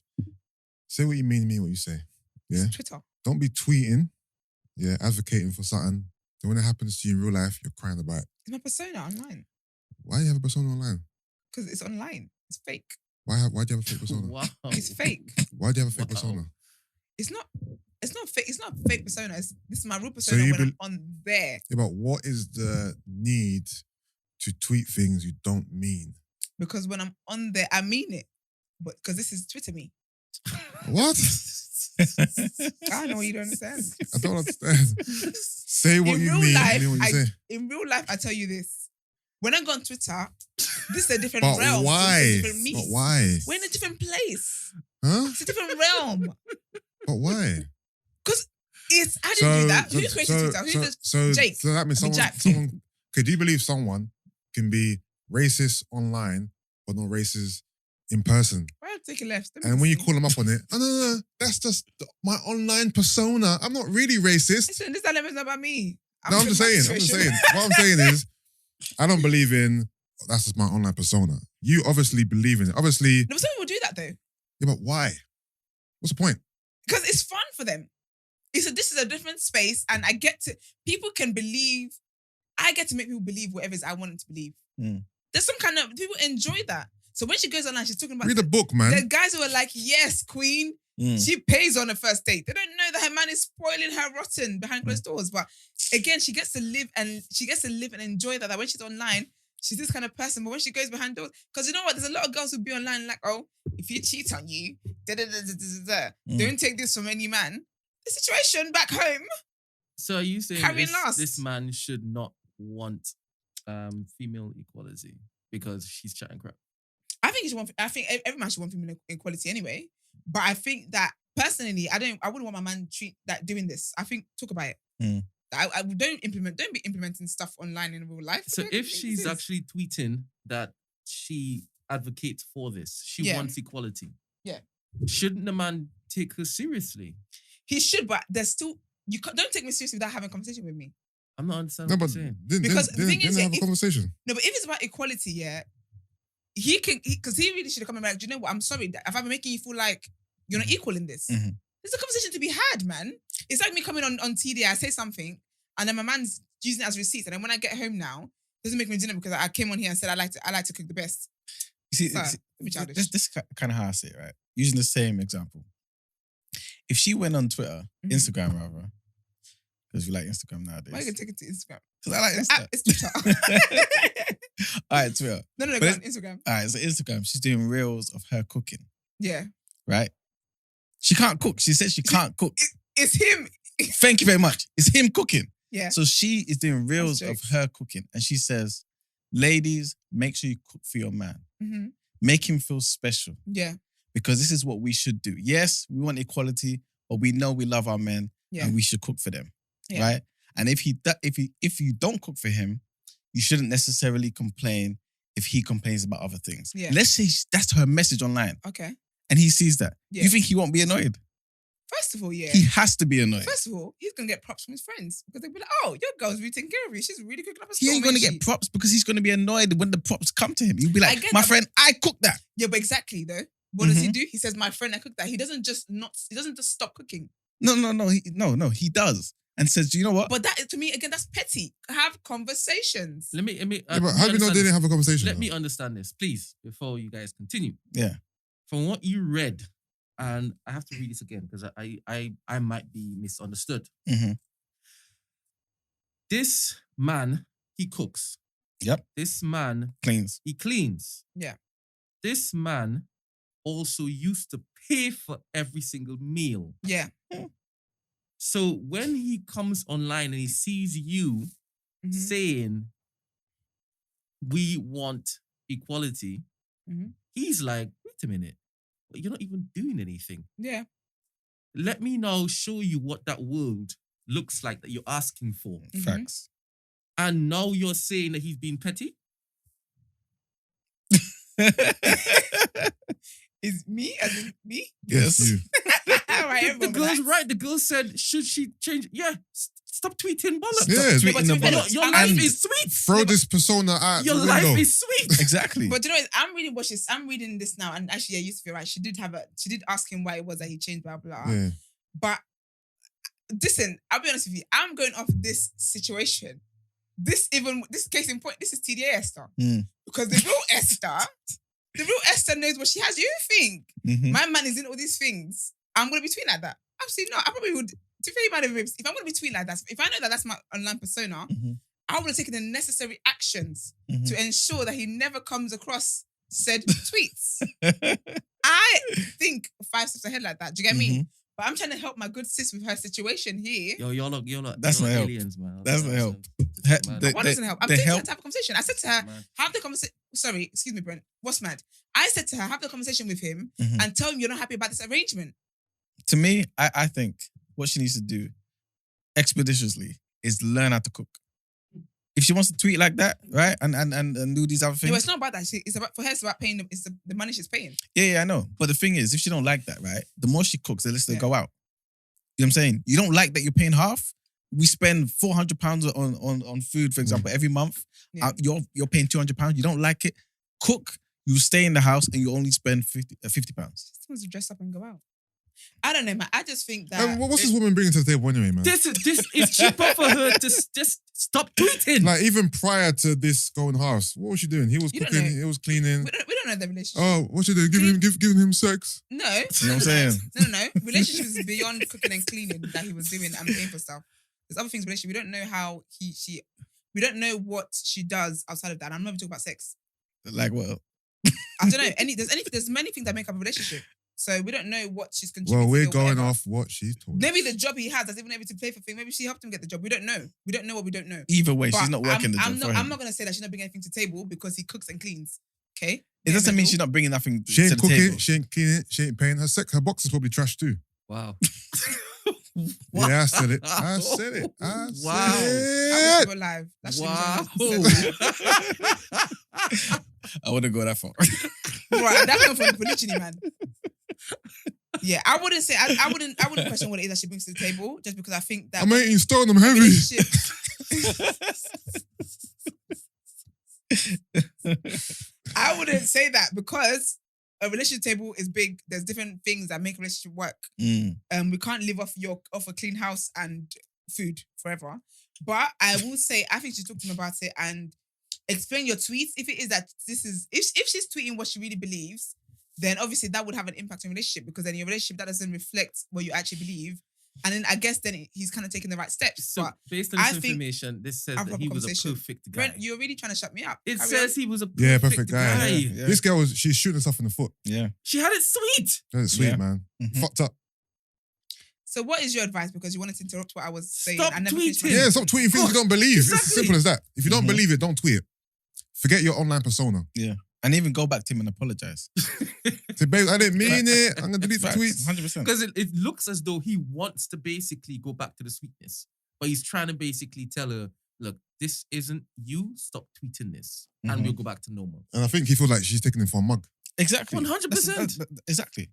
Say what you mean what you say. Yeah. It's Twitter. Don't be tweeting, advocating for something. Then when it happens to you in real life, you're crying about it. It's my persona online. Why do you have a persona online? Because it's online. It's fake. Why do you have a fake persona? Wow. It's fake. Why do you have a fake Wow. persona? It's not fake. It's not a fake persona. This is my real persona when I'm on there. Yeah, but what is the need to tweet things you don't mean? Because when I'm on there, I mean it. But because this is Twitter me. What? I know you don't understand. I don't understand. Say what you mean. Mean what you say. In real life, I tell you this. When I go on Twitter, this is a different But realm. why? This is a different me. But why? We're in a different place. Huh? It's a different realm. But why? Because it's, I didn't do that. Who's created Twitter? Who's Jake? So that means Jack. someone. Okay, do you believe someone can be racist online but not racist in person? Why take a left? And when you call them up on it, no, that's just my online persona. I'm not really racist. Listen, this element's not about me. No, I'm just saying. What I'm saying is, I don't believe in that's just my online persona. You obviously believe in it. Obviously. No, some people do that though. Yeah, but why? What's the point? Because it's fun for them. This is a different space, and I get to make people believe whatever it is I want them to believe. There's some kind of people enjoy that. So when she goes online, she's talking about read the book, man. The guys who are like, yes, queen. She pays on a first date. They don't know that her man is spoiling her rotten behind closed doors. But again, she gets to live and enjoy that. That when she's online, she's this kind of person. But when she goes behind doors, because you know what, there's a lot of girls who be online like, oh, if you cheat on you, don't take this from any man. The situation back home. So are you saying last. this man should not want female equality because she's chatting crap? I think every man should want female equality anyway. But I think that personally, I wouldn't want my man doing this. I think talk about it. I don't be implementing stuff online in real life. So if she's actually tweeting that she advocates for this, she wants equality. Yeah. Shouldn't the man take her seriously? He should, but there's still don't take me seriously without having a conversation with me. I'm not understanding what you're saying. Because the thing is, have a conversation. No, but if it's about equality, he can, because he really should have come and be like, do you know what? I'm sorry that if I've been making you feel like you're not equal in this. There's a conversation to be had, man. It's like me coming on TD, I say something, and then my man's using it as receipts, and then when I get home now, it doesn't make me dinner because I came on here and said I like to cook the best. You see, this kind of how I see it, right? Using the same example. If she went on Twitter, Instagram rather, because we like Instagram nowadays. Why are you going to take it to Instagram? Because I like Instagram. It's Twitter. All right, Twitter. No, go on Instagram. All right, so Instagram, she's doing reels of her cooking. Yeah. Right? She can't cook. She said she can't cook. It's him. Thank you very much. It's him cooking. Yeah. So she is doing reels of her cooking. And she says, ladies, make sure you cook for your man. Make him feel special. Yeah. Because this is what we should do. Yes, we want equality, but we know we love our men and we should cook for them. Yeah. Right? And if you don't cook for him, you shouldn't necessarily complain if he complains about other things. Yeah. Let's say that's her message online. Okay. And he sees that. Yeah. You think he won't be annoyed? First of all, yeah. He has to be annoyed. First of all, he's going to get props from his friends because they'll be like, oh, your girl's really taking care of you. She's really cooking up a He ain't going to get props because he's going to be annoyed when the props come to him. He'll be like, my friend, I cooked that. Yeah, but exactly though. What does he do? He says, my friend, I cooked that. He doesn't just stop cooking. No. He does. And says, do you know what? But that, to me, again, that's petty. Have conversations. Let me but how do you know they didn't have a conversation? Let me understand this, please, before you guys continue. Yeah. From what you read, and I have to read this again because I might be misunderstood. This man, he cooks. Yep. This man He cleans. Yeah. This man also used to pay for every single meal. Yeah. So when he comes online and he sees you saying, we want equality, he's like, wait a minute, but you're not even doing anything. Yeah. let me now show you what that world looks like that you're asking for. Facts. And now you're saying that he's being petty? Is me as in me? Yes, you. Right, The everyone girl's relax. right. The girl said, should she change? Yeah, stop tweeting bollocks. Yeah, Tweeting but the to be fair, bollocks. Your And- life is sweet. Throw this persona out Your the life window. is sweet. Exactly. But you know, I'm reading this now, and actually, I used to be right. She did ask him why it was that he changed, blah blah. Yeah. But listen, I'll be honest with you. I'm going off this situation. This case in point. This is TDA Esther, because the real Esther knows what she has. You think my man is in all these things? I'm gonna be tweeting like that? Absolutely not. I probably would. To be fair, if I'm gonna be tweeting like that, if I know that that's my online persona, I would have taken the necessary actions to ensure that he never comes across said tweets. I think 5 steps ahead like that. Do you get me? But I'm trying to help my good sis with her situation here. Yo, you're not. That's you're not help. aliens, man. That's not help. What doesn't help? I'm they taking her help- to have a conversation. I said to her, Man. have the conversation. Sorry, excuse me, Brent. What's mad? I said to her, have the conversation with him and tell him you're not happy about this arrangement. To me, I think what she needs to do expeditiously is learn how to cook. If she wants to tweet like that, right, and do these other things. No, it's not about that. It's about for her. It's about paying them. It's the money she's paying. Yeah, I know. But the thing is, if she don't like that, right, the more she cooks, the less they Yeah. go out. You know what I'm saying? You don't like that you're paying half. We spend £400 on food, for example, every month. Yeah. You're paying £200. You don't like it. Cook. You stay in the house and you only spend £50. She wants to dress up and go out. I don't know, man. I just think that. And what's this woman bringing to the table anyway, man? This is cheaper for her to just stop tweeting. Like, even prior to this going house, what was she doing? He was You don't cooking, know. he was cleaning. we don't know the relationship. Oh, what's she doing? Giving him sex? No. You know what I'm saying? No. Relationships is beyond cooking and cleaning that he was doing and paying for stuff. There's other things in relationship. We don't know how we don't know what she does outside of that. I'm not even talking about sex. Like what? I don't know. There's many things that make up a relationship. So we don't know what she's contributing. Well, we're or going whatever. off what she told us. Maybe the job he has, that's even able to pay for things. Maybe she helped him get the job. We don't know. We don't know what we don't know. Either way, But she's not working the job for him. I'm not going to say that she's not bringing anything to the table because he cooks and cleans. Okay? It doesn't mean she's not bringing nothing She to ain't the table. cooking, she ain't cleaning, she ain't paying. Her box is probably trash too. Wow. Yeah, I said it. I said it. Wow. I wish we were live. That should Wow. I wouldn't go that far. Right, that came from literally, man. Yeah, I wouldn't say I wouldn't question what it is that she brings to the table just because I think that I'm eating stone, I'm heavy. relationship. I wouldn't say that because a relationship table is big. There's different things that make a relationship work. We can't live off a clean house and food forever. But I will say, I think she's talking about it and explain your tweets. If it is that this is if she's tweeting what she really believes, then obviously that would have an impact on your relationship because then your relationship that doesn't reflect what you actually believe. And then I guess then he's kind of taking the right steps. So But based on I this think information, this says I'll that have he a was a conversation. perfect guy. Brent, you're really trying to shut me up. It Carry says on. he was a Yeah, perfect perfect guy. Yeah. This girl she's shooting herself in the foot. Yeah. She had it sweet. That's sweet, Yeah. man. Mhm. Fucked up. So what is your advice? Because you wanted to interrupt what I was saying. Stop I never finished my- tweeting. Yeah, stop tweeting things you don't believe. It's as Exactly. simple as that. If you don't Mhm. believe it, don't tweet it. Forget your online persona. And even go back to him and apologize. Say, babe, I didn't mean it. I'm gonna delete the tweets. 100%. Because it looks as though he wants to basically go back to the sweetness. But he's trying to basically tell her, look, this isn't you. Stop tweeting this. And Mhm. we'll go back to normal. And I think he feels like she's taking him for a mug. Exactly. 100%. Exactly.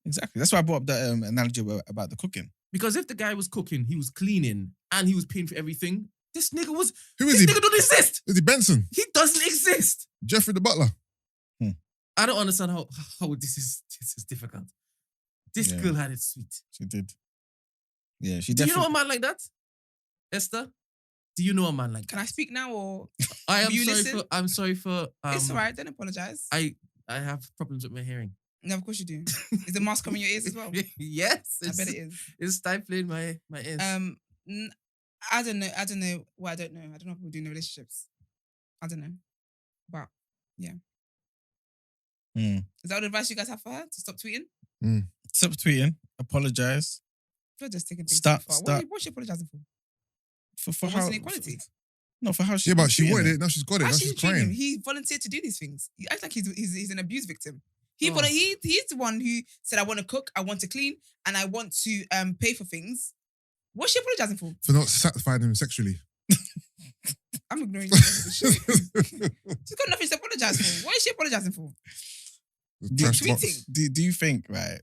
Exactly. That's why I brought up the analogy about the cooking. Because if the guy was cooking, he was cleaning, and he was paying for everything, this nigga was... Who is This he? nigga don't exist. Is he Benson? He doesn't exist. Jeffrey the butler? I don't understand how this is difficult. This Yeah. girl had it sweet. She did. Yeah, she Do you definitely. know a man like that, Esther? Do you know a man like Can that? I speak now or I am you sorry listen? for. I'm sorry for. it's all right? Don't apologize. I have problems with my hearing. No, of course you do. Is the mask covering your ears as well? Yes, I bet it is. It's stifling my ears. I don't know. I don't know what I don't know. I don't know what people do in relationships. I don't know. But yeah. Mm. Is that what advice you guys have for her? To stop tweeting? Stop tweeting. Apologize. You're just taking things Start- too far. start- What's she apologizing for? For For how inequality? No, for how she. Yeah, but she treating wanted him. it. Now she's got it. How Now she's she's treating him? crying. He volunteered to do these things. He acts like he's an abuse victim. He's the one who said, I want to cook, I want to clean, and I want to pay for things. What's she apologizing for? For not satisfying him sexually. I'm ignoring you. She's got nothing to apologize for. What is she apologizing for? Tweeting. Do you think, right,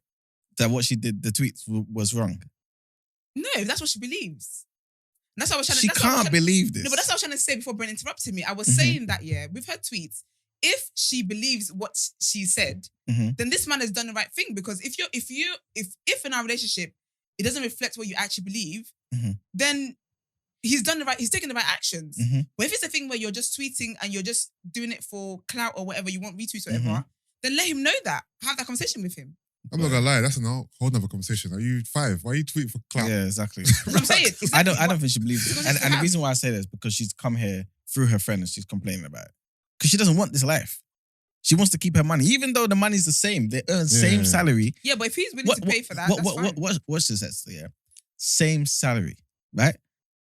that what she did, the tweets was wrong? No, that's what she believes. And that's what I was trying to. She can't believe this. No, but that's what I was trying to say before Brent interrupted me. I was saying that, with her tweets, if she believes what she said, then this man has done the right thing. Because if in our relationship it doesn't reflect what you actually believe, then he's taking the right actions. But if it's a thing where you're just tweeting and you're just doing it for clout or whatever, you want retweets or whatever, then let him know that. Have that conversation with him. I'm not gonna lie, that's a whole nother conversation. Are you 5? Why are you tweeting for clout? Yeah, exactly. That's what I'm saying. I don't think she believes it. And the reason why I say that is because she's come here through her friend and she's complaining about it. Because she doesn't want this life. She wants to keep her money, even though the money's the same. They earn same salary. Yeah, but if he's willing to pay for that, that's fine. What's this? Yeah, same salary, right?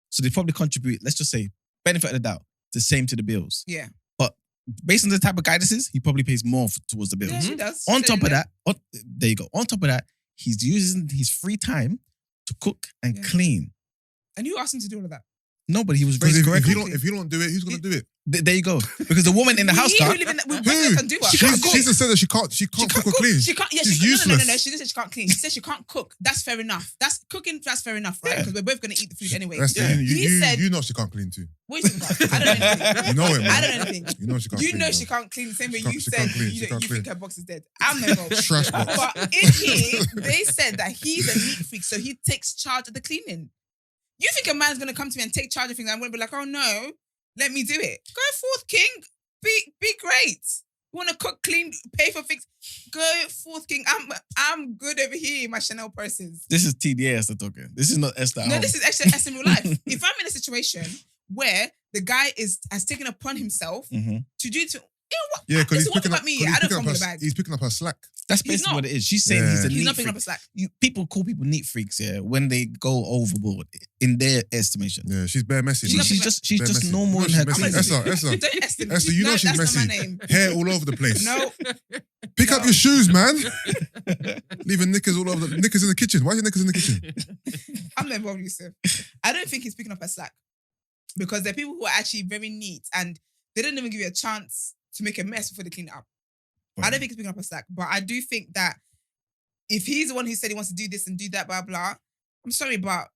So they probably contribute. Let's just say benefit of the doubt, the same to the bills. Yeah. But based on the type of guy this is, he probably pays more towards the bills. Yeah, he does. On top of that, there you go. On top of that, he's using his free time to cook and clean. And who asked him to do all of that? No, but he was raised correctly. If you don't do it, who's gonna do it? There you go. Because the woman in the house can't. Can do what? She just said that she can't cook or clean. She can't. Yeah, she's useless. useless. She didn't say she can't clean. She said she can't cook. That's fair enough. That's fair enough, right? Because we're both gonna eat the food anyway. You know she can't clean too. What are you talking about? I don't know anything. You know it, man. I don't know anything. You know she can't. You clean, know bro. she can't clean the same way you She said can't clean. you She can't think clean. her box is dead. I'm no box. Trash box. But in here, they said that he's a neat freak, so he takes charge of the cleaning. You think a man's gonna come to me and take charge of things? I'm gonna be like, oh no, let me do it. Go forth, King. Be great. You want to cook, clean, pay for things? Go forth, King. I'm good over here in my Chanel purses. This is TDA Esther talking. This is not Esther. No, this is actually Esther in real life. If I'm in a situation where the guy has taken upon himself to do to. Yeah, because he's picking up. I don't fumble the bag. He's picking up her slack. That's basically what it is. She's saying he's a neat He's not freak. picking up a slack. People call people neat freaks, when they go overboard in their estimation. Yeah, she's bare messy. She's just normal in her cleaning. Esther, Don't estimate. Esther, you know she's that's messy. Not my name. Hair all over the place. No. Pick up your shoes, man. Leaving knickers all over. Knickers in the kitchen. Why are your knickers in the kitchen? I'm not involved, Yusuf. I don't think he's picking up her slack because there are people who are actually very neat and they don't even give you a chance to make a mess before they clean it up. I don't think he's picking up a slack, but I do think that if he's the one who said he wants to do this and do that, blah, blah, I'm sorry, but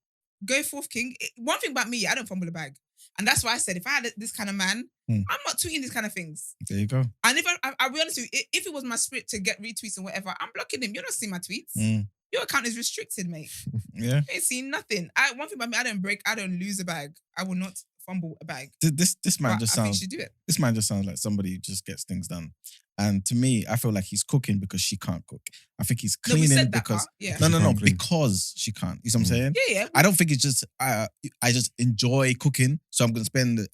go forth, King. One thing about me, I don't fumble the bag. And that's why I said, if I had this kind of man, I'm not tweeting these kind of things. There you go. And if I'll be honest with you, if it was my spirit to get retweets and whatever, I'm blocking him. You're not seeing my tweets. Your account is restricted, mate. Yeah. You ain't seeing nothing. One thing about me, I don't lose a bag. I will not fumble a bag. This man just I think sounds. you should do it. This man just sounds like somebody who just gets things done. And to me, I feel like he's cooking because she can't cook. I think he's No, we cleaning said that because part, yeah. no, because she can't. You know what I'm saying? Yeah. I don't think it's just I just enjoy cooking, so I'm gonna spend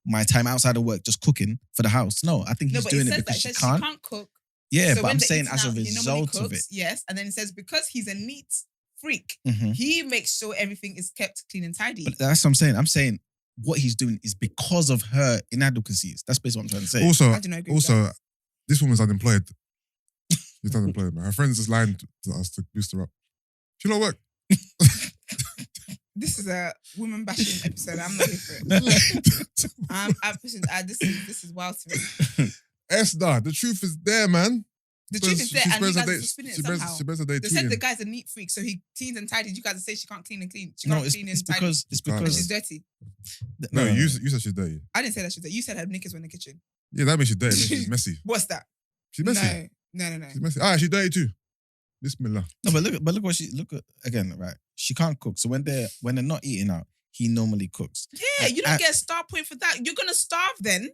my time outside of work just cooking for the house. No, I think he's doing it because she can't. She can't cook. Yeah, So but when I'm they're saying eating as a out, he normally result of cooks, it. yes, and then it says because he's a neat freak, Mhm. he makes sure everything is kept clean and tidy. But that's what I'm saying. I'm saying what he's doing is because of her inadequacies. That's basically what I'm trying to say. Also, I do not agree with that. this woman's unemployed. She's unemployed, man. Her friends just lying to us to boost her up. She don't work. This is a woman bashing episode. I'm not here for it. This is wild to me. Esther, the truth is there, man. The truth is there, and you guys are spinning it somehow. She better day They said the tweeting. guy's a neat freak, so he cleans and tidies. You guys say she can't clean and clean. She No, can't it's clean it's and tidy. because it's Can't, Because because she's dirty. No, you said she's dirty. I didn't say that she's dirty. You said her knickers were in the kitchen. Yeah, that means she's dirty. She's messy. What's that? She's messy. No. She's messy. Ah, she's dirty too. Bismillah. No, but look what look at again, right? She can't cook. So when they're not eating out, he normally cooks. Yeah, you don't get a star point for that. You're gonna starve then.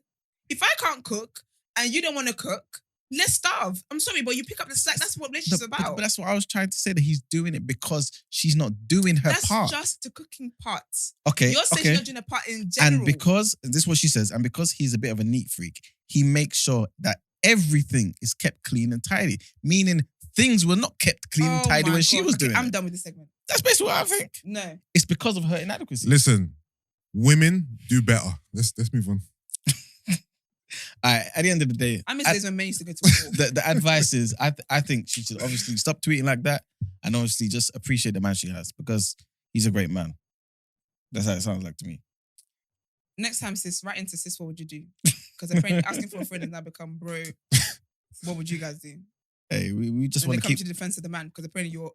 If I can't cook and you don't want to cook, let's starve. I'm sorry, but you pick up the slack. That's what relationships about. But that's what I was trying to say, that he's doing it because she's not doing her That's part. just the cooking part. Okay, You're saying she's not doing a part in general. And because this is what she says, and because he's a bit of a neat freak, he makes sure that everything is kept clean and tidy. Meaning things were not kept clean and tidy my when she God. was Okay, doing I'm it. done with this segment. That's basically what I think. No. It's because of her inadequacy. Listen, women do better. Let's move on. At the end of the day, I miss days when men used to go to war. the advice is, I think she should obviously stop tweeting like that and obviously just appreciate the man she has because he's a great man. That's how it sounds like to me. Next time, sis, write into sis, what would you do? Because apparently asking for a friend has now become bro. What would you guys do? Hey, we just And want they to come keep. to the defense of the man because apparently your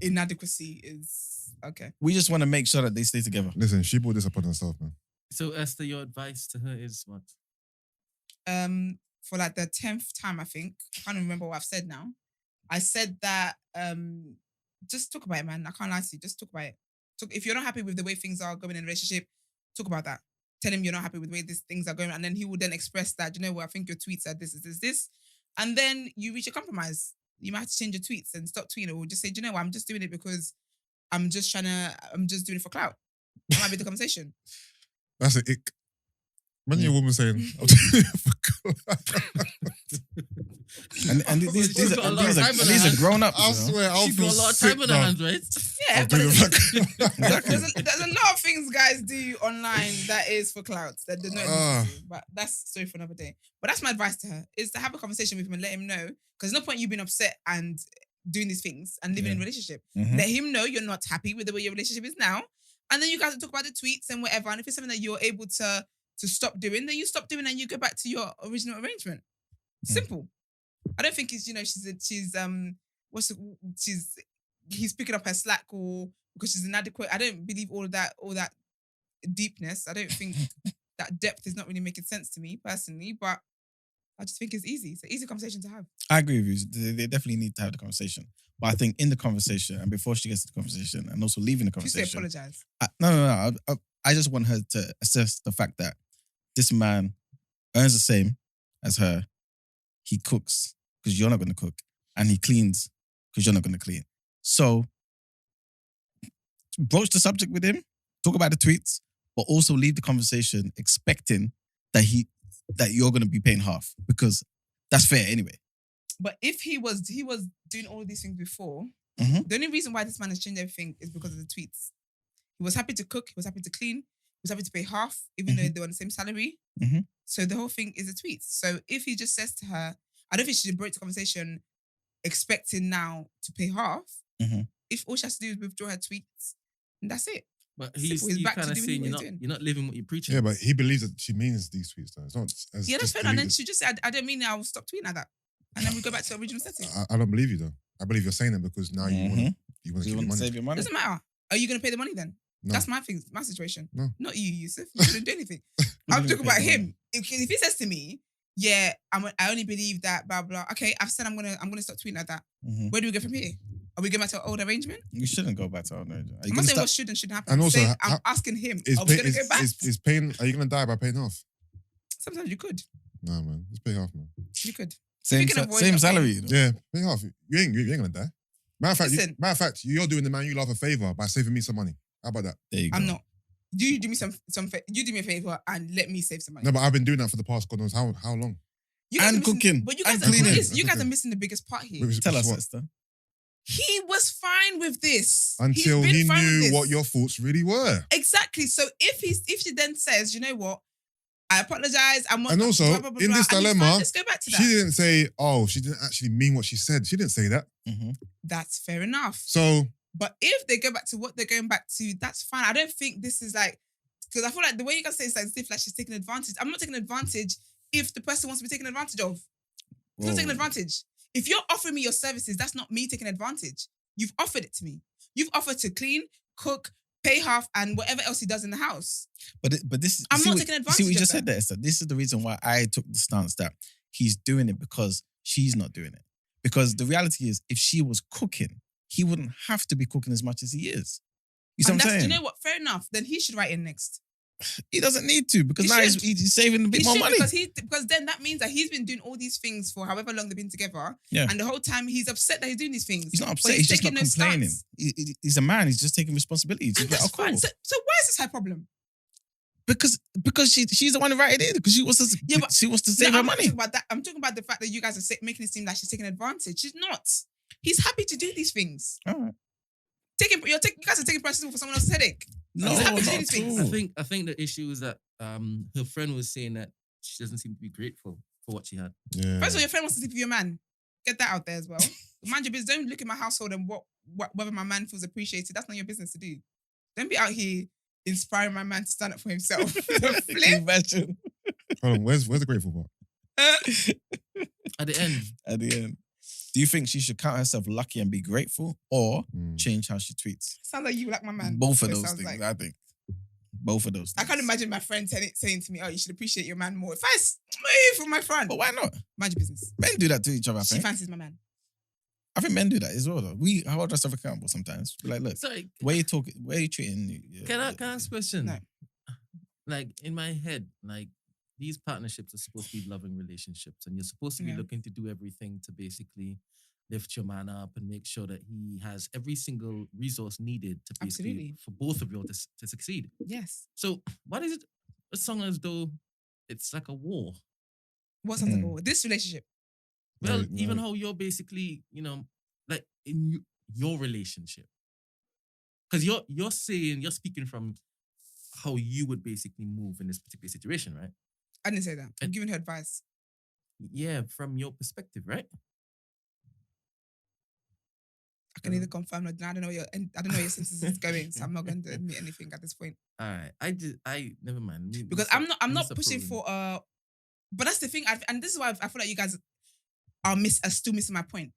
inadequacy is okay. We just want to make sure that they stay together. Listen, she brought this upon herself, man. So, Esther, your advice to her is what? For like the 10th time, I think. I can't remember what I've said now. I said that just talk about it, man. I can't lie to you. Just talk about it. If you're not happy with the way things are going in a relationship, talk about that. Tell him you're not happy with the way these things are going, and then he will then express that, you know what, I think your tweets are this. And then you reach a compromise. You might have to change your tweets and stop tweeting, or just say, do you know what, I'm just doing it because I'm just doing it for clout. That might be the conversation. That's an ick. Imagine your woman saying, I'm doing it for And these are grown ups. I swear, I'll She's feel got a lot of sick time on her now. hands, right? Yeah, I'm but doing it for Exactly. there's a lot of things guys do online that is for clout that they're not Ah. necessary. But that's a story for another day. But that's my advice to her, is to have a conversation with him and let him know, because there's no point you being upset and doing these things and living in a relationship. Mhm. Let him know you're not happy with the way your relationship is now, and then you guys will talk about the tweets and whatever. And if it's something that you're able to stop doing, then you stop doing and you go back to your original arrangement. Simple. I don't think he's he's picking up her slack or because she's inadequate. I don't believe all that deepness. I don't think that depth is not really making sense to me personally, but I just think it's easy. It's an easy conversation to have. I agree with you. They definitely need to have the conversation. But I think in the conversation and before she gets to the conversation and also leaving the If you say conversation. apologize. No. I just want her to assess the fact that this man earns the same as her. He cooks because you're not going to cook. And he cleans because you're not going to clean. So broach the subject with him, talk about the tweets, but also leave the conversation expecting that you're going to be paying half because that's fair anyway. But if he was doing all of these things before, Mhm. the only reason why this man has changed everything is because of the tweets. He was happy to cook, he was happy to clean, he was happy to pay half, even though they were on the same salary. Mhm. So the whole thing is the tweets. So if he just says to her, I don't think she should broach the conversation expecting now to pay half. Mhm. If all she has to do is withdraw her tweets, and that's it. But Simple. He's he's back to kind of doing saying what you're he's doing. not living what you're preaching. Yeah, but he believes that she means these tweets, though. It's not as Yeah, that's just fair. And then deleted. she just said, I don't mean I'll stop tweeting like that. And then we go back to the original setting. I don't believe you, though. I believe you're saying it because now you want to You keep the want to money. save your money? Doesn't matter. Are you going to pay the money then? No. That's my thing, my situation. No. Not you, Yusuf. You shouldn't do anything. I'm talking about him. If he says to me, yeah, I only believe that, blah, blah. Okay, I've said I'm gonna stop tweeting like that. Mhm. Where do we go from here? Are we going back to our old arrangement? You shouldn't go back to our marriage. I'm not saying what should and shouldn't happen. And I'm also, saying, I'm how- asking him, Is are we pay, going to go back? is pain, are you going to die by paying half? Sometimes you could. No, man. Just pay half, man. You could. Same, You can avoid same that salary. You know? Yeah, pay half. You ain't going to die. Matter Listen. of fact, you're doing the man you love a favor by saving me some money. How about that? There you go. I'm not. You do me you do me a favor and let me save some money. No, but I've been doing that for the past God knows how long. You guys And are missing- cooking. But you And guys, are, cleaning. you guys are missing the biggest part here. Tell us, what? sister. He was fine with this. Until He's been he fine with knew this. what your thoughts really were. Exactly. So if she then says, you know what, I apologize. I'm not. And also, blah, blah, blah, in blah, this and he's fine, dilemma, let's go back to that. She didn't say, she didn't actually mean what she said. She didn't say that. That's fair enough. So, But if they go back to what they're going back to, that's fine. I don't think this is like, because I feel like the way you guys say it's like as if like she's taking advantage. I'm not taking advantage if the person wants to be taken advantage of. It's not taking advantage. If you're offering me your services, that's not me taking advantage. You've offered it to me. You've offered to clean, cook, pay half, and whatever else he does in the house. But this, I'm see not what- taking See advantage what you of just that. said there, Esther. This is the reason why I took the stance that he's doing it because she's not doing it. Because the reality is, if she was cooking, he wouldn't have to be cooking as much as he is. You see And what I'm that's, saying? you know what? Fair enough. Then he should write in next. He doesn't need to because He now should. he's saving a bit He more should, money. because then that means that he's been doing all these things for however long they've been together. Yeah. And the whole time he's upset that he's doing these things. He's not But upset. He's just not taking no complaining. stance. He's a man. He's just taking responsibility. He's And just that's like, fine. So why is this her problem? because she's the one who wrote it in because she wants to she wants to save No, her I'm not money. talking about that. I'm talking about the fact that you guys are making it seem like she's taking advantage. She's not. He's happy to do these things. All right. You guys are taking responsibility for someone else's headache. No, He's happy to do not these at things. all. I think the issue is that her friend was saying that she doesn't seem to be grateful for what she had. Yeah. First of all, your friend wants to sleep with your man. Get that out there as well. Mind your business. Don't look at my household and whether my man feels appreciated. That's not your business to do. Don't be out here inspiring my man to stand up for himself. Can you imagine? Hold on, where's the grateful part? At the end. At the end. Do you think she should count herself lucky and be grateful or change how she tweets? Sounds like you like my man. Both of It those sounds things, like. I think. Both of those I things. can't imagine my friend saying to me, "Oh, you should appreciate your man more." If I move for my friend, But why not? mind your business. Men do that to each other, I She think. fancies my man. I think men do that as well, though. We hold ourselves accountable sometimes. Be like, look, Sorry, where you talking, where you treating... can I ask a question? No. Like, in my head, like, these partnerships are supposed to be loving relationships, and you're supposed to be Yeah. looking to do everything to basically lift your man up and make sure that he has every single resource needed to basically Absolutely. for both of you to succeed. Yes. So why is it a song as though it's like a war? What's mm. This relationship? Well, No, even no. how you're basically, like in your relationship, because you're saying, you're speaking from how you would basically move in this particular situation, right? I didn't say that. I'm giving her advice. Yeah, from your perspective, right? I can either confirm or deny. I don't know where your sentence is going, so I'm not going to admit anything at this point. All right, I never mind. Because I'm not pushing for but that's the thing, and this is why I feel like you guys are still missing my point.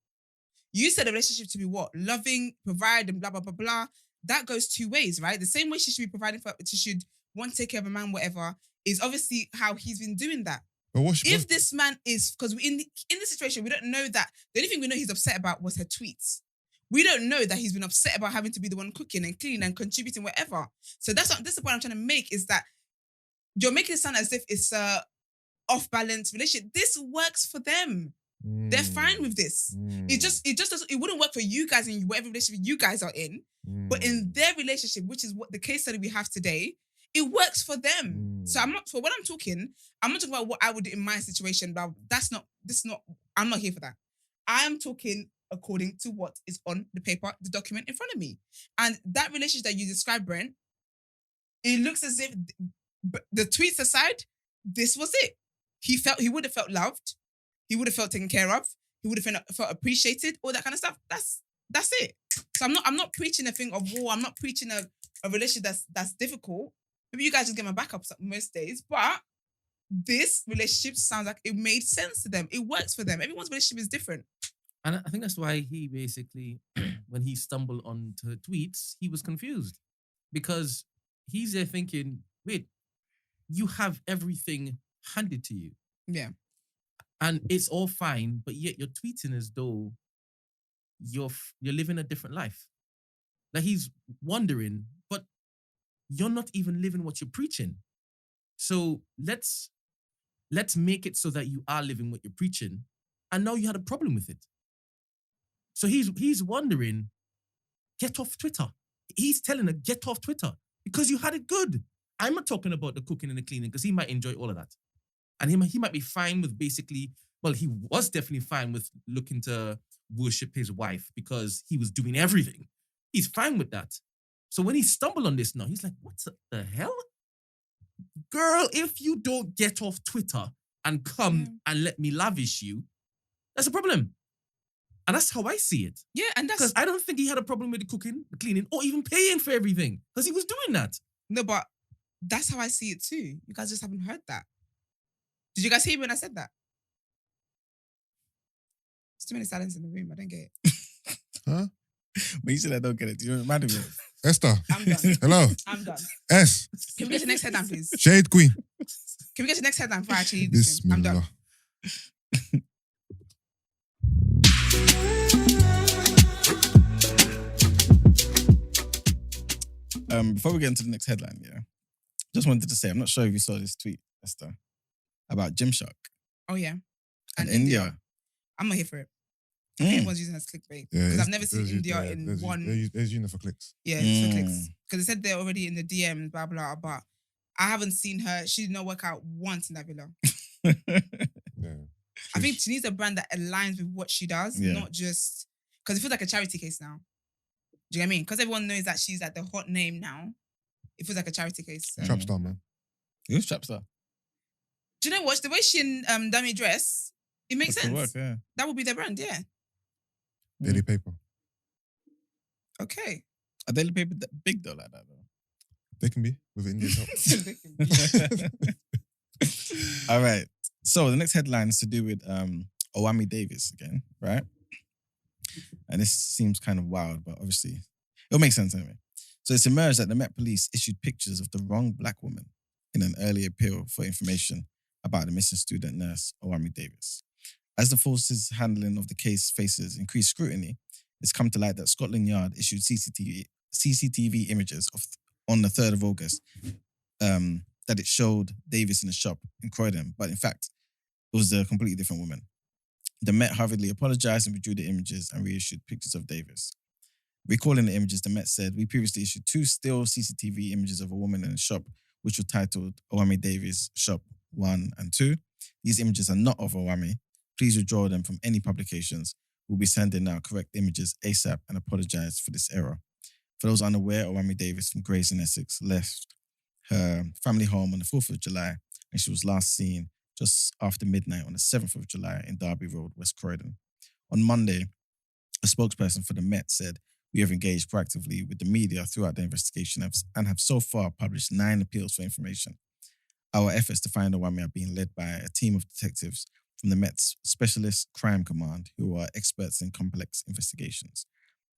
You said a relationship to be what? Loving, provide, and blah, blah, blah, blah. That goes two ways, right? The same way she should be providing for, she should want to take care of a man, whatever, is obviously how he's been doing that. But if this man is, because in this situation, we don't know that, the only thing we know he's upset about was her tweets. We don't know that he's been upset about having to be the one cooking and cleaning and contributing whatever. So this is the point I'm trying to make, is that you're making it sound as if it's a off-balance relationship. This works for them. They're fine with this. It just doesn't, it wouldn't work for you guys in whatever relationship you guys are in. But in their relationship, which is what the case study we have today, it works for them. So I'm not talking about what I would do in my situation, but I'm not here for that. I'm talking according to what is on the paper, the document in front of me. And that relationship that you described, Brent, it looks as if, the tweets aside, this was it. He would have felt loved. He would have felt taken care of. He would have felt appreciated. All that kind of stuff. That's it. So I'm not preaching a thing of war. I'm not preaching a relationship that's difficult. Maybe you guys just get my back up most days. But this relationship sounds like it made sense to them. It works for them. Everyone's relationship is different. And I think that's why he basically, when he stumbled onto her tweets, he was confused. Because he's there thinking, wait, you have everything handed to you. Yeah. And it's all fine, but yet you're tweeting as though you're living a different life. Like, he's wondering, but you're not even living what you're preaching. So let's make it so that you are living what you're preaching. And now you had a problem with it. So he's wondering, get off Twitter. He's telling her, get off Twitter because you had it good. I'm not talking about the cooking and the cleaning because he might enjoy all of that. And he might be fine with basically, well, he was definitely fine with looking to worship his wife because he was doing everything. He's fine with that. So when he stumbled on this now, he's like, what the hell? Girl, if you don't get off Twitter and come and let me lavish you, that's a problem. And that's how I see it. Yeah, and that's... Because I don't think he had a problem with the cooking, the cleaning, or even paying for everything. Because he was doing that. No, but that's how I see it too. You guys just haven't heard that. Did you guys hear me when I said that? There's too many silence in the room. I don't get it. Huh? When you said I don't get it, do you remind me? Esther. I'm done. Hello. I'm done. S. Can we get the next headline, please? Shade Queen. Can we get the next headline before I actually leave this room? I'm done. Before we get into the next headline, just wanted to say, I'm not sure if you saw this tweet, Esther, about Gymshark. Oh, yeah. And India. I'm not here for it. I think everyone's using it as clickbait. Because I've never seen India in one... There's using it for clicks. Yeah, it's for clicks. Because they said they're already in the DM, blah, blah, but I haven't seen her. She did not work out once in that villa. Yeah. I think she needs a brand that aligns with what she does, not just... Because it feels like a charity case now. Do you get what I mean? Because everyone knows that she's like the hot name now. It feels like a charity case. So. Trapstar, man. Who's Trapstar? Do you know what? The way she and Dummy dress, it makes That sense. could work, yeah. That would be their brand, yeah. Daily paper. Okay. Are Daily Paper big though like that though? They can be with Indian help. All right. So the next headline is to do with Owami Davies again, right? And this seems kind of wild, but obviously it'll make sense anyway. So it's emerged that the Met Police issued pictures of the wrong black woman in an early appeal for information about the missing student nurse, Owami Davies. As the force's handling of the case faces increased scrutiny, it's come to light that Scotland Yard issued CCTV images on the 3rd of August that it showed Davies in a shop in Croydon, but in fact, it was a completely different woman. The Met hurriedly apologised and withdrew the images and reissued pictures of Davies. Recalling the images, the Met said, "We previously issued 2 still CCTV images of a woman in a shop, which were titled Owami Davies Shop 1 and 2. These images are not of Owami. Please withdraw them from any publications. We'll be sending out correct images ASAP and apologise for this error." For those unaware, Owami Davies from Grays in Essex left her family home on the 4th of July and she was last seen just after midnight on the 7th of July in Derby Road, West Croydon. On Monday, a spokesperson for the Met said, "We have engaged proactively with the media throughout the investigation and have so far published 9 appeals for information. Our efforts to find Owami are being led by a team of detectives from the Met's Specialist Crime Command who are experts in complex investigations.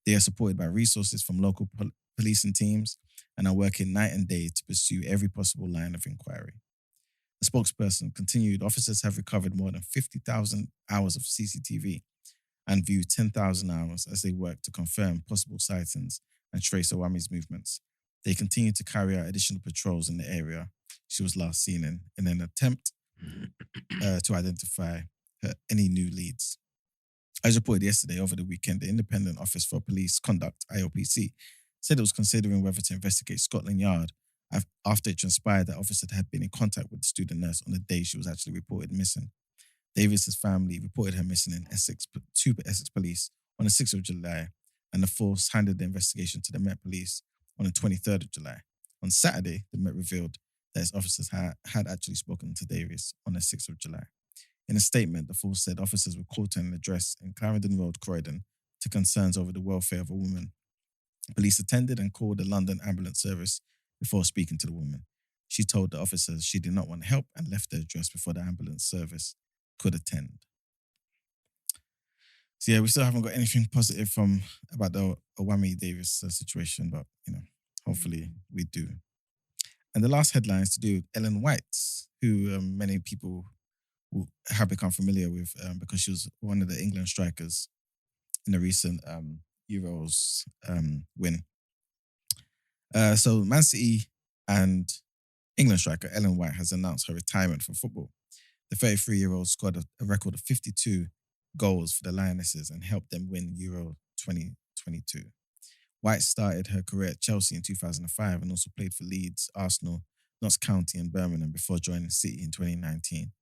They are supported by resources from local policing teams and are working night and day to pursue every possible line of inquiry." The spokesperson continued, "Officers have recovered more than 50,000 hours of CCTV and viewed 10,000 hours as they work to confirm possible sightings and trace Owami's movements. They continue to carry out additional patrols in the area she was last seen in an attempt to identify any new leads." As reported yesterday, over the weekend, the Independent Office for Police Conduct, IOPC, said it was considering whether to investigate Scotland Yard after it transpired that officers had been in contact with the student nurse on the day she was actually reported missing. Davies' family reported her missing to Essex Police on the 6th of July, and the force handed the investigation to the Met Police on the 23rd of July. On Saturday, the Met revealed that its officers had actually spoken to Davies on the 6th of July. In a statement, the force said officers were called to an address in Clarendon Road, Croydon, to concerns over the welfare of a woman. Police attended and called the London ambulance service before speaking to the woman. She told the officers she did not want help and left the address before the ambulance service could attend. So yeah, we still haven't got anything positive about the Owami Davies situation, but hopefully we do. And the last headline is to do with Ellen White, who many people have become familiar with because she was one of the England strikers in the recent Euros win. So Man City and England striker Ellen White has announced her retirement from football. The 33-year-old scored a record of 52 goals for the Lionesses and helped them win Euro 2022. White started her career at Chelsea in 2005 and also played for Leeds, Arsenal, Notts County and Birmingham before joining City in 2019.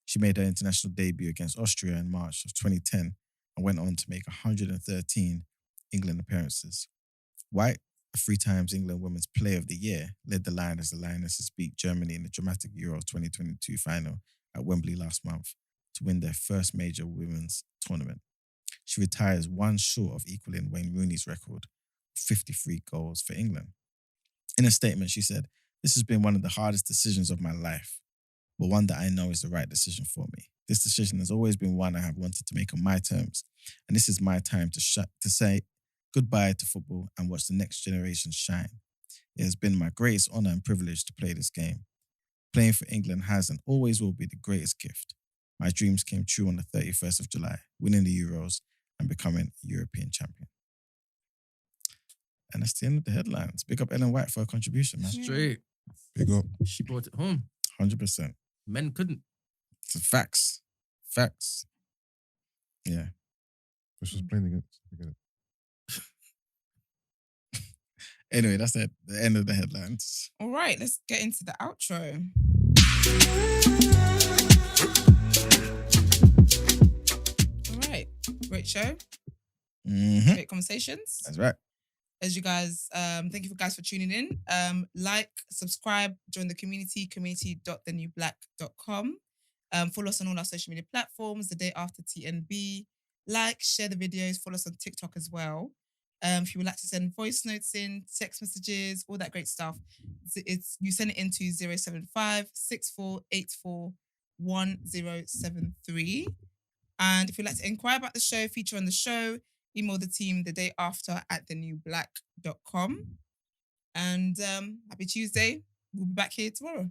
She made her international debut against Austria in March of 2010 and went on to make 113 England appearances. White, a 3 times England Women's Player of the Year, led the line as the Lionesses beat Germany in the dramatic Euro 2022 final at Wembley last month to win their first major women's tournament. She retires 1 short of equaling Wayne Rooney's record of 53 goals for England. In a statement, she said, "This has been one of the hardest decisions of my life, but one that I know is the right decision for me. This decision has always been one I have wanted to make on my terms, and this is my time to say goodbye to football and watch the next generation shine. It has been my greatest honour and privilege to play this game. Playing for England has and always will be the greatest gift. My dreams came true on the 31st of July, winning the Euros and becoming a European champion." And that's the end of the headlines. Big up Ellen White for her contribution, man. Straight. Big up. She brought it home. 100%. Men couldn't. It's facts. Facts. Yeah. Which was playing against. I get it. Anyway, that's the end of the headlines. All right, let's get into the outro. All right, great show. Mm-hmm. Great conversations. That's right. as you guys, thank you guys for tuning in. Like, subscribe, join the community.thenewblack.com. Follow us on all our social media platforms, the day after TNB. Like, share the videos, follow us on TikTok as well. If you would like to send voice notes in, text messages, all that great stuff, you send it into 075 6484 1073. And if you'd like to inquire about the show, feature on the show, email the team the day after at thenewblack.com. And happy Tuesday. We'll be back here tomorrow.